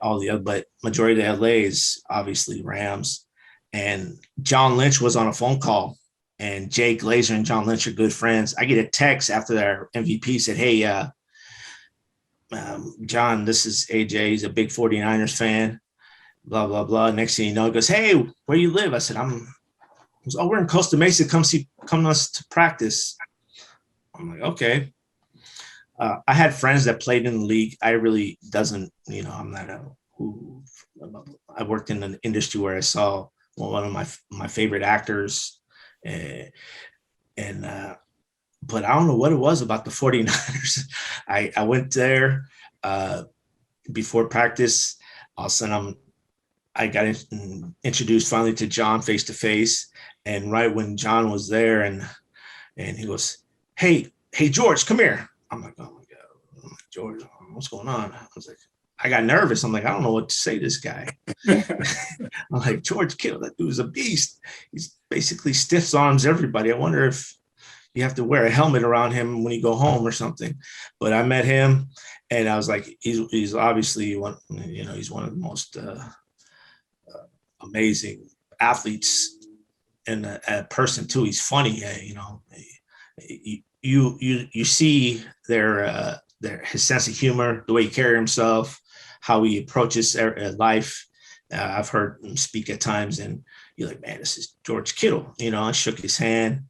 all the other, but majority of LA is obviously Rams. And John Lynch was on a phone call, and Jay Glazer and John Lynch are good friends. I get a text after their MVP said, hey, John, this is AJ. He's a big 49ers fan, blah, blah, blah. Next thing you know, he goes, hey, where you live? I said, we're in Costa Mesa. Come us to practice. I'm like, okay. I had friends that played in the league. I really I'm not I worked in an industry where I saw one of my favorite actors, but but I don't know what it was about the 49ers. I went there before practice. All of a sudden, I got introduced finally to John face to face, and right when John was there, and he goes, "Hey, George, come here." I'm like, "Oh my God, I'm like, George, what's going on?" I was like, I got nervous. I'm like, I don't know what to say to this guy. I'm like, George Kittle, that dude's a beast. He's basically stiff arms everybody. I wonder if you have to wear a helmet around him when you go home or something. But I met him, and I was like, he's obviously one. He's one of the most amazing athletes and a person too. He's funny. You see his sense of humor, the way he carries himself, how he approaches life. I've heard him speak at times, and you're like, man, this is George Kittle. I shook his hand,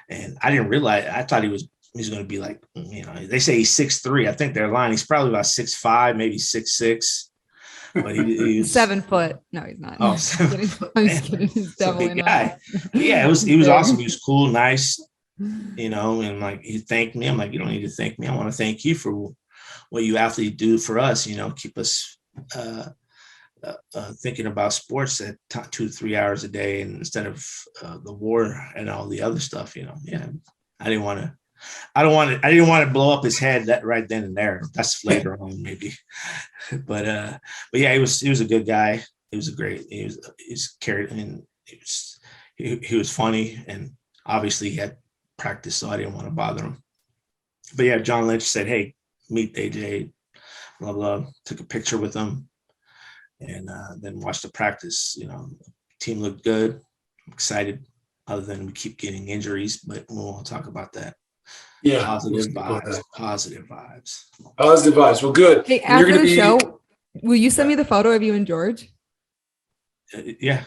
and I didn't realize. I thought he was going to be like, they say he's 6'3". I think they're lying. He's probably about 6'5", maybe 6'6". But he's 7 foot. No, he's not. Oh, I'm just kidding. He's definitely not. Guy. Yeah, he was awesome. He was cool, nice, and like he thanked me. I'm like, you don't need to thank me. I want to thank you for what you athletes do for us. Keep us thinking about sports at 2 to 3 hours a day, and instead of the war and all the other stuff. Yeah, I didn't want to blow up his head that right then and there. That's later on maybe, but yeah, he was a good guy. He was he's carried. I mean, he was funny, and obviously he had practice, so I didn't want to bother him. But yeah, John Lynch said, "Hey, meet AJ." Blah blah. Took a picture with him, and then watched the practice. Team looked good. I'm excited. Other than we keep getting injuries, but we'll talk about that. Yeah. Positive vibes. Well, good. Hey, after the show, will you send me the photo of you and George? Yeah.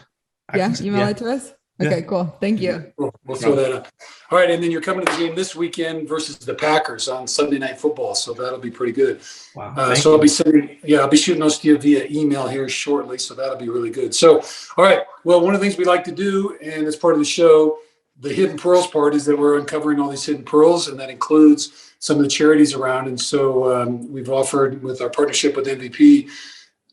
Email it to us. Okay, cool. Thank you. We'll throw that up. All right, and then you're coming to the game this weekend versus the Packers on Sunday Night Football, so that'll be pretty good. Wow. So I'll be shooting those to you via email here shortly, so that'll be really good. So, all right. Well, one of the things we like to do, and as part of the show, the Hidden Pearls part, is that we're uncovering all these hidden pearls, and that includes some of the charities around. And so we've offered, with our partnership with MVP,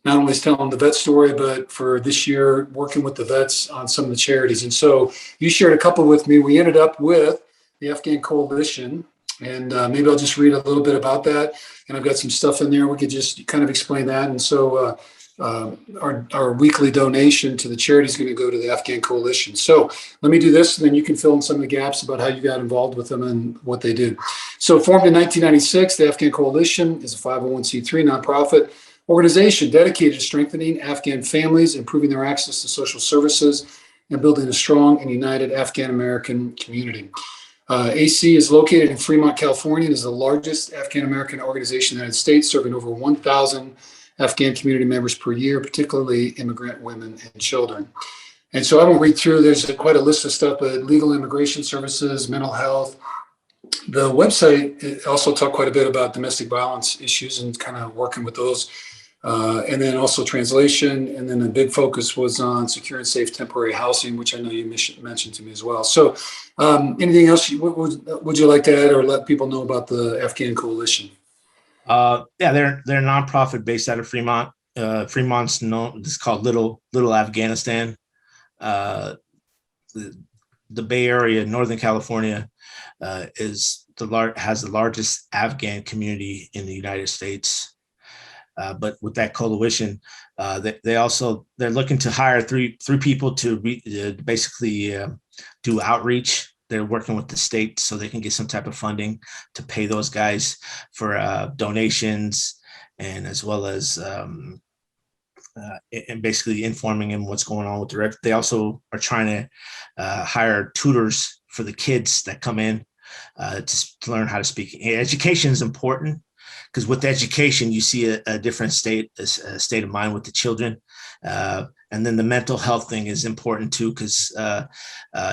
not only telling the vet story, but for this year, working with the vets on some of the charities. And so you shared a couple with me. We ended up with the Afghan Coalition, and maybe I'll just read a little bit about that. And I've got some stuff in there. We could just kind of explain that. And so our weekly donation to the charity is going to go to the Afghan Coalition. So let me do this, and then you can fill in some of the gaps about how you got involved with them and what they do. So formed in 1996, the Afghan Coalition is a 501c3 nonprofit organization dedicated to strengthening Afghan families, improving their access to social services, and building a strong and united Afghan-American community. AC is located in Fremont, California, and is the largest Afghan-American organization in the United States, serving over 1,000 Afghan community members per year, particularly immigrant women and children. And so I won't read through, there's quite a list of stuff, but legal immigration services, mental health. The website also talked quite a bit about domestic violence issues and kind of working with those. And then also translation. And then a big focus was on secure and safe temporary housing, which I know you mentioned to me as well. So anything else would you like to add or let people know about the Afghan Coalition? Yeah, they're a nonprofit based out of Fremont. Fremont's known, it's called Little Afghanistan. The Bay Area, Northern California, has the largest Afghan community in the United States. But with that coalition, they're looking to hire three people to basically do outreach. They're working with the state so they can get some type of funding to pay those guys for donations, and as well as and basically informing them what's going on with the rec. They also are trying to hire tutors for the kids that come in to learn how to speak. Education is important, because with education, you see a different state of mind with the children. And then the mental health thing is important too, because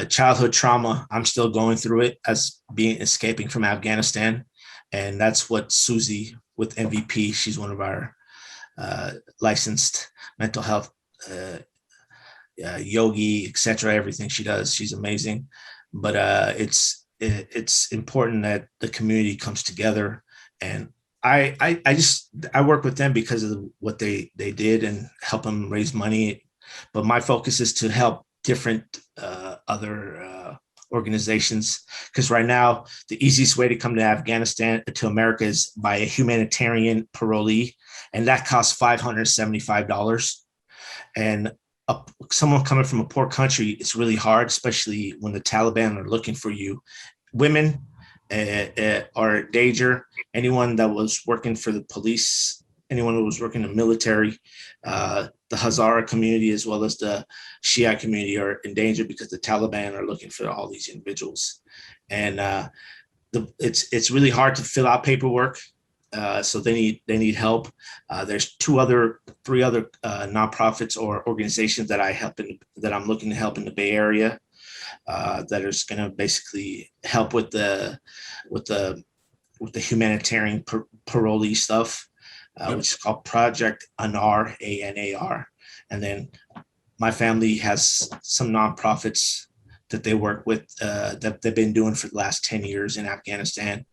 childhood trauma, I'm still going through it as escaping from Afghanistan. And that's what Susie with MVP, she's one of our licensed mental health yogi, etc. Everything she does, she's amazing. But it's it's important that the community comes together, and I work with them because of what they did and help them raise money. But my focus is to help different other organizations, because right now the easiest way to come to Afghanistan, to America, is by a humanitarian parolee, and that costs $575. And someone coming from a poor country, it's really hard, especially when the Taliban are looking for you. Women are in danger. Anyone that was working for the police, anyone who was working in the military, the Hazara community as well as the Shia community are in danger because the Taliban are looking for all these individuals. And it's really hard to fill out paperwork. So they need help. There's three other nonprofits or organizations that I'm looking to help in the Bay Area, that is going to basically help with the humanitarian parolee stuff, which is called Project ANAR, ANAR. And then my family has some nonprofits that they work with, that they've been doing for the last 10 years in Afghanistan,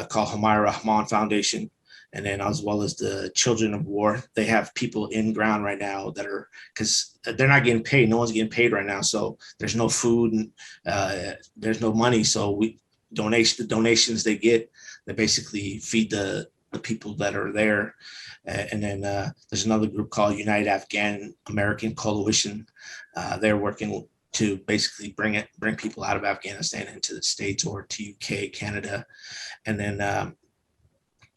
called Humayra Rahman Foundation. And then as well as the Children of War, they have people in ground right now that are, because they're not getting paid. No one's getting paid right now. So there's no food and there's no money. So the donations they get, they basically feed the people that are there. And then there's another group called United Afghan American Coalition. They're working to basically bring people out of Afghanistan into the States or to UK, Canada. And then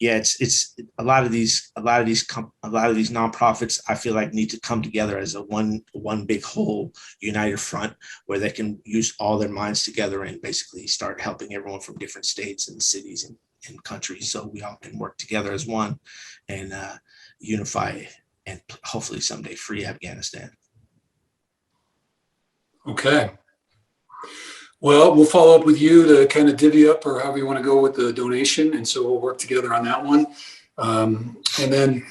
it's a lot of these nonprofits, I feel like, need to come together as a one big whole united front, where they can use all their minds together and basically start helping everyone from different states and cities and countries, so we all can work together as one and unify and hopefully someday free Afghanistan. Okay. Well, we'll follow up with you to kind of divvy up, or however you want to go with the donation. And so we'll work together on that one. And then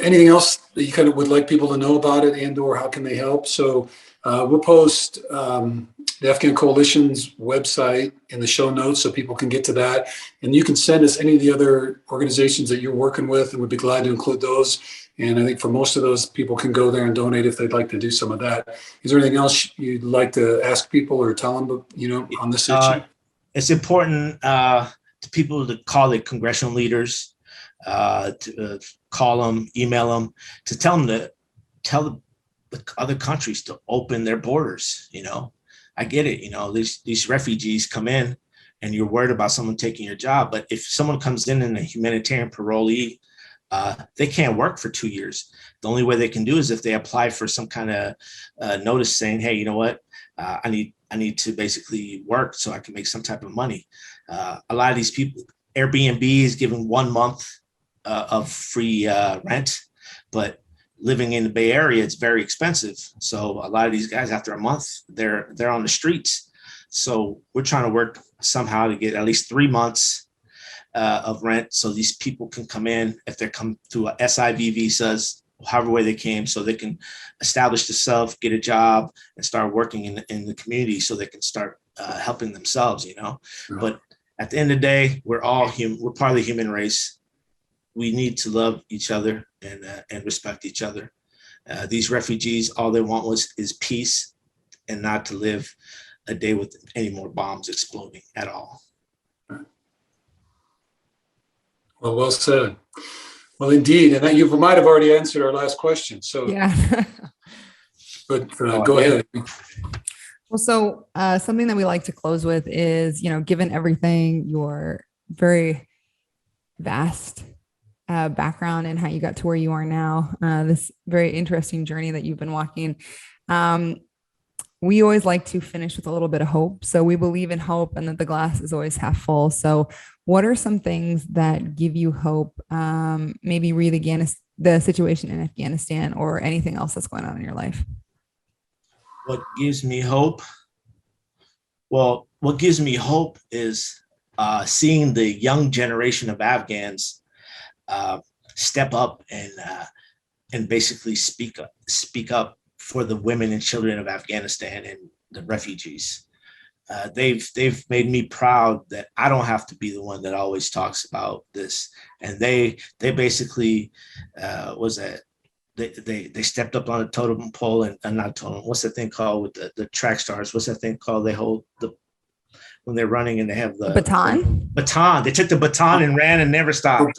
anything else that you kind of would like people to know about it, and or how can they help? So we'll post the Afghan Coalition's website in the show notes so people can get to that. And you can send us any of the other organizations that you're working with, and we'd be glad to include those. And I think for most of those, people can go there and donate if they'd like to do some of that. Is there anything else you'd like to ask people or tell them, on this issue? It's important to people to call their congressional leaders, to call them, email them, to tell them to tell the other countries to open their borders. I get it. These refugees come in and you're worried about someone taking your job. But if someone comes in a humanitarian parolee, they can't work for 2 years. The only way they can do is if they apply for some kind of notice saying, hey, you know what? I need to basically work so I can make some type of money. A lot of these people, Airbnb is giving 1 month of free rent, but living in the Bay Area, it's very expensive. So a lot of these guys, after a month, they're on the streets. So we're trying to work somehow to get at least 3 months of rent, so these people can come in if they come through a SIV visas, however way they came, so they can establish themselves, get a job, and start working in the community, so they can start helping themselves. Yeah. But at the end of the day, we're all human. We're part of the human race. We need to love each other and respect each other. These refugees, all they want is peace, and not to live a day with any more bombs exploding at all. Well said. Well, indeed. And you might have already answered our last question. So, yeah. But go ahead. Well, so something that we like to close with is, given everything, your very vast background and how you got to where you are now, this very interesting journey that you've been walking. We always like to finish with a little bit of hope. So we believe in hope and that the glass is always half full. So what are some things that give you hope? Maybe read again the situation in Afghanistan or anything else that's going on in your life. What gives me hope? Well, what gives me hope is seeing the young generation of Afghans step up and basically speak up for the women and children of Afghanistan and the refugees. they've made me proud that I don't have to be the one that always talks about this. And they basically they stepped up on a totem pole and not totem. What's that thing called with the track stars? What's that thing called? They hold when they're running and they have the baton. They took the baton and ran and never stopped.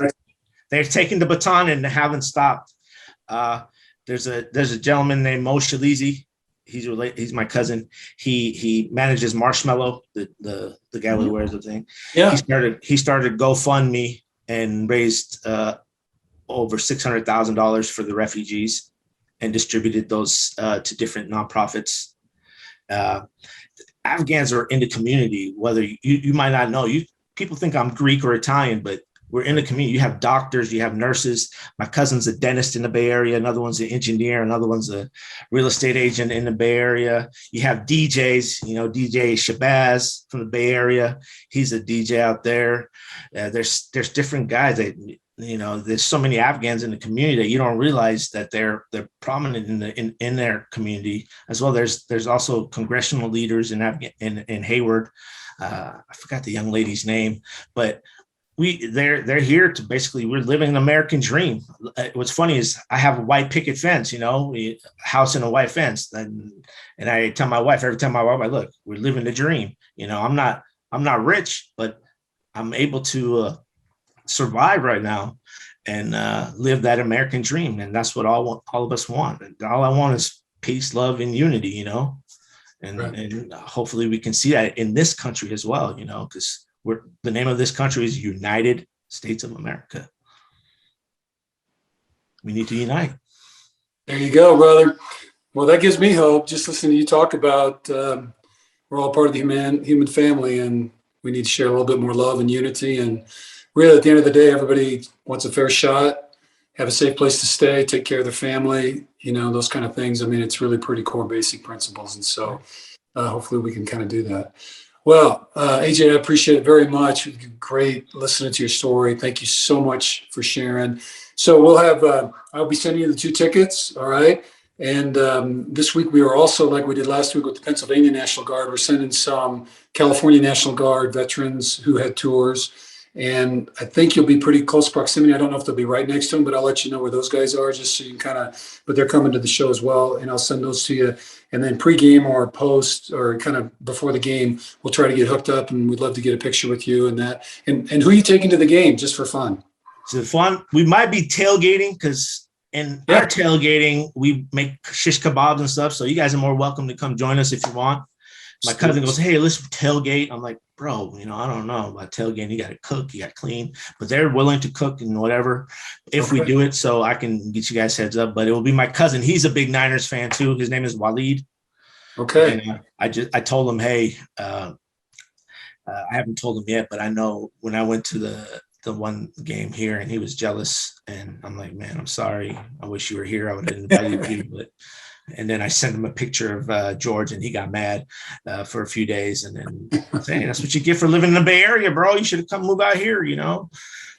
They've taken the baton and haven't stopped. There's a gentleman named Moshe Leezy. He's my cousin. He manages Marshmallow, the guy who wears the thing. Yeah. He started GoFundMe and raised over $600,000 for the refugees and distributed those to different nonprofits. Afghans are in the community, whether you might not know. People think I'm Greek or Italian, but we're in the community. You have doctors, you have nurses. My cousin's a dentist in the Bay Area. Another one's an engineer. Another one's a real estate agent in the Bay Area. You have DJs, DJ Shabazz from the Bay Area. He's a DJ out there. There's different guys that, there's so many Afghans in the community that you don't realize that they're prominent in their community as well. There's also congressional leaders in Hayward. I forgot the young lady's name, but they're here to basically, we're living an American dream. What's funny is I have a white picket fence, a house and a white fence. And I tell my wife, every time my wife, look, we're living the dream. I'm not rich, but I'm able to survive right now and live that American dream. And that's what all of us want. And all I want is peace, love, and unity, and, right. And hopefully we can see that in this country as well, because the name of this country is United States of America. We need to unite. There you go, brother. Well, that gives me hope. Just listening to you talk about we're all part of the human family, and we need to share a little bit more love and unity. And really, at the end of the day, everybody wants a fair shot, have a safe place to stay, take care of their family, those kind of things. I mean, it's really pretty core basic principles. And so hopefully we can kind of do that. Well, AJ, I appreciate it very much. Great listening to your story. Thank you so much for sharing. So we'll have, I'll be sending you the 2 tickets. All right. And this week we are also, like we did last week with the Pennsylvania National Guard, we're sending some California National Guard veterans who had tours. And I think you'll be pretty close proximity. I don't know if they'll be right next to them, but I'll let you know where those guys are just so you can but they're coming to the show as well. And I'll send those to you. And then pre-game or post or kind of before the game, we'll try to get hooked up, and we'd love to get a picture with you and that. And who are you taking to the game just for fun? So fun. We might be tailgating because in our tailgating, we make shish kebabs and stuff. So you guys are more welcome to come join us if you want. My cousin goes, hey, let's tailgate. I'm like, bro, I don't know about tailgating. You got to cook, you got to clean, but they're willing to cook and whatever if we do it. So I can get you guys heads up, but it will be my cousin. He's a big Niners fan too. His name is Waleed. Okay. And I told him, hey, I haven't told him yet, but I know when I went to the one game here and he was jealous, and I'm like, man, I'm sorry. I wish you were here. I would have invited you, but. And then I sent him a picture of George, and he got mad for a few days. And then saying, that's what you get for living in the Bay Area, bro. You should have come move out here,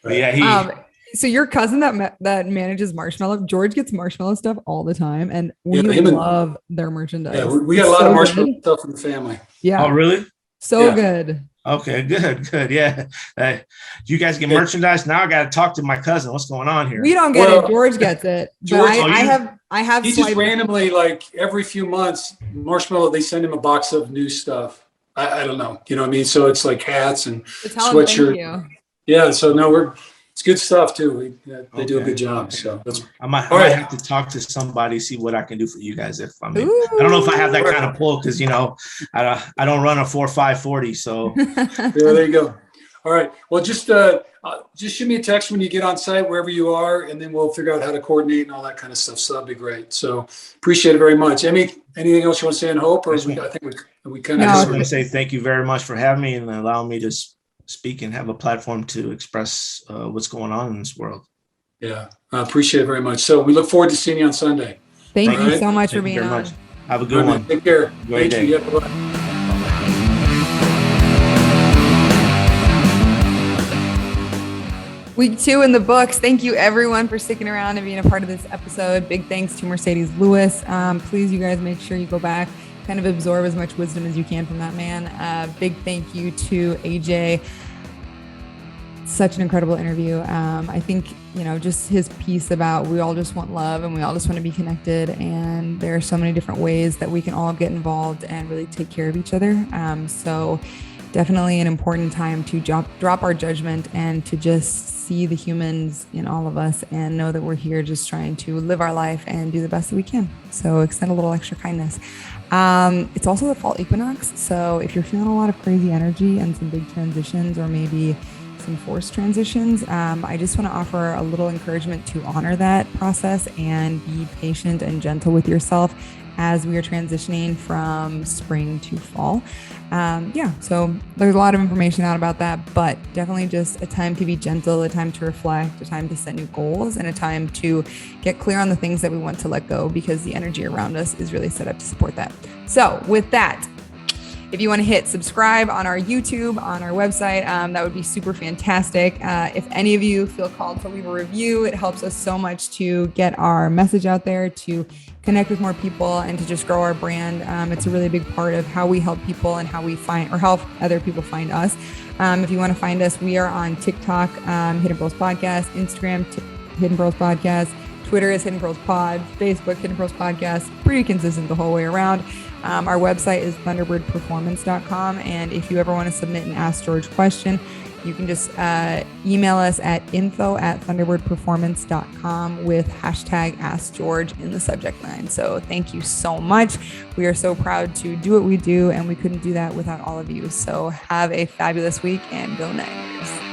But yeah, so your cousin that manages Marshmallow, George gets Marshmallow stuff all the time, and we love their merchandise. Yeah, we got a lot of Marshmallow stuff in the family. Yeah. Oh, really? So good. Okay, good. Yeah. You guys get merchandise. Now I got to talk to my cousin. What's going on here? We don't get it. George gets it. George, I have. He just randomly, like every few months, Marshmallow, they send him a box of new stuff. I don't know. You know what I mean? So it's like hats and sweatshirts. Yeah. So no, it's good stuff too. They do a good job. So I might have to talk to somebody, see what I can do for you guys. I don't know if I have that kind of pull because I don't run a 4.5 40. So there you go. All right. Well, just shoot me a text when you get on site wherever you are, and then we'll figure out how to coordinate and all that kind of stuff. So that'd be great. So appreciate it very much. Emmy, anything else you want to say in hope, or I think we kind of. I just want to say thank you very much for having me and allowing me to speak and have a platform to express what's going on in this world. Yeah, I appreciate it very much. So we look forward to seeing you on Sunday. Thank you so much for being on. Have a good one. Take care. Great day. You. Yeah, Week 2 in the books. Thank you everyone for sticking around and being a part of this episode. Big thanks to Marcedes Lewis. Please, you guys, make sure you go back kind of absorb as much wisdom as you can from that man. Big thank you to AJ. Such an incredible interview. I think, just his piece about we all just want love and we all just want to be connected. And there are so many different ways that we can all get involved and really take care of each other. So definitely an important time to drop our judgment and to just see the humans in all of us and know that we're here just trying to live our life and do the best that we can. So extend a little extra kindness. It's also the fall equinox. So if you're feeling a lot of crazy energy and some big transitions or maybe some forced transitions, I just want to offer a little encouragement to honor that process and be patient and gentle with yourself as we are transitioning from spring to fall. So there's a lot of information out about that, but definitely just a time to be gentle, a time to reflect, a time to set new goals, and a time to get clear on the things that we want to let go, because the energy around us is really set up to support that. So with that, if you want to hit subscribe on our YouTube, on our website, that would be super fantastic. If any of you feel called to leave a review, it helps us so much to get our message out there, to connect with more people, and to just grow our brand. It's a really big part of how we help people and how we find or help other people find us. If you want to find us, we are on TikTok, Hidden Pearls Podcast, Instagram, Hidden Pearls Podcast, Twitter is Hidden Pearls Pod, Facebook, Hidden Pearls Podcast, pretty consistent the whole way around. Our website is thunderbirdperformance.com. And if you ever want to submit an Ask George question, you can just email us at info@thunderbirdperformance.com with hashtag Ask George in the subject line. So thank you so much. We are so proud to do what we do, and we couldn't do that without all of you. So have a fabulous week and go Niners.